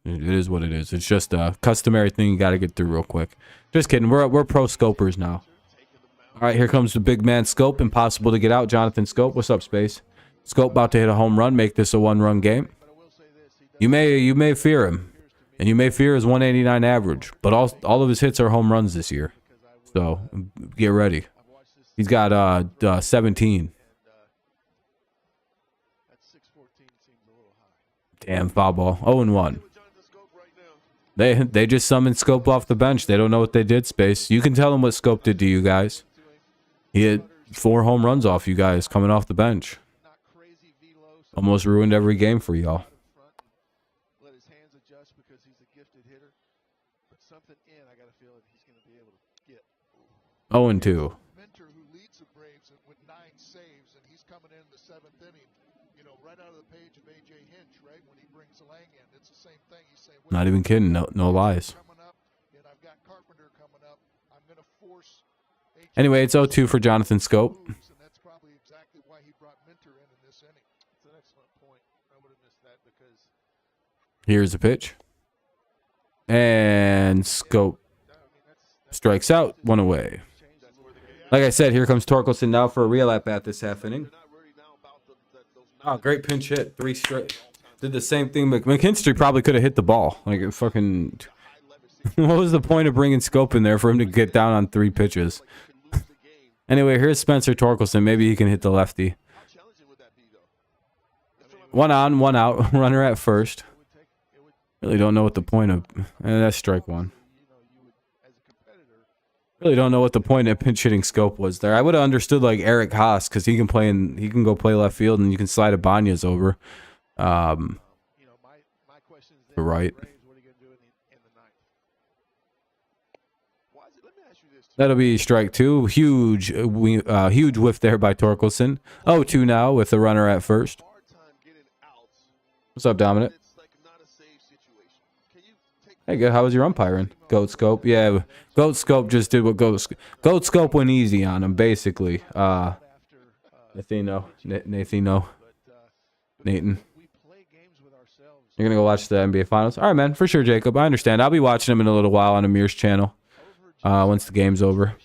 is what it is. It's just a customary thing you got to get through real quick. Just kidding. We're pro Scopers now. All right, here comes the big man Scope. Impossible to get out. Jonathan Scope. What's up, Space? Scope about to hit a home run, make this a 1-run game. You may fear him, and you may fear his 189 average, but all of his hits are home runs this year. So get ready. He's got 17. Damn, foul ball. 0-1. They just summoned Scope off the bench. They don't know what they did, Space. You can tell them what Scope did to you guys. He hit 4 home runs off you guys coming off the bench. Almost ruined every game for y'all. 0-2. Minter, who leads the Braves with 9 saves, and he's coming in the 7th inning. You know, right out of the page of AJ Hinch, right when he brings Lang in, it's the same thing. He's saying, Not even kidding. No lies. Coming up, and I've got Carpenter coming up. I'm going to force. Anyway, it's 0-2 for Jonathan Scope. And that's probably exactly why he brought Minter in this inning. It's an excellent point. I would have missed that because. Here's a pitch. And Scope strikes out, 1 away. Like I said, here comes Torkelson now for a real at-bat this half inning. Oh, great pinch hit. 3 straight. Did the same thing. McKinstry probably could have hit the ball. Like, it fucking... What was the point of bringing Scope in there for him to get down on 3 pitches? Anyway, here's Spencer Torkelson. Maybe he can hit the lefty. 1 on, 1 out. Runner at first. Really don't know what the point of... that's strike 1. Really don't know what the point of pinch hitting Scope was there. I would have understood like Eric Haas because he can go play left field and you can slide Ibanez over. Right. That'll be strike 2. Huge whiff there by Torkelson. 0-2 now with the runner at first. What's up, Dominic? Hey, good. How was your umpiring? Goat Scope. Yeah, Goat Scope just did what Goat Scope went easy on him, basically. Nathan. You're going to go watch the NBA Finals? All right, man. For sure, Jacob. I understand. I'll be watching him in a little while on Amir's channel once the game's over.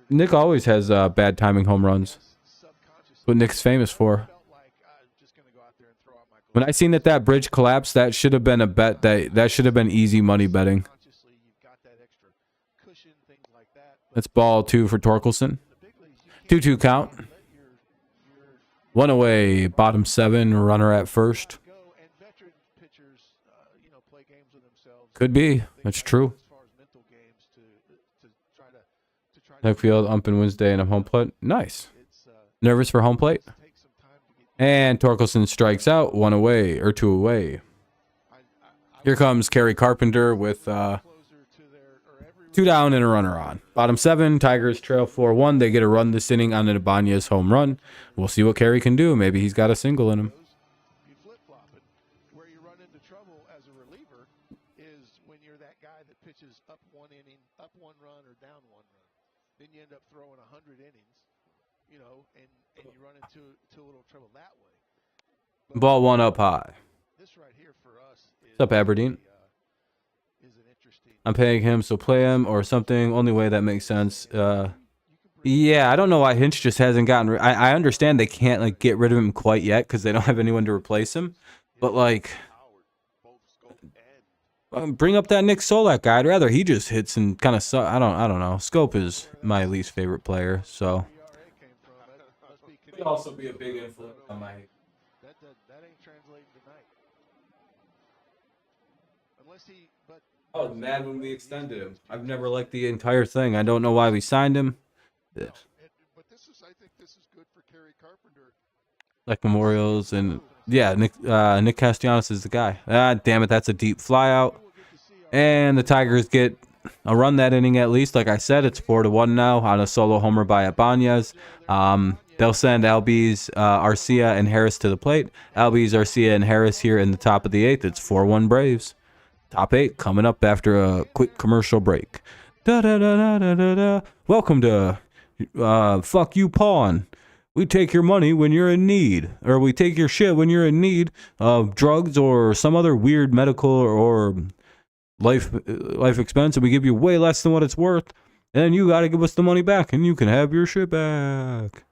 Nick always has bad timing home runs. That's what Nick's famous for. When I seen that bridge collapsed, that should have been a bet. That should have been easy money betting. That's ball 2 for Torkelson. 2-2 count. 1 away. Bottom 7. Runner at first. Could be. That's true. Field, umping Wednesday, and I'm home plate. Nice. Nervous for home plate? And Torkelson strikes out. 1 away, or 2 away. Here comes Kerry Carpenter with 2 down and a runner on. Bottom 7, Tigers trail 4-1. They get a run this inning on an Ibanez home run. We'll see what Kerry can do. Maybe he's got a single in him. Where you run into trouble as a reliever is when you're that guy that pitches up 1 inning, up 1 run or down 1 run. Then you end up throwing 100 innings, you know, and you run into a little trouble that way. But Ball 1 up high. this right here for us is, What's up, Aberdeen? Is an interesting. I'm paying him, so play him or something. Only way that makes sense. Yeah, I don't know why Hinch just hasn't gotten... I understand they can't like get rid of him quite yet because they don't have anyone to replace him. But like... bring up that Nick Solak guy. I'd rather he just hits and kind of... I don't know. Scope is my least favorite player, so... Could also be a big influence on my... That ain't translating tonight. Unless he... But I was mad when we extended him. I've never liked the entire thing. I don't know why we signed him. But I think this is good for Kerry Carpenter. Like Memorials and yeah, Nick Castellanos is the guy. Ah, damn it, that's a deep fly out. And the Tigers get a run that inning at least. Like I said, it's 4-1 now on a solo homer by Ibanez. They'll send Albies, Arcia, and Harris to the plate. Albies, Arcia, and Harris here in the top of the 8th. It's 4-1 Braves. Top 8 coming up after a quick commercial break. Welcome to Fuck You Pawn. We take your money when you're in need, or we take your shit when you're in need of drugs or some other weird medical or life expense, and we give you way less than what it's worth, and you got to give us the money back, and you can have your shit back.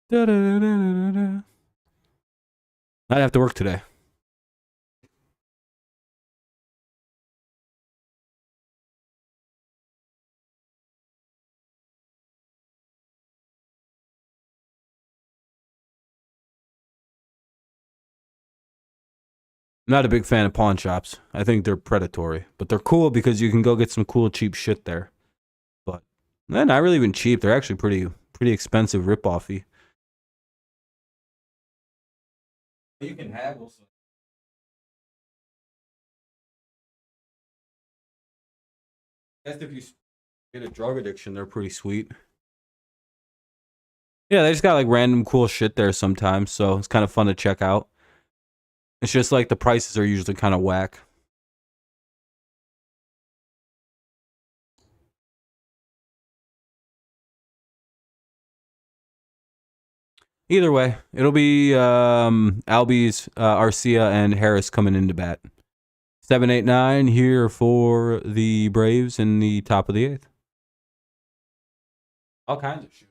Da-da-da-da-da-da. I'd have to work today. I'm not a big fan of pawn shops. I think they're predatory, but they're cool because you can go get some cool cheap shit there. But they're not really even cheap. They're actually pretty expensive rip-offy. You can haggle. I guess if you get a drug addiction, they're pretty sweet. Yeah, they just got like random cool shit there sometimes, so it's kind of fun to check out. It's just like the prices are usually kind of whack. Either way, it'll be Albies, Arcia, and Harris coming into bat. 7-8-9 here for the Braves in the top of the 8th. All kinds of shit.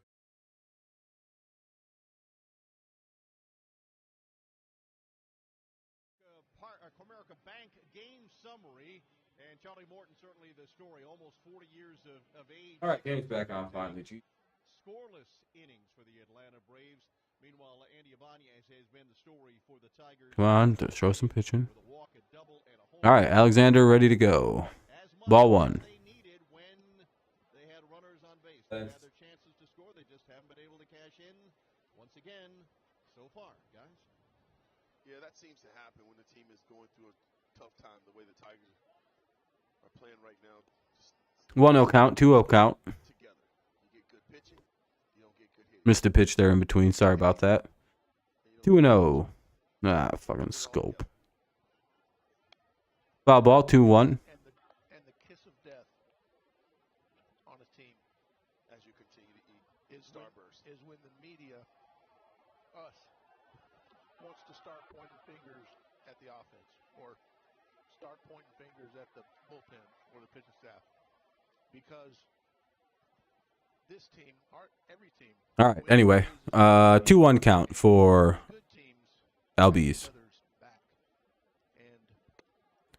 Comerica Bank game summary, and Charlie Morton certainly the story. Almost 40 years of age. All right, game's back on finally. Scoreless innings for the Atlanta Braves. Meanwhile, Andy Ibanez has been the story for the Tigers. Come on, show some pitching. All right, Alexander ready to go. Ball one. They needed when they had runners on base. They had their chances to score. They just haven't been able to cash in once again so far, guys. Yeah, that seems to happen when the team is going through a tough time. The way the Tigers are playing right now. 1-0 count, 2-0 count. Together, you get good pitching. You don't get good hitting. Missed a pitch there in between. Sorry about that. 2-0. Ah, fucking scope. Foul ball, 2-1. And the kiss of death on a team As you continue to eat starburst. is when the media, us, wants to start pointing fingers at the offense or start pointing fingers at the bullpen or the pitching staff. Because this team, every team. All right, anyway. 2-1 count for Good teams Albies. back. And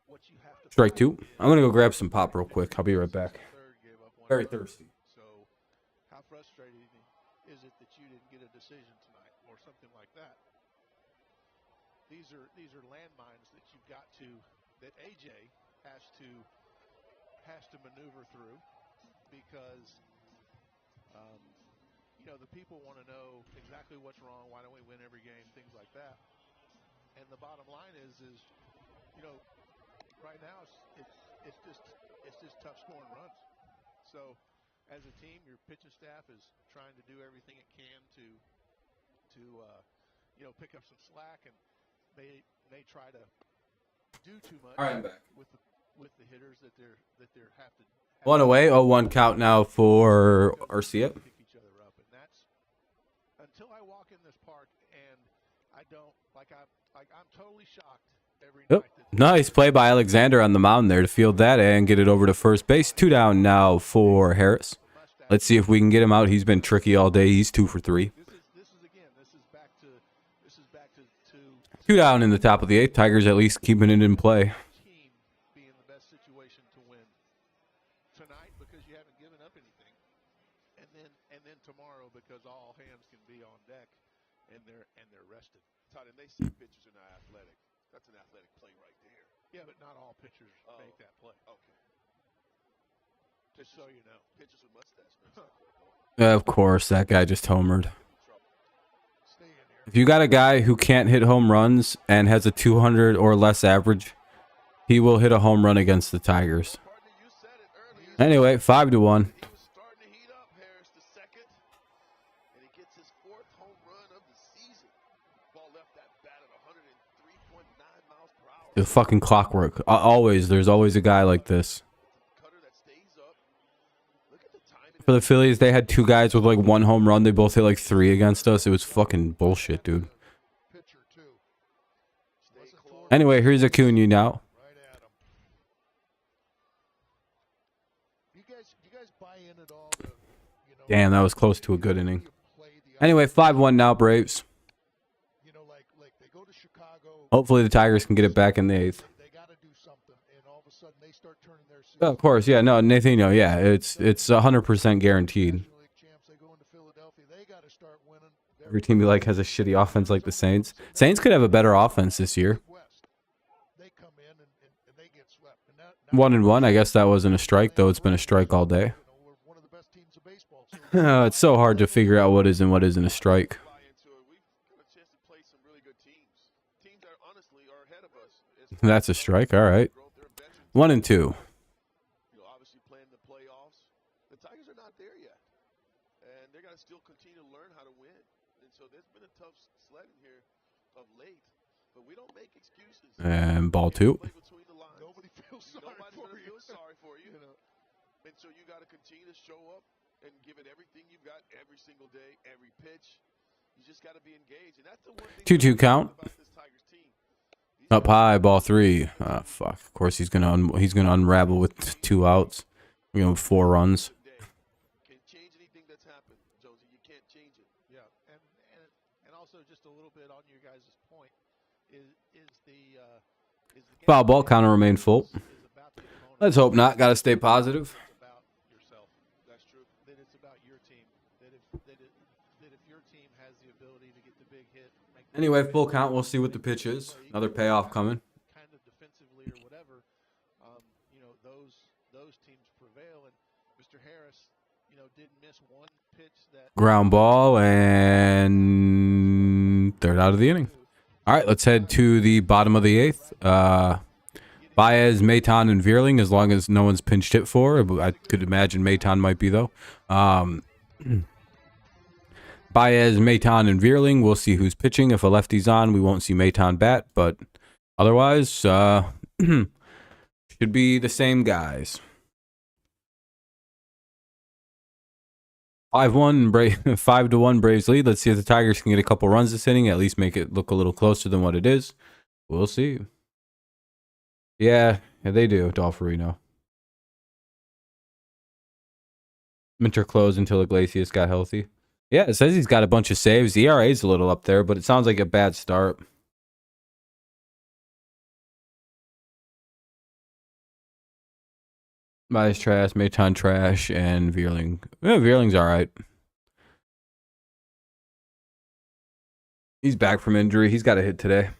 what you have to Strike two. I'm going to go grab some pop real quick. I'll be right back. Very thirsty. So how frustrating is it that you didn't get a decision tonight or something like that? These are landmines that you've got to, that AJ has to maneuver through, because the people want to know exactly what's wrong. Why don't we win every game? Things like that. And the bottom line is right now it's just tough scoring runs. So as a team, your pitching staff is trying to do everything it can to pick up some slack, and they try to do too much. All right, I'm back. With the hitters that they're have to. One away, 0-1 count now for Arcia. Pick each other up, and that's until I walk in this park and I don't I'm totally shocked every Yep. night. Nice play by Alexander on the mound there to field that and get it over to first base. 2 down now for Harris. Let's see if we can get him out. He's been tricky all day. He's 2 for 3. This is back to 2 down in the top of the 8th. Tigers at least keeping it in play. team be in the best situation to win tonight because you haven't given up anything, and then tomorrow because all hands can be on deck and they're rested. Todd, and they see pitchers are not athletic. That's an athletic play right there. Yeah, but not all pitchers make that play. Okay. Just so you know, Pitchers with mustaches. Of course, that guy just homered. stay in here. If you got a guy who can't hit home runs and has a 200 or less average, he will hit a home run against the Tigers. Partner, you said it earlier. Anyway, 5-1. He was starting to heat up, Harris the second, and he gets his 4th home run of the season. Ball left that bat at 103.9 miles per hour. The fucking clockwork. There's always a guy like this. Cutter that stays up. Look at the timing. For the Phillies, they had 2 guys with like 1 home run. They both hit like 3 against us. It was fucking bullshit, dude. Pitcher too. Stay close. Anyway, here's Acuna now. Right at him. You guys buy in at all to, Damn, that was close to a good inning. you play the Anyway, 5-1 now, Braves. You know, like they go to Chicago. Hopefully the Tigers can get it back in the 8th. They got to do something, and all of a sudden they start turning their season. Oh, of course, yeah, no, Nathaniel, yeah, it's 100% guaranteed. National League champs, they go into Philadelphia. They got to start winning. Every team you like has a shitty offense like the Saints. Saints could have a better offense this year. They come in and they get swept. And now 1-1, I guess that wasn't a strike, though it's been a strike all day. we're one of the best teams of baseball. So It's so hard to figure out what is and what isn't a strike. buy into it. We've got a chance to play some really good teams. Teams that honestly are ahead of us. That's a strike, all right. They're veterans. 1 and 2. Obviously playing the playoffs. The Tigers are not there yet. And they're going to still continue to learn how to win. And so there's been a tough sledding here of late. But we don't make excuses. And ball 2. Play between the lines. nobody feels sorry Nobody's for going to you. feel sorry for you. And so you got to continue to show up and give it everything you've got every single day, every pitch. You just got to be engaged. And that's the one thing 2-2 count. about this Tigers team. Up high, ball 3. Ah, fuck. Of course he's gonna unravel with 2 outs. 4 runs. Can't change anything that's happened, Josie. You can't change it. Yeah, and also just a little bit on your guys' point is the Foul ball, counter remain full. is about the opponent. Let's hope not. Gotta stay positive. It's about yourself. That's true. That it's about your team. That if your team has the ability to get the big hit, make the Anyway, full count. We'll see what the pitch is. Another payoff coming. kind of defensively or whatever, those teams prevail. And Mr. Harris, didn't miss one pitch that. Ground ball and 3rd out of the inning. All right, let's head to the bottom of the 8th. Baez, Maton, and Vierling, as long as no one's pinched hit for. I could imagine Maton might be, though. Baez, Maton, and Vierling. We'll see who's pitching. If a lefty's on, we won't see Maton bat, but otherwise, should be the same guys. 5-1, 5-1 Braves lead. Let's see if the Tigers can get a couple runs this inning, at least make it look a little closer than what it is. We'll see. Yeah, they do, Dolferino. Minter closed until Iglesias got healthy. Yeah, it says he's got a bunch of saves. The ERA's a little up there, but it sounds like a bad start. Baez trash, Maton trash, and Vierling. Yeah, Vierling's all right. He's back from injury. He's got a hit today.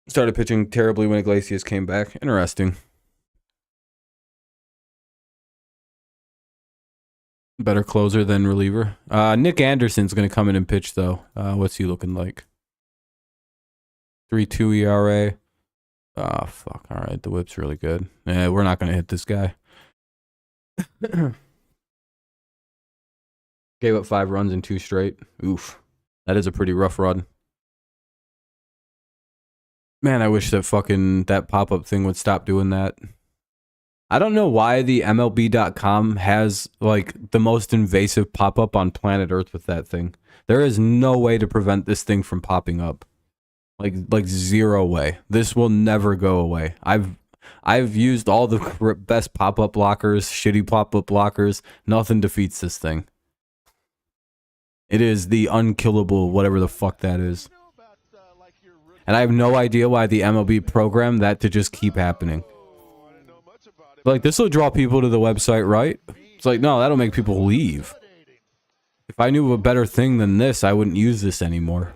Started pitching terribly when Iglesias came back. Interesting. Better closer than reliever. Nick Anderson's going to come in and pitch, though. What's he looking like? 3.2 ERA. Oh, fuck. All right. The whip's really good. We're not going to hit this guy. Gave up 5 runs in 2 straight. Oof. That is a pretty rough run. Man, I wish that pop-up thing would stop doing that. I don't know why the MLB.com has like the most invasive pop-up on planet Earth with that thing. There is no way to prevent this thing from popping up. Like zero way. This will never go away. I've used all the best pop-up blockers, shitty pop-up blockers. Nothing defeats this thing. It is the unkillable whatever the fuck that is. And I have no idea why the MLB programmed that to just keep happening. Like, this will draw people to the website, right? It's like, no, that'll make people leave. If I knew of a better thing than this, I wouldn't use this anymore.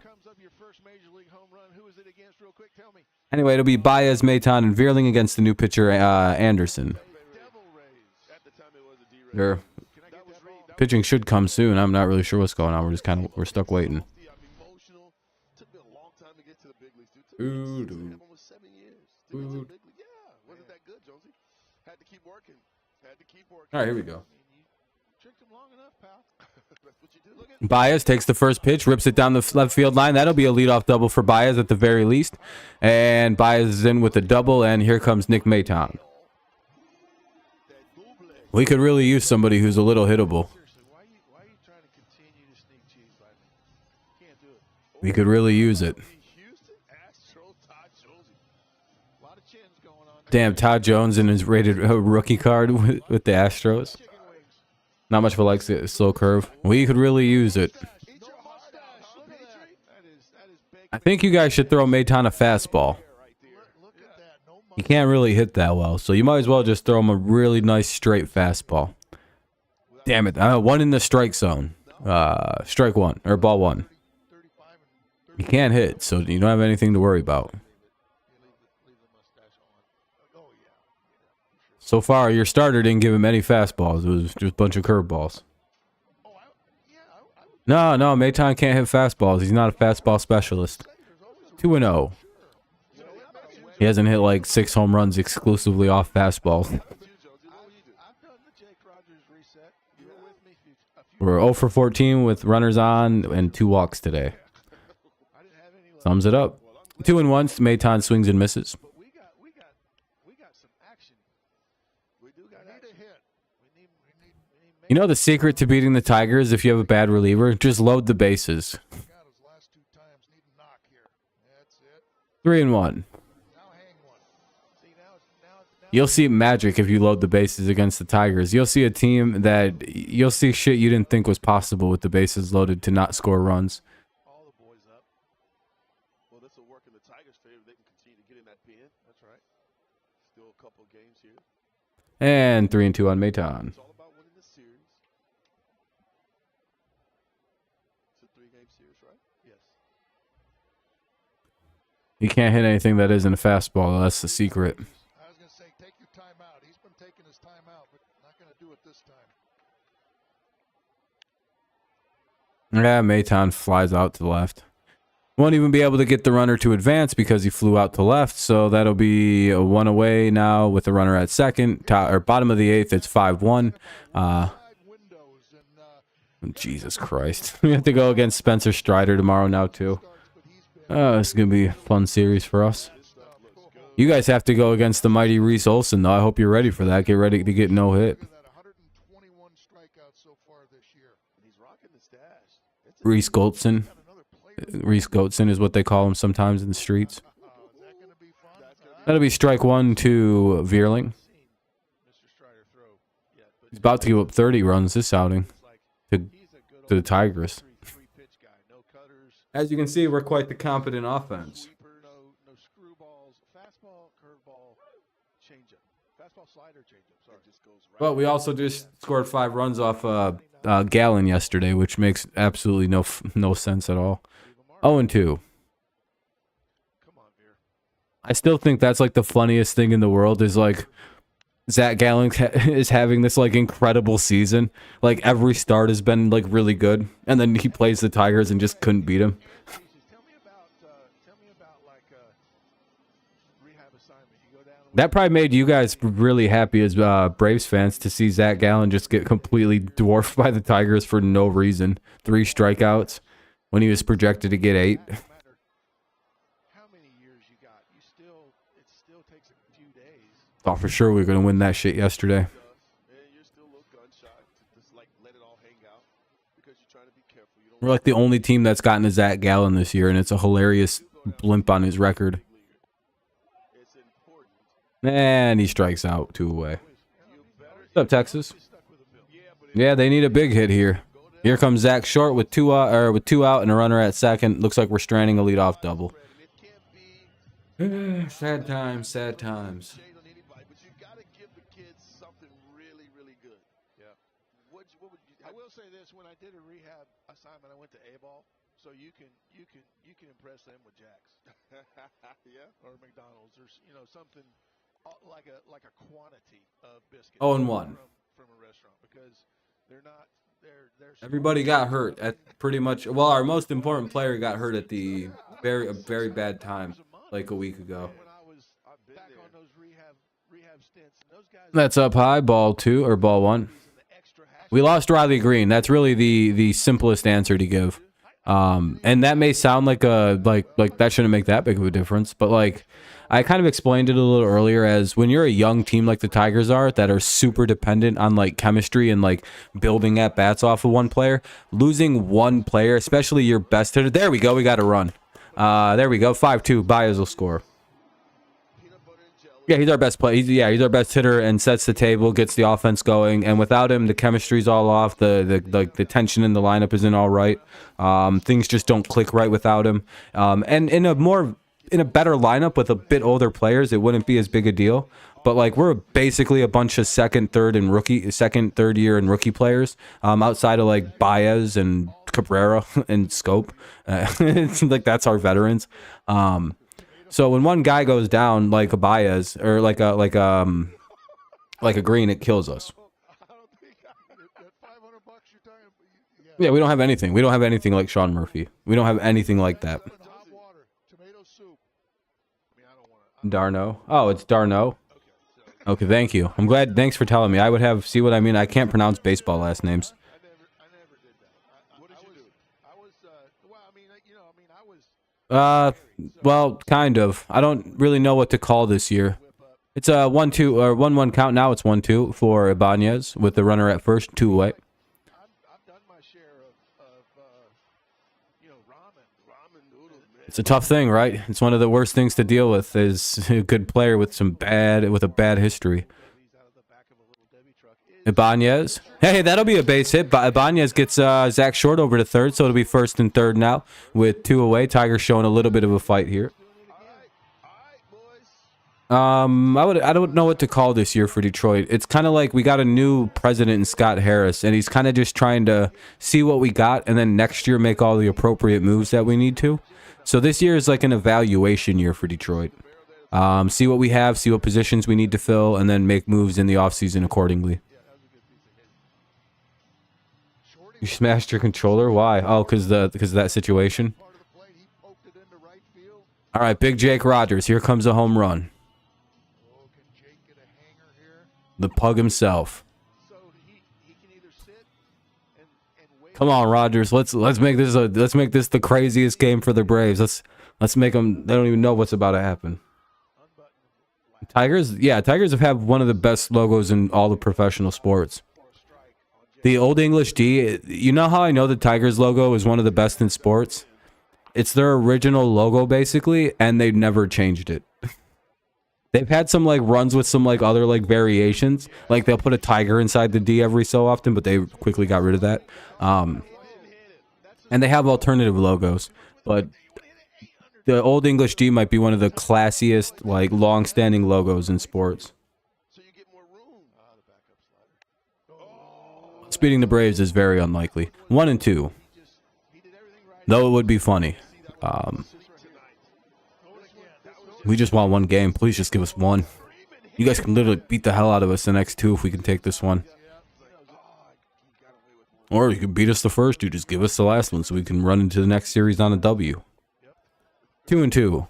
Anyway, it'll be Baez, Maton, and Vierling against the new pitcher, Anderson. Their pitching should come soon. I'm not really sure what's going on. We're stuck waiting. Ooh. All right, here we go. Baez takes the first pitch, rips it down the left field line. That'll be a leadoff double for Baez at the very least. And Baez is in with a double, and here comes Nick Maton. We could really use somebody who's a little hittable. We could really use it. Damn, Todd Jones in his rated rookie card with the Astros. Not much of a like slow curve. We could really use it. I think you guys should throw Maton a fastball. He can't really hit that well, so you might as well just throw him a really nice straight fastball. Damn it. One in the strike zone. Strike one, or ball one. He can't hit, so you don't have anything to worry about. So far, your starter didn't give him any fastballs. It was just a bunch of curveballs. No, Maton can't hit fastballs. He's not a fastball specialist. 2-0. He hasn't hit like 6 home runs exclusively off fastballs. We're 0 for 14 with runners on and 2 walks today. Thumbs it up. 2-1. Maton swings and misses. You know the secret to beating the Tigers if you have a bad reliever? Just load the bases. 3-1. You'll see magic if you load the bases against the Tigers. You'll see a team that you'll see shit you didn't think was possible with the bases loaded to not score runs. All the boys up. Well, this will work in the Tigers' favor. They can continue to get in that pin. That's right. Still a couple games here. And 3-2 on Maton. It's all about winning the series. It's a 3-game series, right? Yes. You can't hit anything that isn't a fastball. That's the secret. I was going to say, take your time out. He's been taking his time out, but not going to do it this time. Yeah, Maton flies out to the left. Won't even be able to get the runner to advance because he flew out to left. So that'll be a 1 away now with the runner at second. Or bottom of the 8th, it's 5-1. Jesus Christ. We have to go against Spencer Strider tomorrow now, too. This is going to be a fun series for us. You guys have to go against the mighty Reese Olson, though. I hope you're ready for that. Get ready to get no hit. Reese Goldson. Reese Goldson is what they call him sometimes in the streets. That'll be strike 1 to Veerling. He's about to give up 30 runs this outing to the Tigers. As you can see, we're quite the competent offense. No screwballs, fastball, curveball, changeup. Fastball, slider, changeup. Sorry, just goes right. But we also just scored 5 runs off Gallon yesterday, which makes absolutely no sense at all. 0-2. I still think that's like the funniest thing in the world is like Zach Gallen is having this like incredible season. Like every start has been like really good, and then he plays the Tigers and just couldn't beat him. That probably made you guys really happy as Braves fans to see Zach Gallen just get completely dwarfed by the Tigers for no reason. 3 strikeouts when he was projected to get 8. Thought for sure we were going to win that shit yesterday. We're like the only team that's gotten a Zach Gallen this year, and it's a hilarious blimp on his record. And he strikes out 2 away. What's up, Texas? Yeah, they need a big hit here. Here comes Zach Short with 2 out and a runner at second. Looks like we're stranding a leadoff double. Sad times, sad times. I will say this: when I did a rehab assignment, I went to A-ball, so you can impress them with Jack's, yeah, or McDonald's, or something like a quantity of biscuits. 0-1 from a restaurant because they're not. They're Everybody got hurt at pretty much. Well, our most important player got hurt at the very bad time, like a week ago. back on those rehab stints. Those guys. That's up high, ball 2 or ball 1. We lost Riley Green. That's really the simplest answer to give. And that may sound like that shouldn't make that big of a difference, but like I kind of explained it a little earlier as when you're a young team like the Tigers are that are super dependent on like chemistry and like building at bats off of one player, losing one player, especially your best hitter. There we go. We got a run. There we go. 5-2. Baez will score. Peanut butter and jelly. Yeah, he's our best player. He's our best hitter and sets the table, gets the offense going. And without him, the chemistry's all off. The tension in the lineup isn't all right. Things just don't click right without him. And in a better lineup with a bit older players, it wouldn't be as big a deal. But like we're basically a bunch of second, third year and rookie players. Outside of like Baez and Cabrera and Scope, it's like that's our veterans. So when one guy goes down, like a Baez or like a Green, it kills us. Yeah, we don't have anything. We don't have anything like Sean Murphy. We don't have anything like that. Darno. Oh, it's Darno. Okay, thank you. I'm glad. Thanks for telling me. I would have. See what I mean? I can't pronounce baseball last names. I never did that. What did you do? I was, well, I mean, I was. Well, kind of. I don't really know what to call this year. It's a 1-2 or 1-1 count now. It's 1-2 for Ibanez with the runner at first, 2 away. I've done my share of ramen noodles, man. It's a tough thing, right? It's one of the worst things to deal with is a good player with a bad history. Ibanez. Hey, that'll be a base hit. But Ibanez gets Zach Short over to third, so it'll be first and third now with 2 away. Tigers showing a little bit of a fight here. I don't know what to call this year for Detroit. It's kind of like we got a new president in Scott Harris, and he's kind of just trying to see what we got, and then next year make all the appropriate moves that we need to. So this year is like an evaluation year for Detroit. See what we have, see what positions we need to fill, and then make moves in the offseason accordingly. You smashed your controller? Why? Oh, because of that situation. All right, Big Jake Rogers. Here comes a home run. The pug himself. Come on, Rogers. Let's make this the craziest game for the Braves. Let's make them. They don't even know what's about to happen. Tigers, yeah, Tigers have had one of the best logos in all the professional sports. The Old English D, you know how I know the Tigers logo is one of the best in sports? It's their original logo, basically, and they've never changed it. They've had some, like, runs with some, like, other, like, variations. Like, they'll put a tiger inside the D every so often, but they quickly got rid of that. And they have alternative logos. But the Old English D might be one of the classiest, like, long-standing logos in sports. Beating the Braves is very unlikely. 1 and 2. Though it would be funny. We just want one game. Please just give us one. You guys can literally beat the hell out of us the next 2 if we can take this one. Or you can beat us the first 2. Just give us the last one so we can run into the next series on a W. 2 and 2.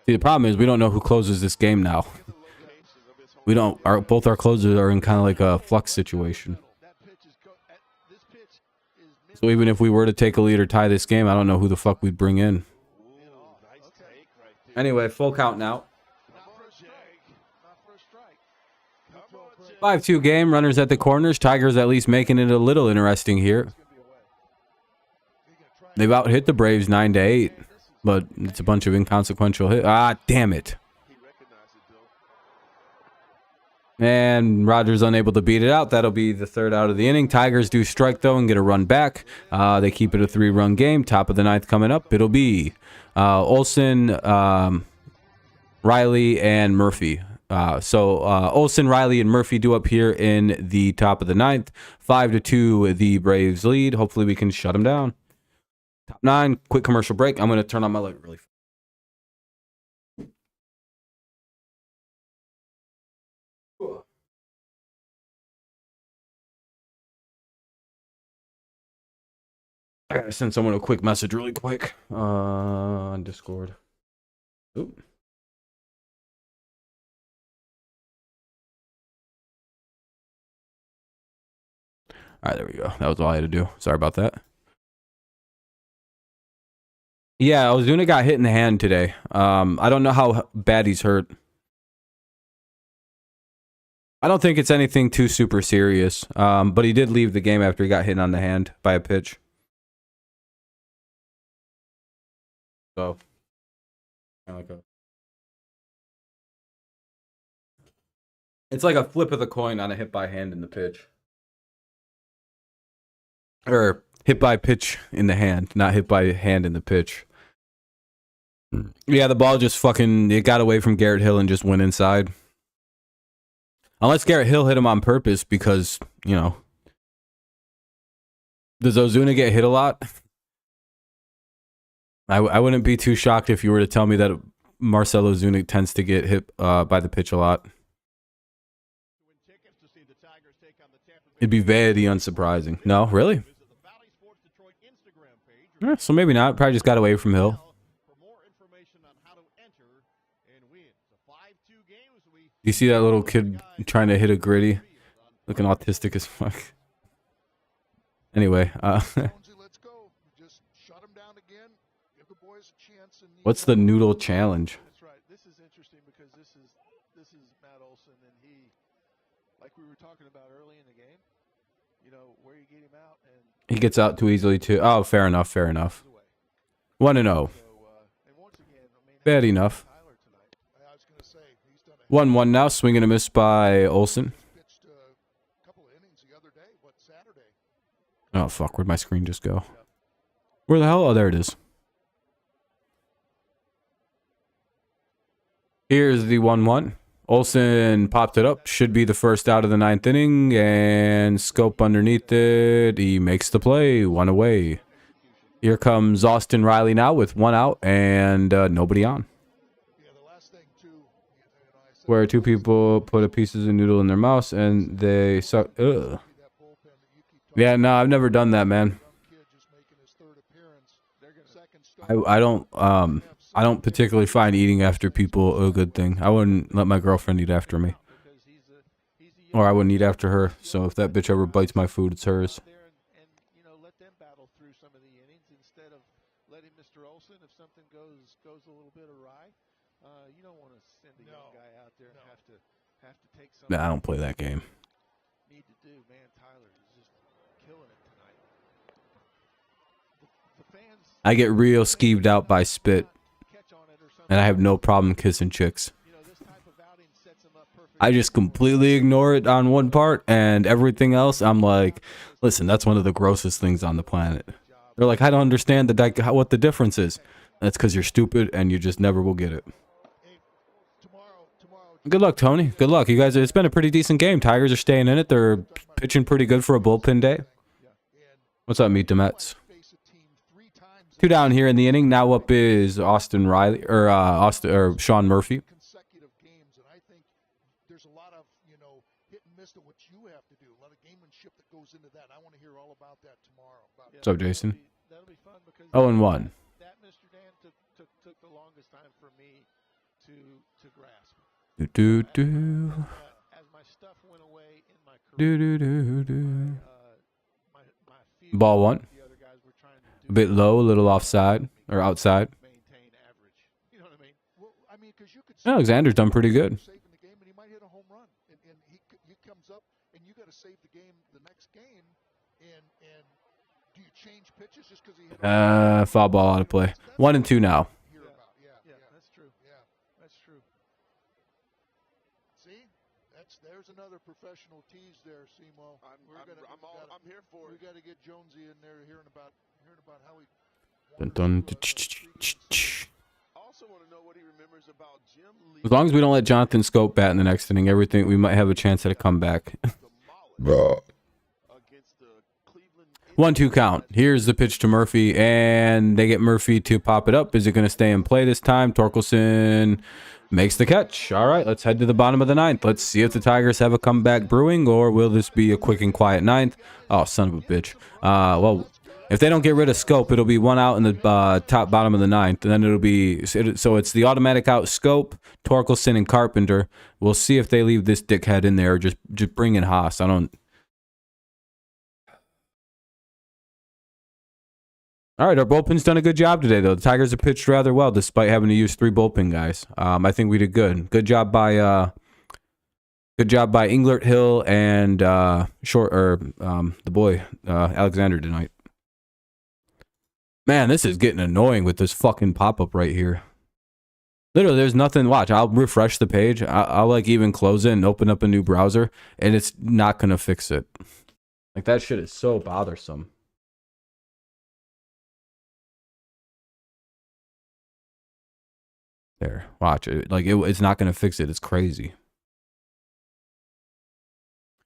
See, the problem is we don't know who closes this game now. We don't. Both our closers are in kind of like a flux situation. So even if we were to take a lead or tie this game, I don't know who the fuck we'd bring in. Anyway, full count now. 5-2 game. Runners at the corners. Tigers at least making it a little interesting here. They've out-hit the Braves 9-8. But it's a bunch of inconsequential hits. Ah, damn it. And Rogers unable to beat it out. That'll be the 3rd out of the inning. Tigers do strike, though, and get a run back. They keep it a 3-run game. Top of the 9th coming up. It'll be Olsen, Riley, and Murphy. So Olsen, Riley, and Murphy do up here in the top of the 9th. 5-2, the Braves lead. Hopefully we can shut them down. Top 9, quick commercial break. I'm going to turn on my light really fast. I gotta send someone a quick message really quick on Discord. Oop. All right, there we go. That was all I had to do. Sorry about that. Yeah, Ozuna got hit in the hand today. I don't know how bad he's hurt. I don't think it's anything too super serious. But he did leave the game after he got hit on the hand by a pitch. So, kind of like it's like a flip of the coin on a hit by hand in the pitch. Or hit by pitch in the hand, not hit by hand in the pitch. Yeah, the ball just fucking, it got away from Garrett Hill and just went inside. Unless Garrett Hill hit him on purpose because, you know. Does Ozuna get hit a lot? I wouldn't be too shocked if you were to tell me that Marcell Ozuna tends to get hit by the pitch a lot. It'd be very unsurprising. No, really? Yeah, so maybe not. Probably just got away from Hill. You see that little kid trying to hit a gritty? Looking autistic as fuck. Anyway, what's the noodle challenge? That's right. This is interesting because this is Matt Olson, and he, like we were talking about early in the game, you know, where you get him out, and He gets out too easily too. Oh, fair enough. Fair enough. 1-0. and once again, I mean, Bad enough. Tyler tonight. I was going to say, he's done a 1-1 now. Swing and a miss by Olson. pitched a couple of innings the other day. What, Saturday? Oh, fuck. Where'd my screen just go? Where the hell? Oh, there it is. Here's the 1-1. Olson popped it up. Should be the first out of the 9th inning. And Scope underneath it. He makes the play. 1 away. Here comes Austin Riley now with 1 out and nobody on. Yeah, the last thing, too, I said Where 2 people put a piece of noodle in their mouth and they suck. Ugh. that bullpen that you keep talking Yeah, no, I've never done that, man. young kid just making his third appearance. They're going to second start. I don't particularly find eating after people a good thing. I wouldn't let my girlfriend eat after me. Because he's a Or I wouldn't eat after her. So if that bitch ever bites my food, it's hers. there and you know, let them battle through some of the innings instead of letting Mr. Olson, if something goes a little bit awry, you don't want to send a young guy out there and have to take something. Nah, I don't play that game. Need to do, man. Tyler is just killing it tonight. The fans I get real skeeved out by spit. catch on it or something. And I have no problem kissing chicks. You know, this type of outing sets them up perfect. I just completely ignore it on one part, and everything else, I'm like, listen, that's one of the grossest things on the planet. They're like, I don't understand what the difference is. That's because you're stupid, and you just never will get it. Hey, tomorrow, Good luck, Tony. Good luck. You guys, it's been a pretty decent game. Tigers are staying in it. They're pitching pretty good for a bullpen day. What's up, Meet the Mets? face a team 3 times 2 down here in the inning. Now up is Austin Riley, or Sean Murphy. consecutive games, and I think there's a lot of, you know, hit and miss to what you have to do, a lot of gamemanship that goes into that. I want to hear all about that tomorrow. What's up, Jason? That'll be fun because 0-1. that, Mr. Dan, took the longest time for me to grasp. Do-do-do. As my stuff went away in my career, Do-do-do-do. my field, Ball 1. the other guys were trying to A bit low, a little offside, or outside. maintain average. You know what I mean? Well, I mean, because you could Alexander's done pretty good. saving the game, and he might hit a home run, and he comes up, and you got to save the game the next game, and do you change pitches just because he hit Foul ball out of play. 1 and 2 now. hear about? Yeah, that's true. Yeah. That's true. See, there's another professional tease there, Simo. I'm here for We got to get Jonesy in there hearing about how he. Dun, dun, ch-ch-ch-ch. Also want to know what he remembers about Jim Lee. As long as we don't let Jonathan Scope bat in the next inning, everything, we might have a chance at a comeback. Against the Cleveland 1-2 count. Here's the pitch to Murphy, and they get Murphy to pop it up. Is it going to stay in play this time? Torkelson makes the catch. All right, let's head to the bottom of the 9th. Let's see if the Tigers have a comeback brewing, or will this be a quick and quiet 9th? Oh, son of a bitch. Well, if they don't get rid of Scope, it'll be 1 out in the bottom of the 9th, and then it'll be so it's the automatic out Scope, Torkelson, and Carpenter. We'll see if they leave this dickhead in there or just bring in Haas. I don't. All right, our bullpen's done a good job today, though. The Tigers have pitched rather well, despite having to use 3 bullpen guys. I think we did good. Good job by Englert, Hill, and the boy Alexander tonight. Man, this is getting annoying with this fucking pop-up right here. Literally, there's nothing. Watch, I'll refresh the page. I'll like even close it and open up a new browser, and it's not gonna fix it. Like, that shit is so bothersome. There, watch it. Like, it's not gonna fix it. It's crazy.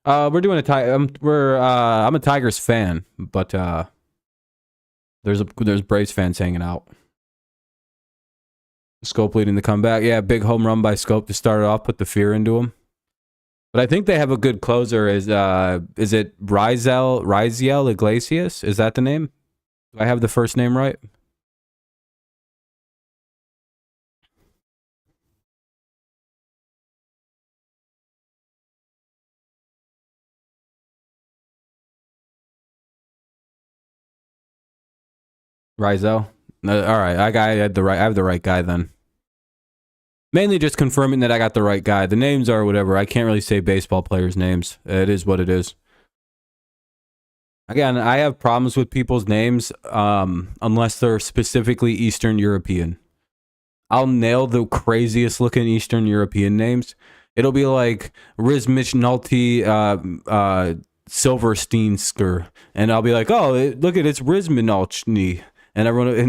We're doing I'm a Tigers fan, but there's Braves fans hanging out. Scope leading the comeback. Yeah, big home run by Scope to start it off, put the fear into him. But I think they have a good closer. Is it Riziel Iglesias? Is that the name? Do I have the first name right? Rizel. All right, I have the right guy then. Mainly just confirming that I got the right guy. The names are whatever. I can't really say baseball players' names. It is what it is. Again, I have problems with people's names unless they're specifically Eastern European. I'll nail the craziest looking Eastern European names. It'll be like Rizmichnalty Silversteinsker. And I'll be like, oh, look at it's Rizminalchny. And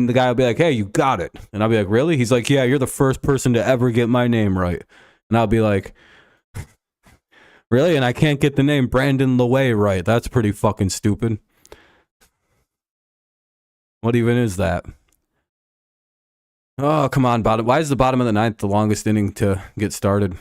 the guy will be like, hey, you got it. And I'll be like, really? He's like, yeah, you're the first person to ever get my name right. And I'll be like, really? And I can't get the name Brandon LeWay right. That's pretty fucking stupid. What even is that? Oh, come on, bottom. Why is the bottom of the ninth the longest inning to get started?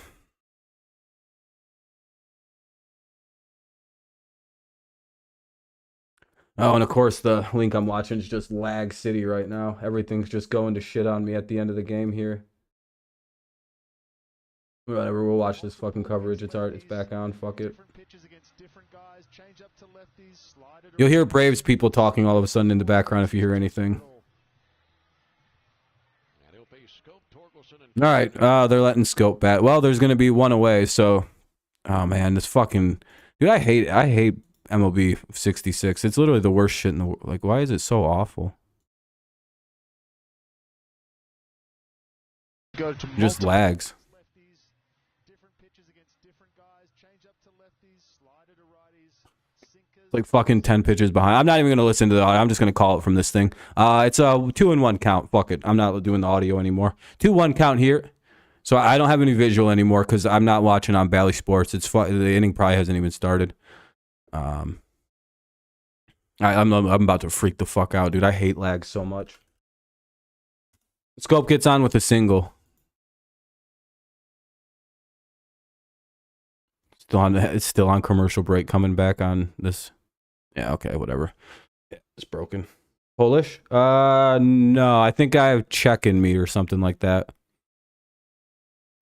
Oh, and of course, the link I'm watching is just lag city right now. Everything's just going to shit on me at the end of the game here. Whatever, we'll watch this fucking coverage. It's back on. Fuck it. You'll hear Braves people talking all of a sudden in the background if you hear anything. All right, they're letting Scope bat. Well, there's gonna be one away, so. Oh man, this fucking dude. I hate MLB 66. It's literally the worst shit in the world. Like, why is it so awful? Go to Just lags. It's like fucking 10 pitches behind. I'm not even gonna listen to the audio. I'm just gonna call it from this thing. It's a 2-1 count. Fuck it. I'm not doing the audio anymore. 2-1 count here. So I don't have any visual anymore because I'm not watching on Bally Sports. It's the inning probably hasn't even started. I'm about to freak the fuck out, dude. I hate lag so much. Scope gets on with a single. It's still on commercial break. Coming back on this. Yeah, okay, whatever. Yeah, it's broken. Polish? No. I think I have Czech in me or something like that.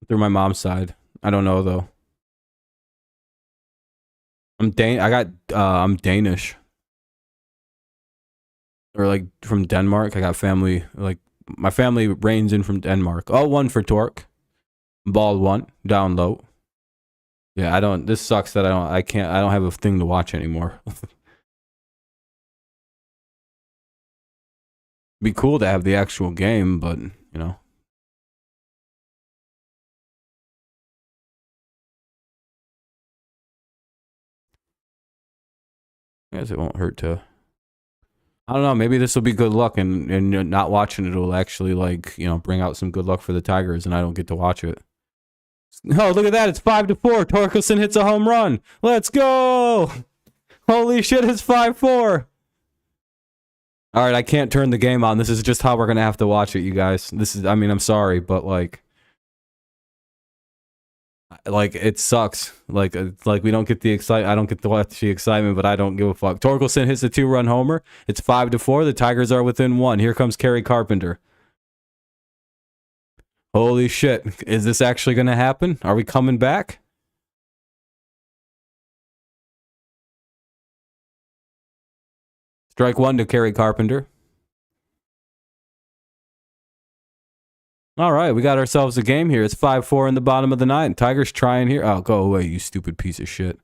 Through my mom's side. I don't know though. I'm Danish. Or like from Denmark. I got family, like my family reigns in from Denmark. Oh, 1 for Torque. Ball 1, down low. Yeah, this sucks that I don't have a thing to watch anymore. Be cool to have the actual game, but you know. I guess it won't hurt to. I don't know. Maybe this will be good luck, and not watching it will actually, like, you know, bring out some good luck for the Tigers, and I don't get to watch it. Oh, look at that! It's 5-4. Torkelson hits a home run. Let's go! Holy shit! It's 5-4. All right, I can't turn the game on. This is just how we're gonna have to watch it, you guys. I mean, I'm sorry, but like it sucks. Like we don't get the I don't get to watch the excitement, but I don't give a fuck. Torkelson hits a 2-run homer. It's 5-4. The Tigers are within 1. Here comes Kerry Carpenter. Holy shit. Is this actually going to happen? Are we coming back? Strike 1 to Kerry Carpenter. All right, we got ourselves a game here. It's 5-4 in the bottom of the 9th. Tigers trying here. Oh, go away, you stupid piece of shit.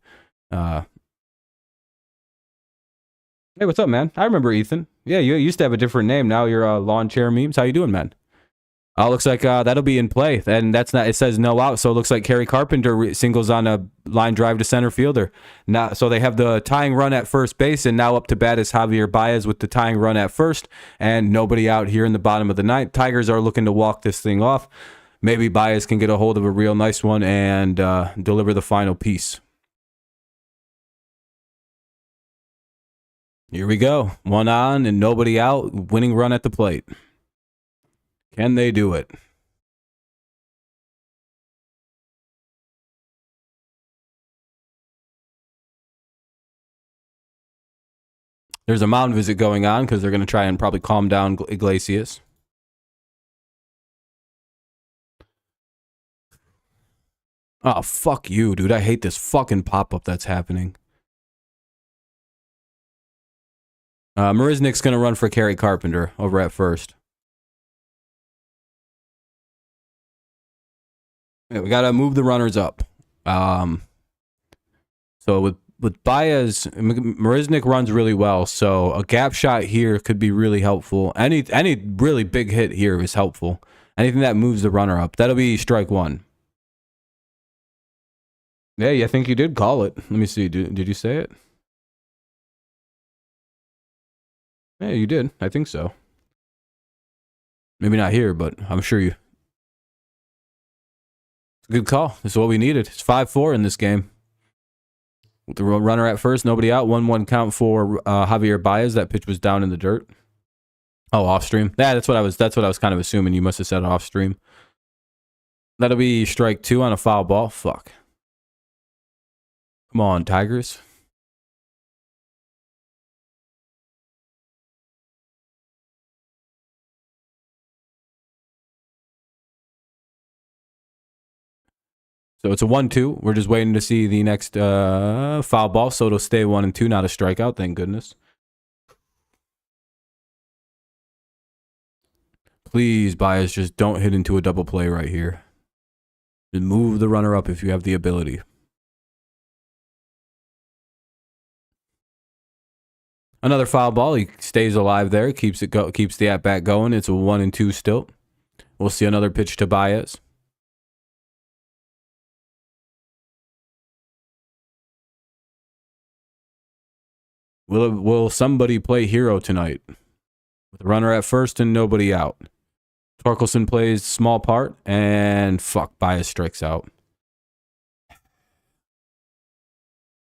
Hey, what's up, man? I remember Ethan. Yeah, you used to have a different name. Now you're lawn chair memes. How you doing, man? Looks like that'll be in play, and that's not. It says no out, so it looks like Kerry Carpenter singles on a line drive to center fielder. Now, so they have the tying run at first base, and now up to bat is Javier Baez with the tying run at first, and nobody out here in the bottom of the ninth. Tigers are looking to walk this thing off. Maybe Baez can get a hold of a real nice one and deliver the final piece. Here we go. One on and nobody out. Winning run at the plate. Can they do it? There's a mound visit going on because they're going to try and probably calm down Iglesias. Oh, fuck you, dude. I hate this fucking pop-up that's happening. Marisnik's going to run for Kerry Carpenter over at first. Yeah, we got to move the runners up. So with Baez, Marisnik runs really well, so a gap shot here could be really helpful. Any really big hit here is helpful. Anything that moves the runner up. That'll be strike one. Yeah, I think you did call it. Let me see. Did you say it? Yeah, you did. I think so. Maybe not here, but I'm sure you. Good call. This is what we needed. It's 5-4 in this game. With the runner at first, nobody out. 1-1 count for Javier Baez. That pitch was down in the dirt. Oh, off stream. Yeah, that's what I was kind of assuming. You must have said off stream. That'll be strike two on a foul ball. Fuck. Come on, Tigers. So it's a 1-2. We're just waiting to see the next foul ball. So it'll stay 1-2, not a strikeout. Thank goodness. Please, Baez, just don't hit into a double play right here. Just move the runner up if you have the ability. Another foul ball. He stays alive there. Keeps the at bat going. It's a 1-2 still. We'll see another pitch to Baez. Will somebody play hero tonight? With a runner at first and nobody out. Torkelson plays small part, and fuck, Baez strikes out.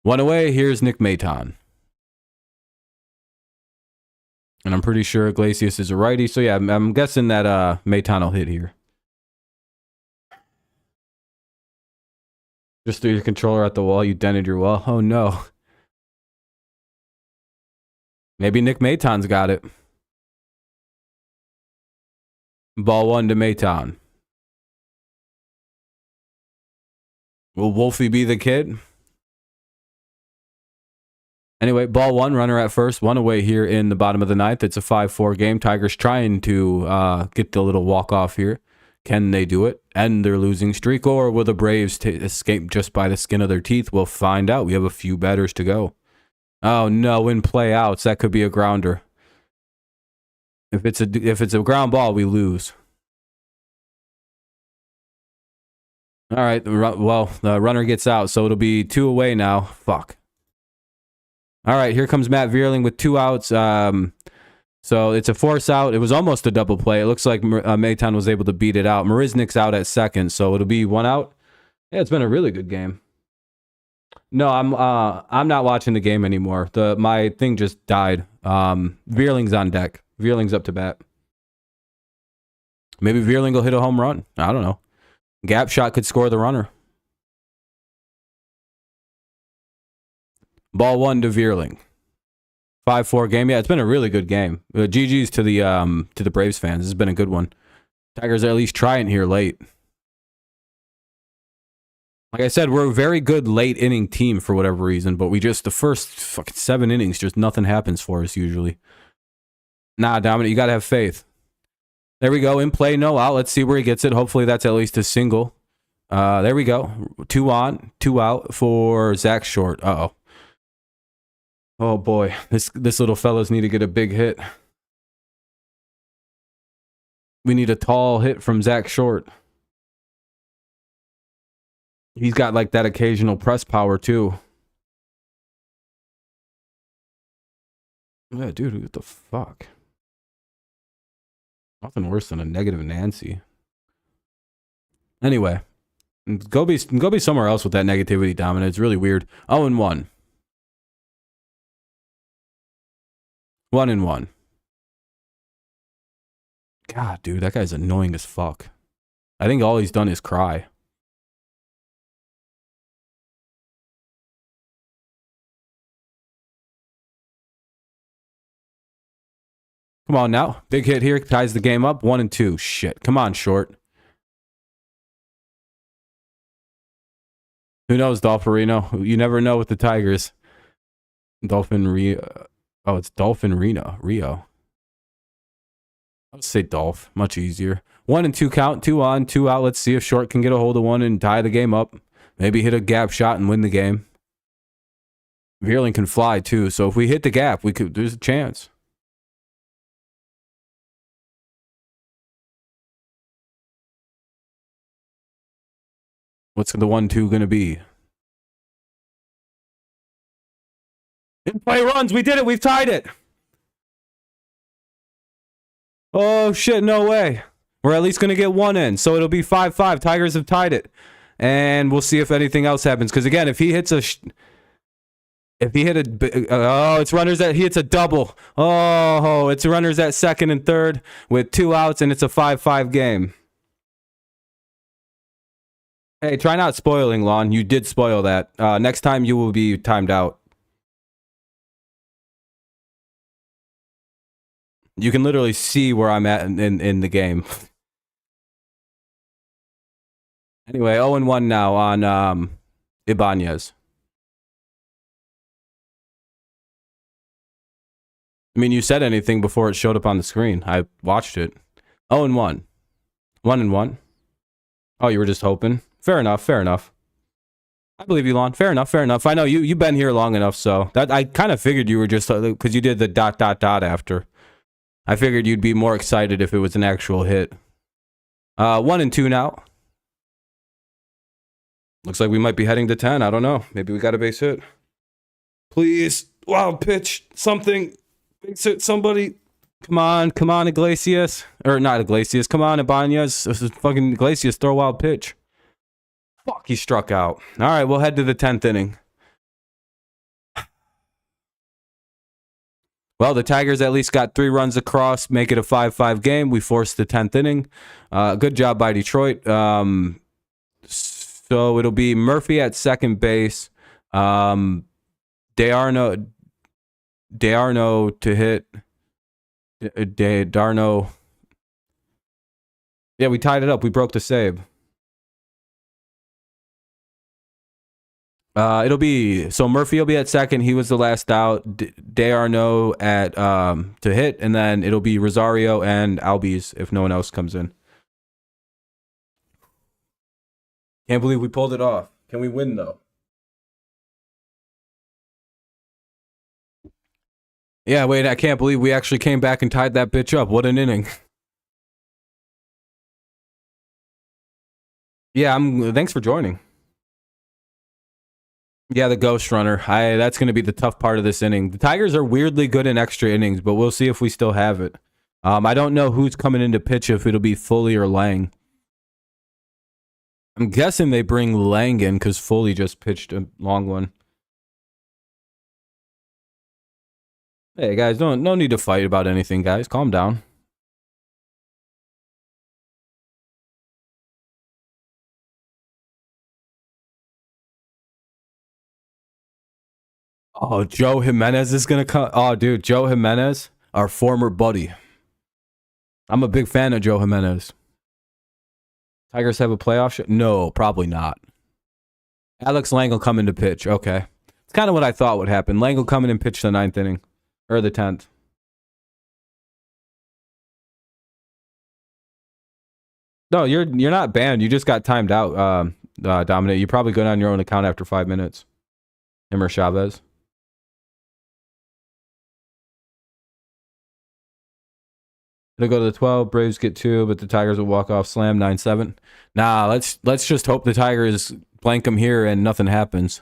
One away, here's Nick Maton. And I'm pretty sure Iglesias is a righty, so yeah, I'm guessing that Maton will hit here. Just threw your controller at the wall, you dented your wall. Oh no. Maybe Nick Maton's got it. Ball one to Maton. Will Wolfie be the kid? Anyway, ball one, runner at first, one away here in the bottom of the ninth. It's a 5-4 game. Tigers trying to get the little walk-off here. Can they do it? End their losing streak, or will the Braves escape just by the skin of their teeth? We'll find out. We have a few batters to go. Oh no, in play outs, that could be a grounder. If it's a ground ball, we lose. All right, well, the runner gets out, so it'll be two away now. Fuck. All right, here comes Matt Vierling with two outs. So it's a force out. It was almost a double play. It looks like Maton was able to beat it out. Marisnik's out at second, so it'll be one out. Yeah, it's been a really good game. No, I'm not watching the game anymore. My thing just died. Vierling's on deck. Vierling's up to bat. Maybe Vierling will hit a home run. I don't know. Gap shot could score the runner. Ball one to Vierling. 5-4 game. Yeah, it's been a really good game. GG's to the Braves fans. This has been a good one. Tigers are at least trying here late. Like I said, we're a very good late inning team for whatever reason, but we just, the first fucking 7 innings, just nothing happens for us usually. Nah, Dominic, you got to have faith. There we go. In play, no out. Let's see where he gets it. Hopefully that's at least a single. There we go. 2 on, 2 out for Zach Short. Uh-oh. Oh boy, this little fella's need to get a big hit. We need a tall hit from Zach Short. He's got like that occasional press power too. Yeah, dude, what the fuck? Nothing worse than a negative Nancy. Anyway, go be somewhere else with that negativity, Dominic. It's really weird. 0-1. 1-1. God, dude, that guy's annoying as fuck. I think all he's done is cry. Come on now. Big hit here. Ties the game up. 1-2. Shit. Come on, Short. Who knows, Dolphin? You never know with the Tigers. Dolphin Rio. Oh, it's Dolphin Rio. I'll say Dolph. Much easier. 1-2 count. 2 on, 2 out. Let's see if Short can get a hold of one and tie the game up. Maybe hit a gap shot and win the game. Veerling can fly too, so if we hit the gap, there's a chance. What's the 1-2 going to be? In play runs. We did it. We've tied it. Oh, shit. No way. We're at least going to get one in. So it'll be 5-5. Tigers have tied it. And we'll see if anything else happens. Because, again, if he hits a... it's runners he hits a double. Oh, it's runners at second and third with 2 outs, and it's a 5-5 game. Hey, try not spoiling, Lon. You did spoil that. Next time you will be timed out. You can literally see where I'm at in the game. Anyway, 0-1 now on Ibanez. I mean, you said anything before it showed up on the screen. I watched it. 0-1. 1-1. Oh, you were just hoping? Fair enough. I believe you, Lon. Fair enough. I know you've been here long enough, so that I kind of figured you were just because you did the ... after. I figured you'd be more excited if it was an actual hit. 1-2 now. Looks like we might be heading to 10. I don't know. Maybe we got a base hit. Please. Wild pitch. Something. Base hit. Somebody. Come on, Iglesias. Or not Iglesias. Come on, Ibanez. This is fucking Iglesias. Throw a wild pitch. Fuck, he struck out. All right, we'll head to the 10th inning. Well, the Tigers at least got 3 runs across, make it a 5-5 game. We forced the 10th inning. Good job by Detroit. So it'll be Murphy at second base. D'Arno to hit. D'Arno. Yeah, we tied it up. We broke the save. It'll be so Murphy will be at second. He was the last out. D'Arno at to hit, and then it'll be Rosario and Albies if no one else comes in. Can't believe we pulled it off. Can we win though? Yeah, wait, I can't believe we actually came back and tied that bitch up. What an inning. Yeah, thanks for joining. Yeah, the ghost runner. That's going to be the tough part of this inning. The Tigers are weirdly good in extra innings, but we'll see if we still have it. I don't know who's coming in to pitch, if it'll be Foley or Lang. I'm guessing they bring Lang in because Foley just pitched a long one. Hey, guys, no need to fight about anything, guys. Calm down. Oh, Joe Jimenez is going to come. Oh, dude, Joe Jimenez, our former buddy. I'm a big fan of Joe Jimenez. Tigers have a playoff shot? No, probably not. Alex Lang will come in to pitch. Okay. It's kind of what I thought would happen. Lang will come in and pitch the 9th inning. Or the 10th. No, you're not banned. You just got timed out, Dominic. You probably go on your own account after 5 minutes. Him or Chavez. It'll go to the 12. Braves get 2, but the Tigers will walk off slam 9-7. Nah, let's just hope the Tigers blank them here and nothing happens.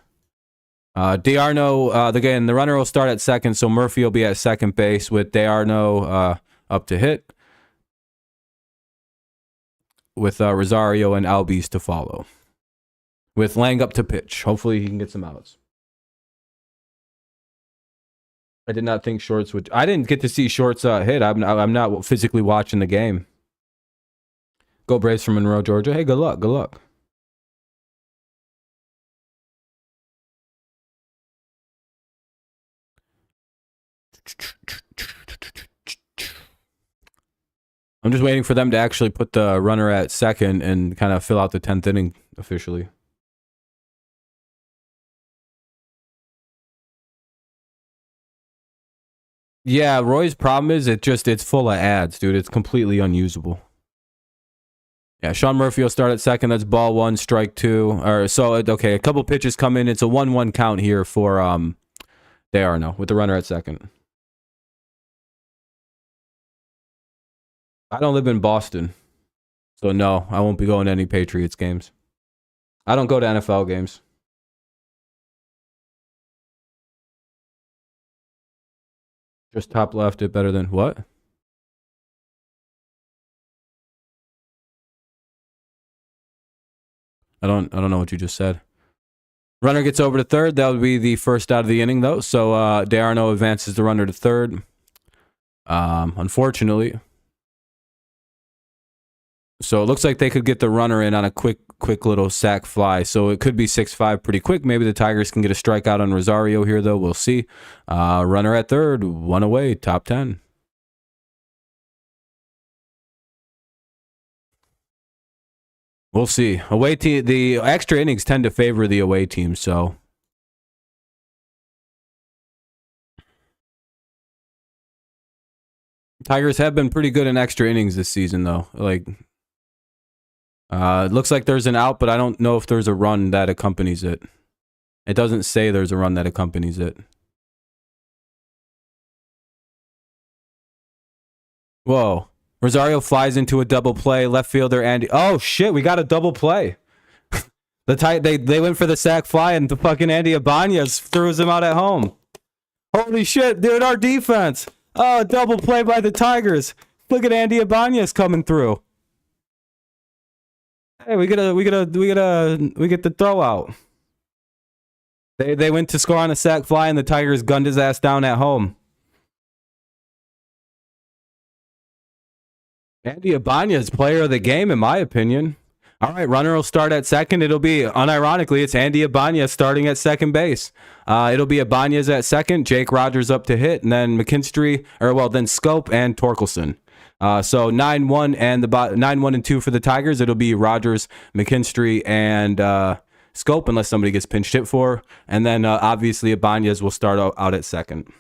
DeArno, again, the runner will start at second, so Murphy will be at second base with DeArno up to hit, with Rosario and Albies to follow, with Lang up to pitch. Hopefully he can get some outs. I did not think Shorts would. I didn't get to see Shorts hit. I'm not physically watching the game. Go Braves from Monroe, Georgia. Hey, good luck. Good luck. I'm just waiting for them to actually put the runner at second and kind of fill out the 10th inning officially. Yeah, Roy's problem is it's full of ads, dude. It's completely unusable. Yeah, Sean Murphy will start at second. That's ball 1, strike 2. Or so okay, a couple pitches come in. It's a 1-1 count here for DeArno with the runner at second. I don't live in Boston, so no, I won't be going to any Patriots games. I don't go to NFL games. Just top left it better than what? I don't know what you just said. Runner gets over to third. That would be the first out of the inning, though. So DeArno advances the runner to third. Unfortunately. So it looks like they could get the runner in on a quick little sac fly. So it could be 6-5 pretty quick. Maybe the Tigers can get a strikeout on Rosario here, though. We'll see. Runner at third, 1 away, top 10. We'll see. Away team, the extra innings tend to favor the away team, so. Tigers have been pretty good in extra innings this season, though. Like, it looks like there's an out, but I don't know if there's a run that accompanies it. It doesn't say there's a run that accompanies it. Whoa. Rosario flies into a double play. Left fielder Andy. Oh shit, we got a double play. They went for the sac fly and the fucking Andy Ibanez throws him out at home. Holy shit, dude, our defense. Oh, double play by the Tigers. Look at Andy Ibanez coming through. Hey, we get the throw out. They went to score on a sac fly and the Tigers gunned his ass down at home. Andy Ibanez, player of the game, in my opinion. All right, runner will start at second. It'll be, unironically, it's Andy Ibanez starting at second base. It'll be Ibanez at second, Jake Rogers up to hit, and then then Scope and Torkelson. So 9-1 and 9-1-2 for the Tigers. It'll be Rogers, McKinstry, and Scope, unless somebody gets pinched hit for. And then obviously Ibanez will start out at second.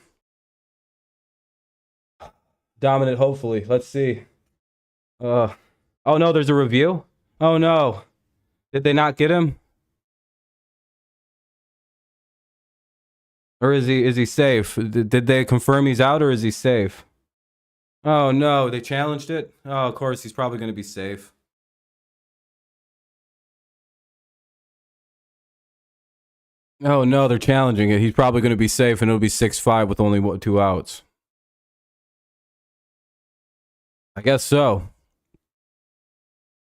Dominant, hopefully. Let's see. Oh no, there's a review. Oh no, did they not get him? Or is he safe? Did they confirm he's out, or is he safe? Oh no, they challenged it. Oh, of course he's probably going to be safe. Oh no, they're challenging it. He's probably going to be safe, and it'll be 6-5 with only 2 outs. I guess so.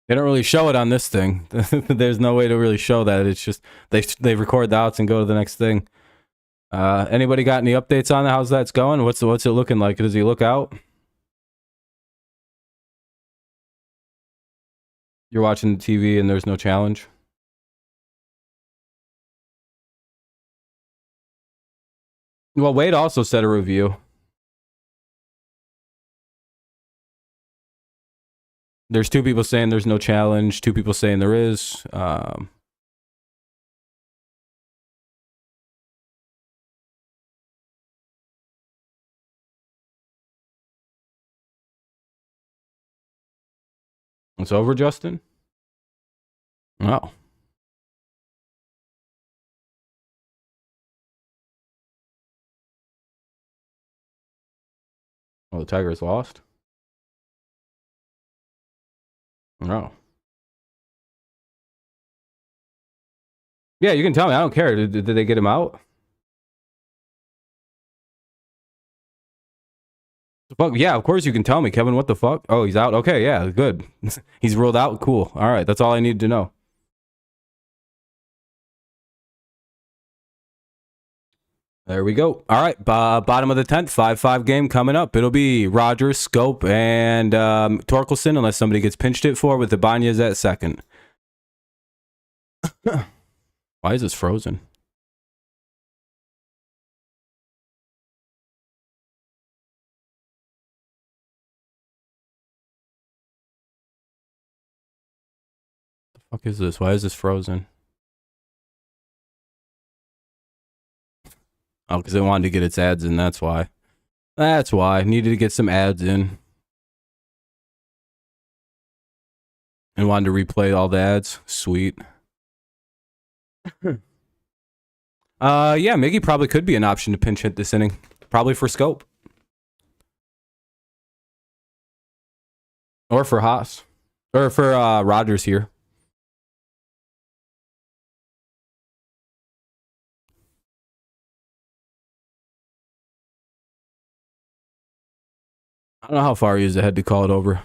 They don't really show it on this thing. There's no way to really show that. It's just they record the outs and go to the next thing. Anybody got any updates on how's that's going? What's it looking like? Does he look out? You're watching the TV and there's no challenge? Well, Wade also said a review. There's 2 people saying there's no challenge, 2 people saying there is. It's over, Justin? Oh. Oh, the Tigers lost? Oh. Yeah, you can tell me. I don't care. Did they get him out? The fuck? Yeah, of course you can tell me, Kevin. What the fuck? Oh, he's out? Okay, yeah, good. He's ruled out? Cool. All right, that's all I need to know. There we go. All right, bottom of the 10th, 5-5 game coming up. It'll be Rogers, Scope, and Torkelson, unless somebody gets pinched it for, with the Banyas at second. Why is this frozen? The fuck is this? Why is this frozen? Oh, because it wanted to get its ads in, that's why. That's why. Needed to get some ads in. And wanted to replay all the ads. Sweet. Yeah, Miggy probably could be an option to pinch hit this inning. Probably for Scope. Or for Haas. Or for Rogers here. I don't know how far he is ahead to call it over.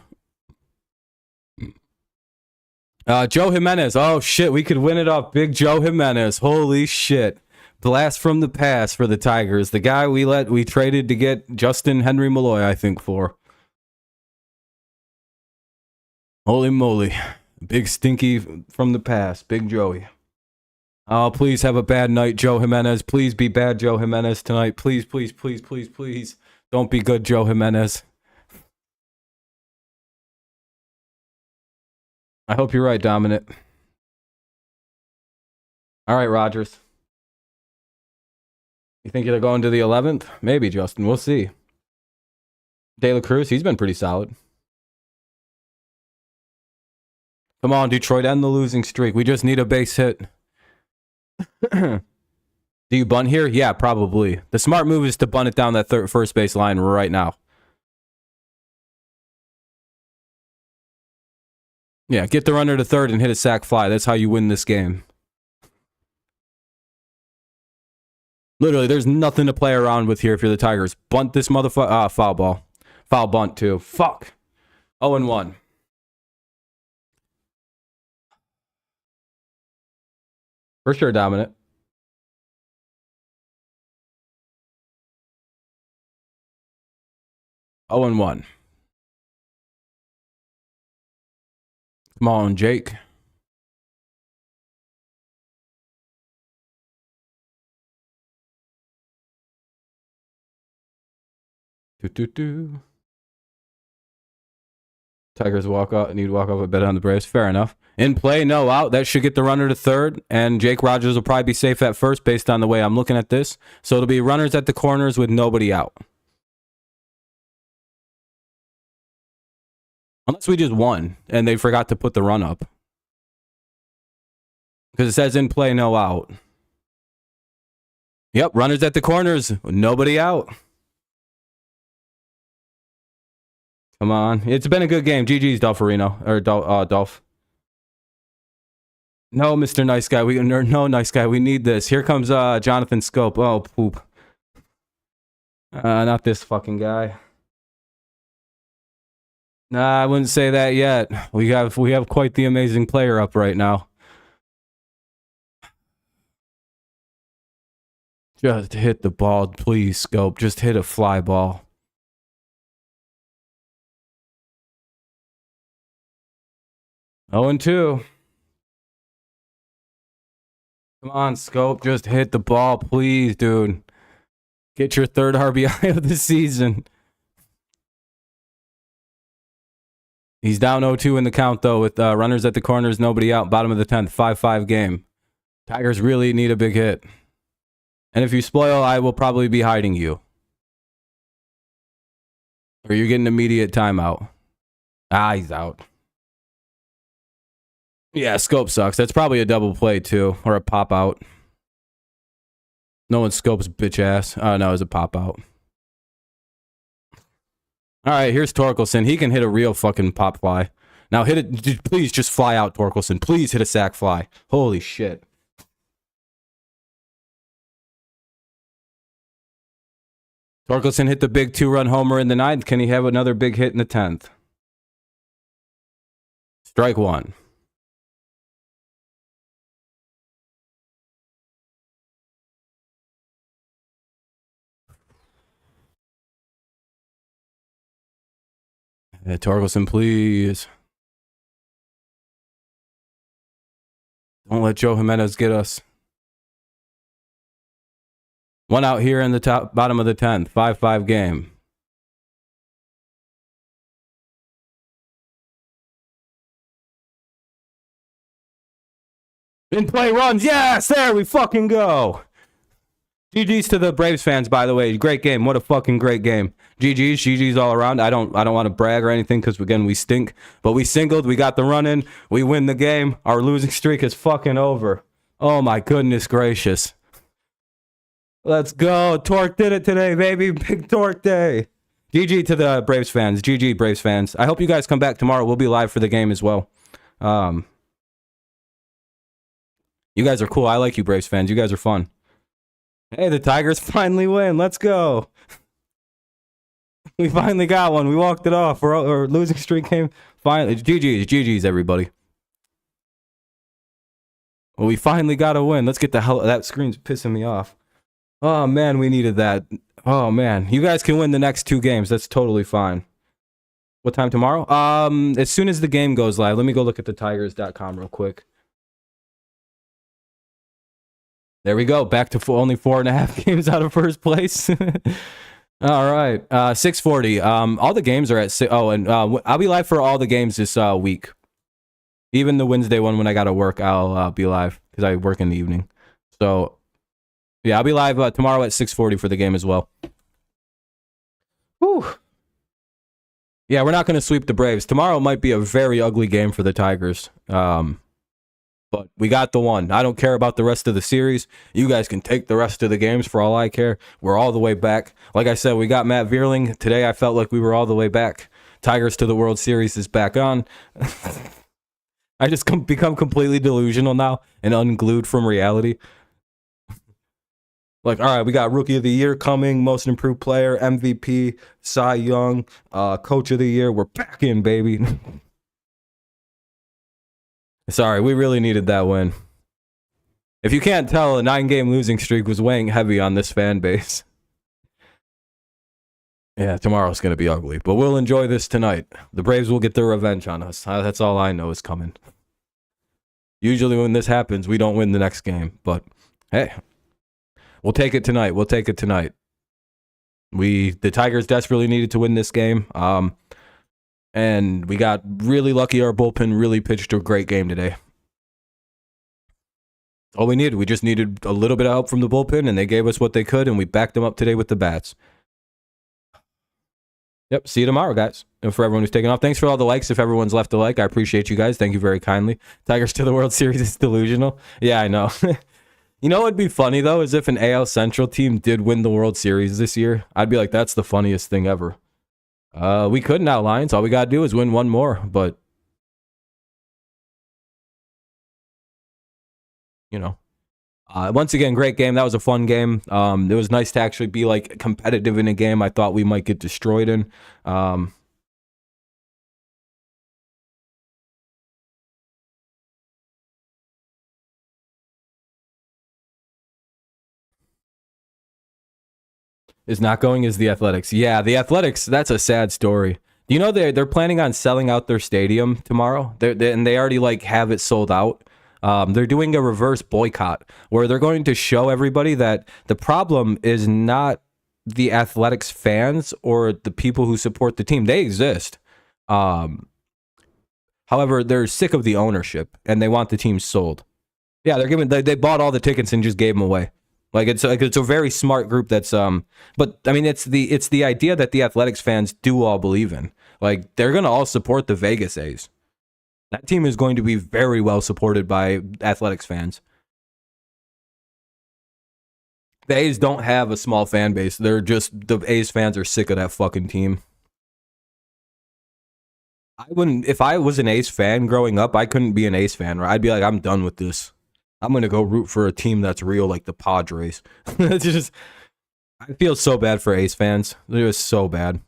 Joe Jimenez. Oh, shit. We could win it off Big Joe Jimenez. Holy shit. Blast from the past for the Tigers. The guy we traded to get Justin Henry Malloy, I think, for. Holy moly. Big stinky from the past. Big Joey. Oh, please have a bad night, Joe Jimenez. Please be bad, Joe Jimenez, tonight. Please, please, please, please, please. Don't be good, Joe Jimenez. I hope you're right, Dominic. All right, Rogers. You think you're going to the 11th? Maybe, Justin. We'll see. De La Cruz, he's been pretty solid. Come on, Detroit, end the losing streak. We just need a base hit. Do you bunt here? Yeah, probably. The smart move is to bunt it down that first base line right now. Yeah, get the runner to third and hit a sac fly. That's how you win this game. Literally, there's nothing to play around with here if you're the Tigers. Bunt this motherfucker. Foul ball. Foul bunt, too. Fuck. 0-1. For sure, Dominic. Oh and 1. Come on, Jake. Tigers need to walk off a bet on the Braves. Fair enough. In play, no out. That should get the runner to third, and Jake Rogers will probably be safe at first based on the way I'm looking at this. So it'll be runners at the corners with nobody out. Unless we just won and they forgot to put the run up. Because it says in play, no out. Yep, runners at the corners, nobody out. Come on. It's been a good game. GG's, Dolpharino. Or Dolph. No, Mr. Nice Guy. No, Nice Guy. We need this. Here comes Jonathan Scope. Oh, poop. Not this fucking guy. Nah, I wouldn't say that yet. We have quite the amazing player up right now. Just hit the ball, please, Scope. Just hit a fly ball. Oh and 2. Come on, Scope. Just hit the ball, please, dude. Get your third RBI of the season. He's down 0-2 in the count, though, with runners at the corners, nobody out. Bottom of the 10th, 5-5 game. Tigers really need a big hit. And if you spoil, I will probably be hiding you. Or you're getting immediate timeout. Ah, he's out. Yeah, Scope sucks. That's probably a double play, too. Or a pop out. No one Scope's bitch ass. Oh, no, it's a pop out. All right, here's Torkelson. He can hit a real fucking pop fly. Now hit it. Please just fly out, Torkelson. Please hit a sack fly. Holy shit. Torkelson hit the big 2-run homer in the 9th. Can he have another big hit in the 10th? Strike one. Torkelson, please. Don't let Joe Jimenez get us. One out here in the bottom of the 10th. 5-5 game. In play runs. Yes, there we fucking go. GG's to the Braves fans, by the way. Great game. What a fucking great game. GG's all around. I don't want to brag or anything because, again, we stink. But we singled. We got the run in. We win the game. Our losing streak is fucking over. Oh, my goodness gracious. Let's go. Torque did it today, baby. Big Torque day. GG to the Braves fans. GG, Braves fans. I hope you guys come back tomorrow. We'll be live for the game as well. You guys are cool. I like you, Braves fans. You guys are fun. Hey, the Tigers finally win. Let's go. We finally got one. We walked it off. Our losing streak came finally. GG's, everybody. Well, we finally got a win. Let's get the hell. That screen's pissing me off. Oh, man, we needed that. Oh, man. You guys can win the next 2 games. That's totally fine. What time tomorrow? As soon as the game goes live. Let me go look at the Tigers.com real quick. There we go. Back to only 4.5 games out of first place. All right. 6:40. All the games are at 6. Oh, and I'll be live for all the games this week. Even the Wednesday one when I got to work, I'll be live because I work in the evening. So, yeah, I'll be live tomorrow at 6:40 for the game as well. Whew. Yeah, we're not going to sweep the Braves. Tomorrow might be a very ugly game for the Tigers. But we got the one. I don't care about the rest of the series. You guys can take the rest of the games for all I care. We're all the way back. Like I said, we got Matt Vierling. Today I felt like we were all the way back. Tigers to the World Series is back on. I just become completely delusional now and unglued from reality. Like, all right, we got Rookie of the Year coming, Most Improved Player, MVP, Cy Young, Coach of the Year. We're back in, baby. Sorry, we really needed that win. If you can't tell, a 9-game losing streak was weighing heavy on this fan base. Yeah, tomorrow's going to be ugly, but we'll enjoy this tonight. The Braves will get their revenge on us. That's all I know is coming. Usually when this happens, we don't win the next game, but hey, we'll take it tonight. We'll take it tonight. The Tigers desperately needed to win this game. And we got really lucky. Our bullpen really pitched a great game today. All we needed. We just needed a little bit of help from the bullpen, and they gave us what they could, and we backed them up today with the bats. Yep, see you tomorrow, guys. And for everyone who's taking off, thanks for all the likes. If everyone's left a like, I appreciate you guys. Thank you very kindly. Tigers to the World Series is delusional. Yeah, I know. You know what would be funny, though, is if an AL Central team did win the World Series this year. I'd be like, that's the funniest thing ever. We couldn't now, Lions. All we got to do is win one more, but you know, once again, great game. That was a fun game. It was nice to actually be like competitive in a game I thought we might get destroyed in. Is not going is the Athletics. Yeah, the Athletics, that's a sad story. Do you know they're planning on selling out their stadium tomorrow? And they already like have it sold out. They're doing a reverse boycott where they're going to show everybody that the problem is not the Athletics fans or the people who support the team. They exist. However, they're sick of the ownership and they want the team sold. Yeah, they bought all the tickets and just gave them away. It's a very smart group that's but I mean it's the idea that the Athletics fans do all believe in. Like they're gonna all support the Vegas A's. That team is going to be very well supported by Athletics fans. The A's don't have a small fan base. The A's fans are sick of that fucking team. I wouldn't, if I was an A's fan growing up, I couldn't be an A's fan. Right? I'd be like, I'm done with this. I'm going to go root for a team that's real, like the Padres. It's just, I feel so bad for A's fans. They're just so bad.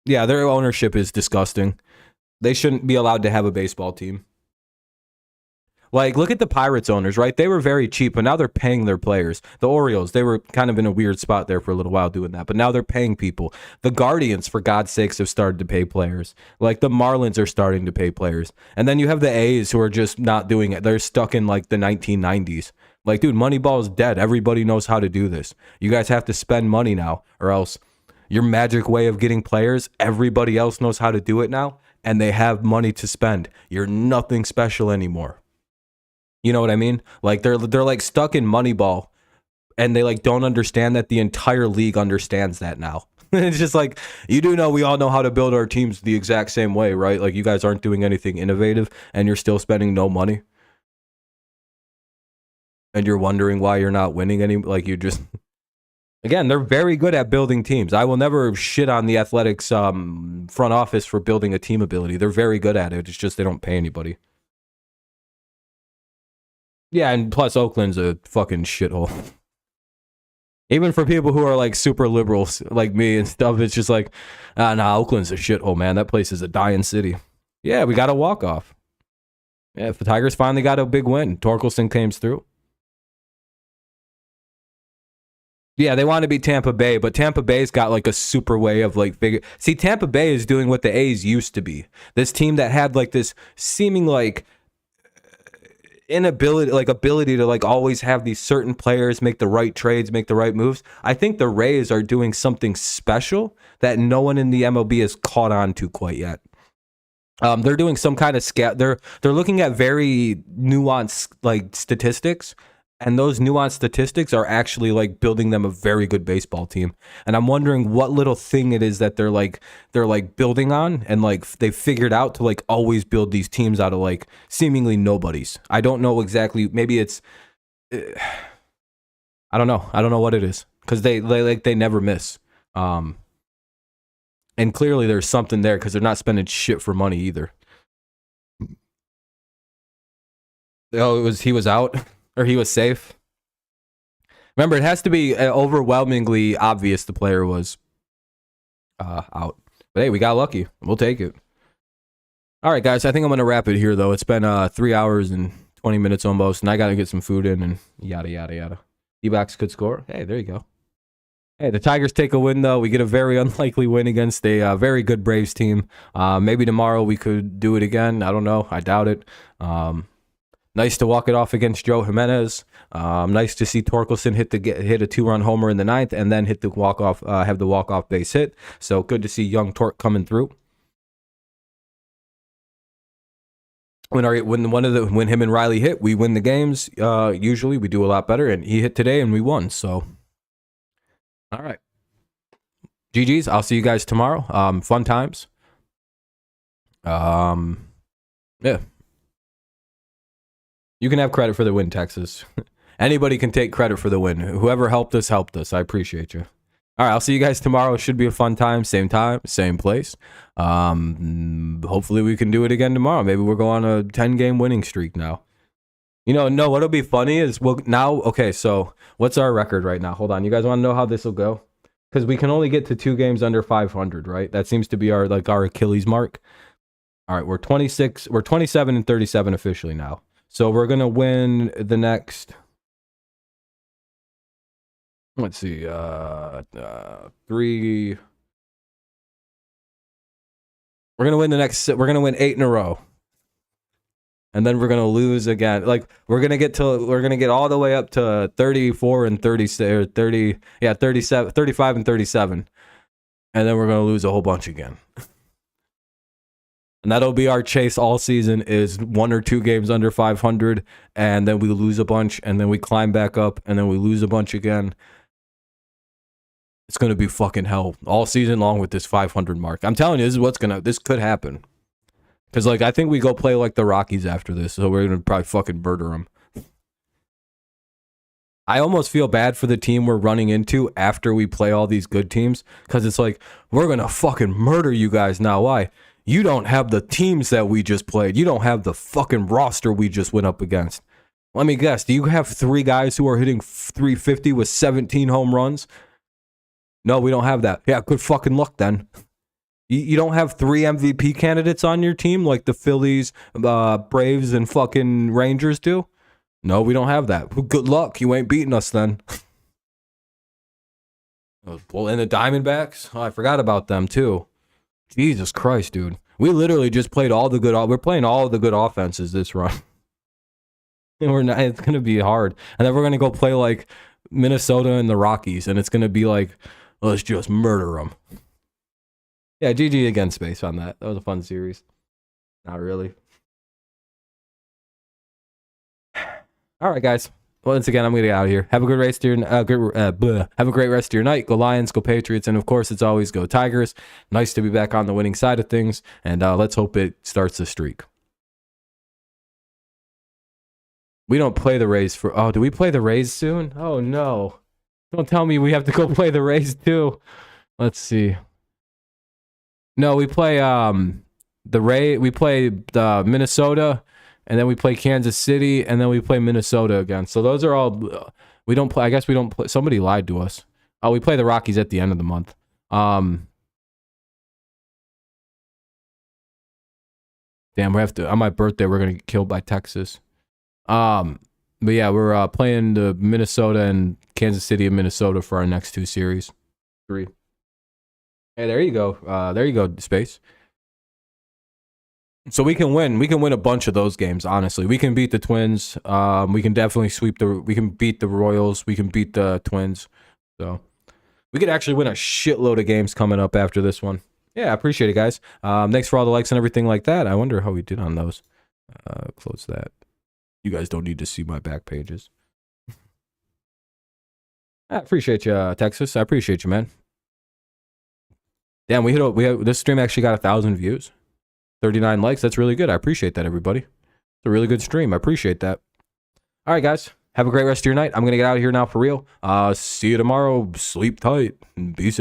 Yeah, their ownership is disgusting. They shouldn't be allowed to have a baseball team. Like, look at the Pirates owners, right? They were very cheap, but now they're paying their players. The Orioles, they were kind of in a weird spot there for a little while doing that, but now they're paying people. The Guardians, for God's sakes, have started to pay players. Like, the Marlins are starting to pay players. And then you have the A's who are just not doing it. They're stuck in, like, the 1990s. Like, dude, Moneyball is dead. Everybody knows how to do this. You guys have to spend money now, or else your magic way of getting players, everybody else knows how to do it now, and they have money to spend. You're nothing special anymore. You know what I mean? Like they're like stuck in Moneyball, and they like don't understand that the entire league understands that now. It's just like, you do know we all know how to build our teams the exact same way, right? Like you guys aren't doing anything innovative, and you're still spending no money, and you're wondering why you're not winning any. Like you just, again, they're very good at building teams. I will never shit on the Athletics front office for building a team ability. They're very good at it. It's just they don't pay anybody. Yeah, and plus Oakland's a fucking shithole. Even for people who are like super liberals like me and stuff, it's just like, nah, Oakland's a shithole, man. That place is a dying city. Yeah, we got a walk-off. Yeah, if the Tigers finally got a big win. Torkelson came through. Yeah, they want to be Tampa Bay, but Tampa Bay's got like a super way of like figure. See, Tampa Bay is doing what the A's used to be. This team that had like this seeming like ability to like always have these certain players make the right trades, make the right moves. I think the Rays are doing something special that no one in the MLB has caught on to quite yet. They're doing some kind of they're looking at very nuanced like statistics, and those nuanced statistics are actually like building them a very good baseball team. And I'm wondering what little thing it is that they're like building on, and like they figured out to like always build these teams out of like seemingly nobodies. I don't know exactly. Maybe it's I don't know. I don't know what it is, because they never miss. And clearly there's something there, because they're not spending shit for money either. Oh, he was out. Or he was safe. Remember, it has to be overwhelmingly obvious the player was out. But hey, we got lucky. We'll take it. All right, guys. I think I'm going to wrap it here, though. It's been 3 hours and 20 minutes almost, and I got to get some food in and yada, yada, yada. D-backs could score. Hey, there you go. Hey, the Tigers take a win, though. We get a very unlikely win against a very good Braves team. Maybe tomorrow we could do it again. I don't know. I doubt it. Nice to walk it off against Joe Jimenez. Nice to see Torkelson hit a 2-run homer in the 9th, and then hit the walk-off, have the walk-off base hit. So good to see young Torque coming through. When him and Riley hit, we win the games. Usually we do a lot better, and he hit today and we won. So, all right. GG's. I'll see you guys tomorrow. Fun times. Yeah. You can have credit for the win, Texas. Anybody can take credit for the win. Whoever helped us. I appreciate you. All right, I'll see you guys tomorrow. It should be a fun time, same place. Hopefully we can do it again tomorrow. Maybe we'll go on a 10-game winning streak now. You know, no, what'll be funny is okay, so what's our record right now? Hold on. You guys want to know how this will go? Because we can only get to 2 games under 500, right? That seems to be our Achilles mark. All right, we're 27 and 37 officially now. So we're going to win the next, let's see, 3. We're going to win we're going to win 8 in a row. And then we're going to lose again. Like we're going to get all the way up to 34 and 30, or 30, 37, 35 and 37. And then we're going to lose a whole bunch again. And that'll be our chase all season, is 1 or 2 games under 500, and then we lose a bunch, and then we climb back up, and then we lose a bunch again. It's going to be fucking hell all season long with this 500 mark. I'm telling you, this could happen. Because, like, I think we go play, like, the Rockies after this, so we're going to probably fucking murder them. I almost feel bad for the team we're running into after we play all these good teams, because it's like, we're going to fucking murder you guys now. Why? You don't have the teams that we just played. You don't have the fucking roster we just went up against. Let me guess. Do you have 3 guys who are hitting 350 with 17 home runs? No, we don't have that. Yeah, good fucking luck then. You don't have 3 MVP candidates on your team like the Phillies, Braves, and fucking Rangers do? No, we don't have that. Good luck. You ain't beating us then. Well, and the Diamondbacks? Oh, I forgot about them too. Jesus Christ, dude. We literally just played all the good... We're playing all the good offenses this run. And we're not, it's going to be hard. And then we're going to go play like Minnesota and the Rockies. And it's going to be like, let's just murder them. Yeah, GG again, Space, on that. That was a fun series. Not really. All right, guys. Once again, I'm going to get out of here. Have a good rest of your have a great rest of your night. Go Lions, go Patriots, and of course, it's always go Tigers. Nice to be back on the winning side of things, and let's hope it starts a streak. We don't play the Rays for... Oh, do we play the Rays soon? Oh, no. Don't tell me we have to go play the Rays, too. Let's see. No, we play we play Minnesota, and then we play Kansas City, and then we play Minnesota again. So those are all... We don't play... I guess we don't play... Somebody lied to us. Oh, we play the Rockies at the end of the month. Damn, we have to... On my birthday, we're going to get killed by Texas. But yeah, we're playing the Minnesota and Kansas City and Minnesota for our next 2 series. 3. Hey, there you go. There you go, Space. So we can win. We can win a bunch of those games, honestly. We can beat the Twins. We can definitely we can beat the Royals. We can beat the Twins. So we could actually win a shitload of games coming up after this one. Yeah, I appreciate it, guys. Thanks for all the likes and everything like that. I wonder how we did on those. Close that. You guys don't need to see my back pages. I appreciate you, Texas. I appreciate you, man. Damn, this stream actually got 1,000 views. 39 likes. That's really good. I appreciate that, everybody. It's a really good stream. I appreciate that. All right, guys. Have a great rest of your night. I'm going to get out of here now for real. See you tomorrow. Sleep tight. Be safe.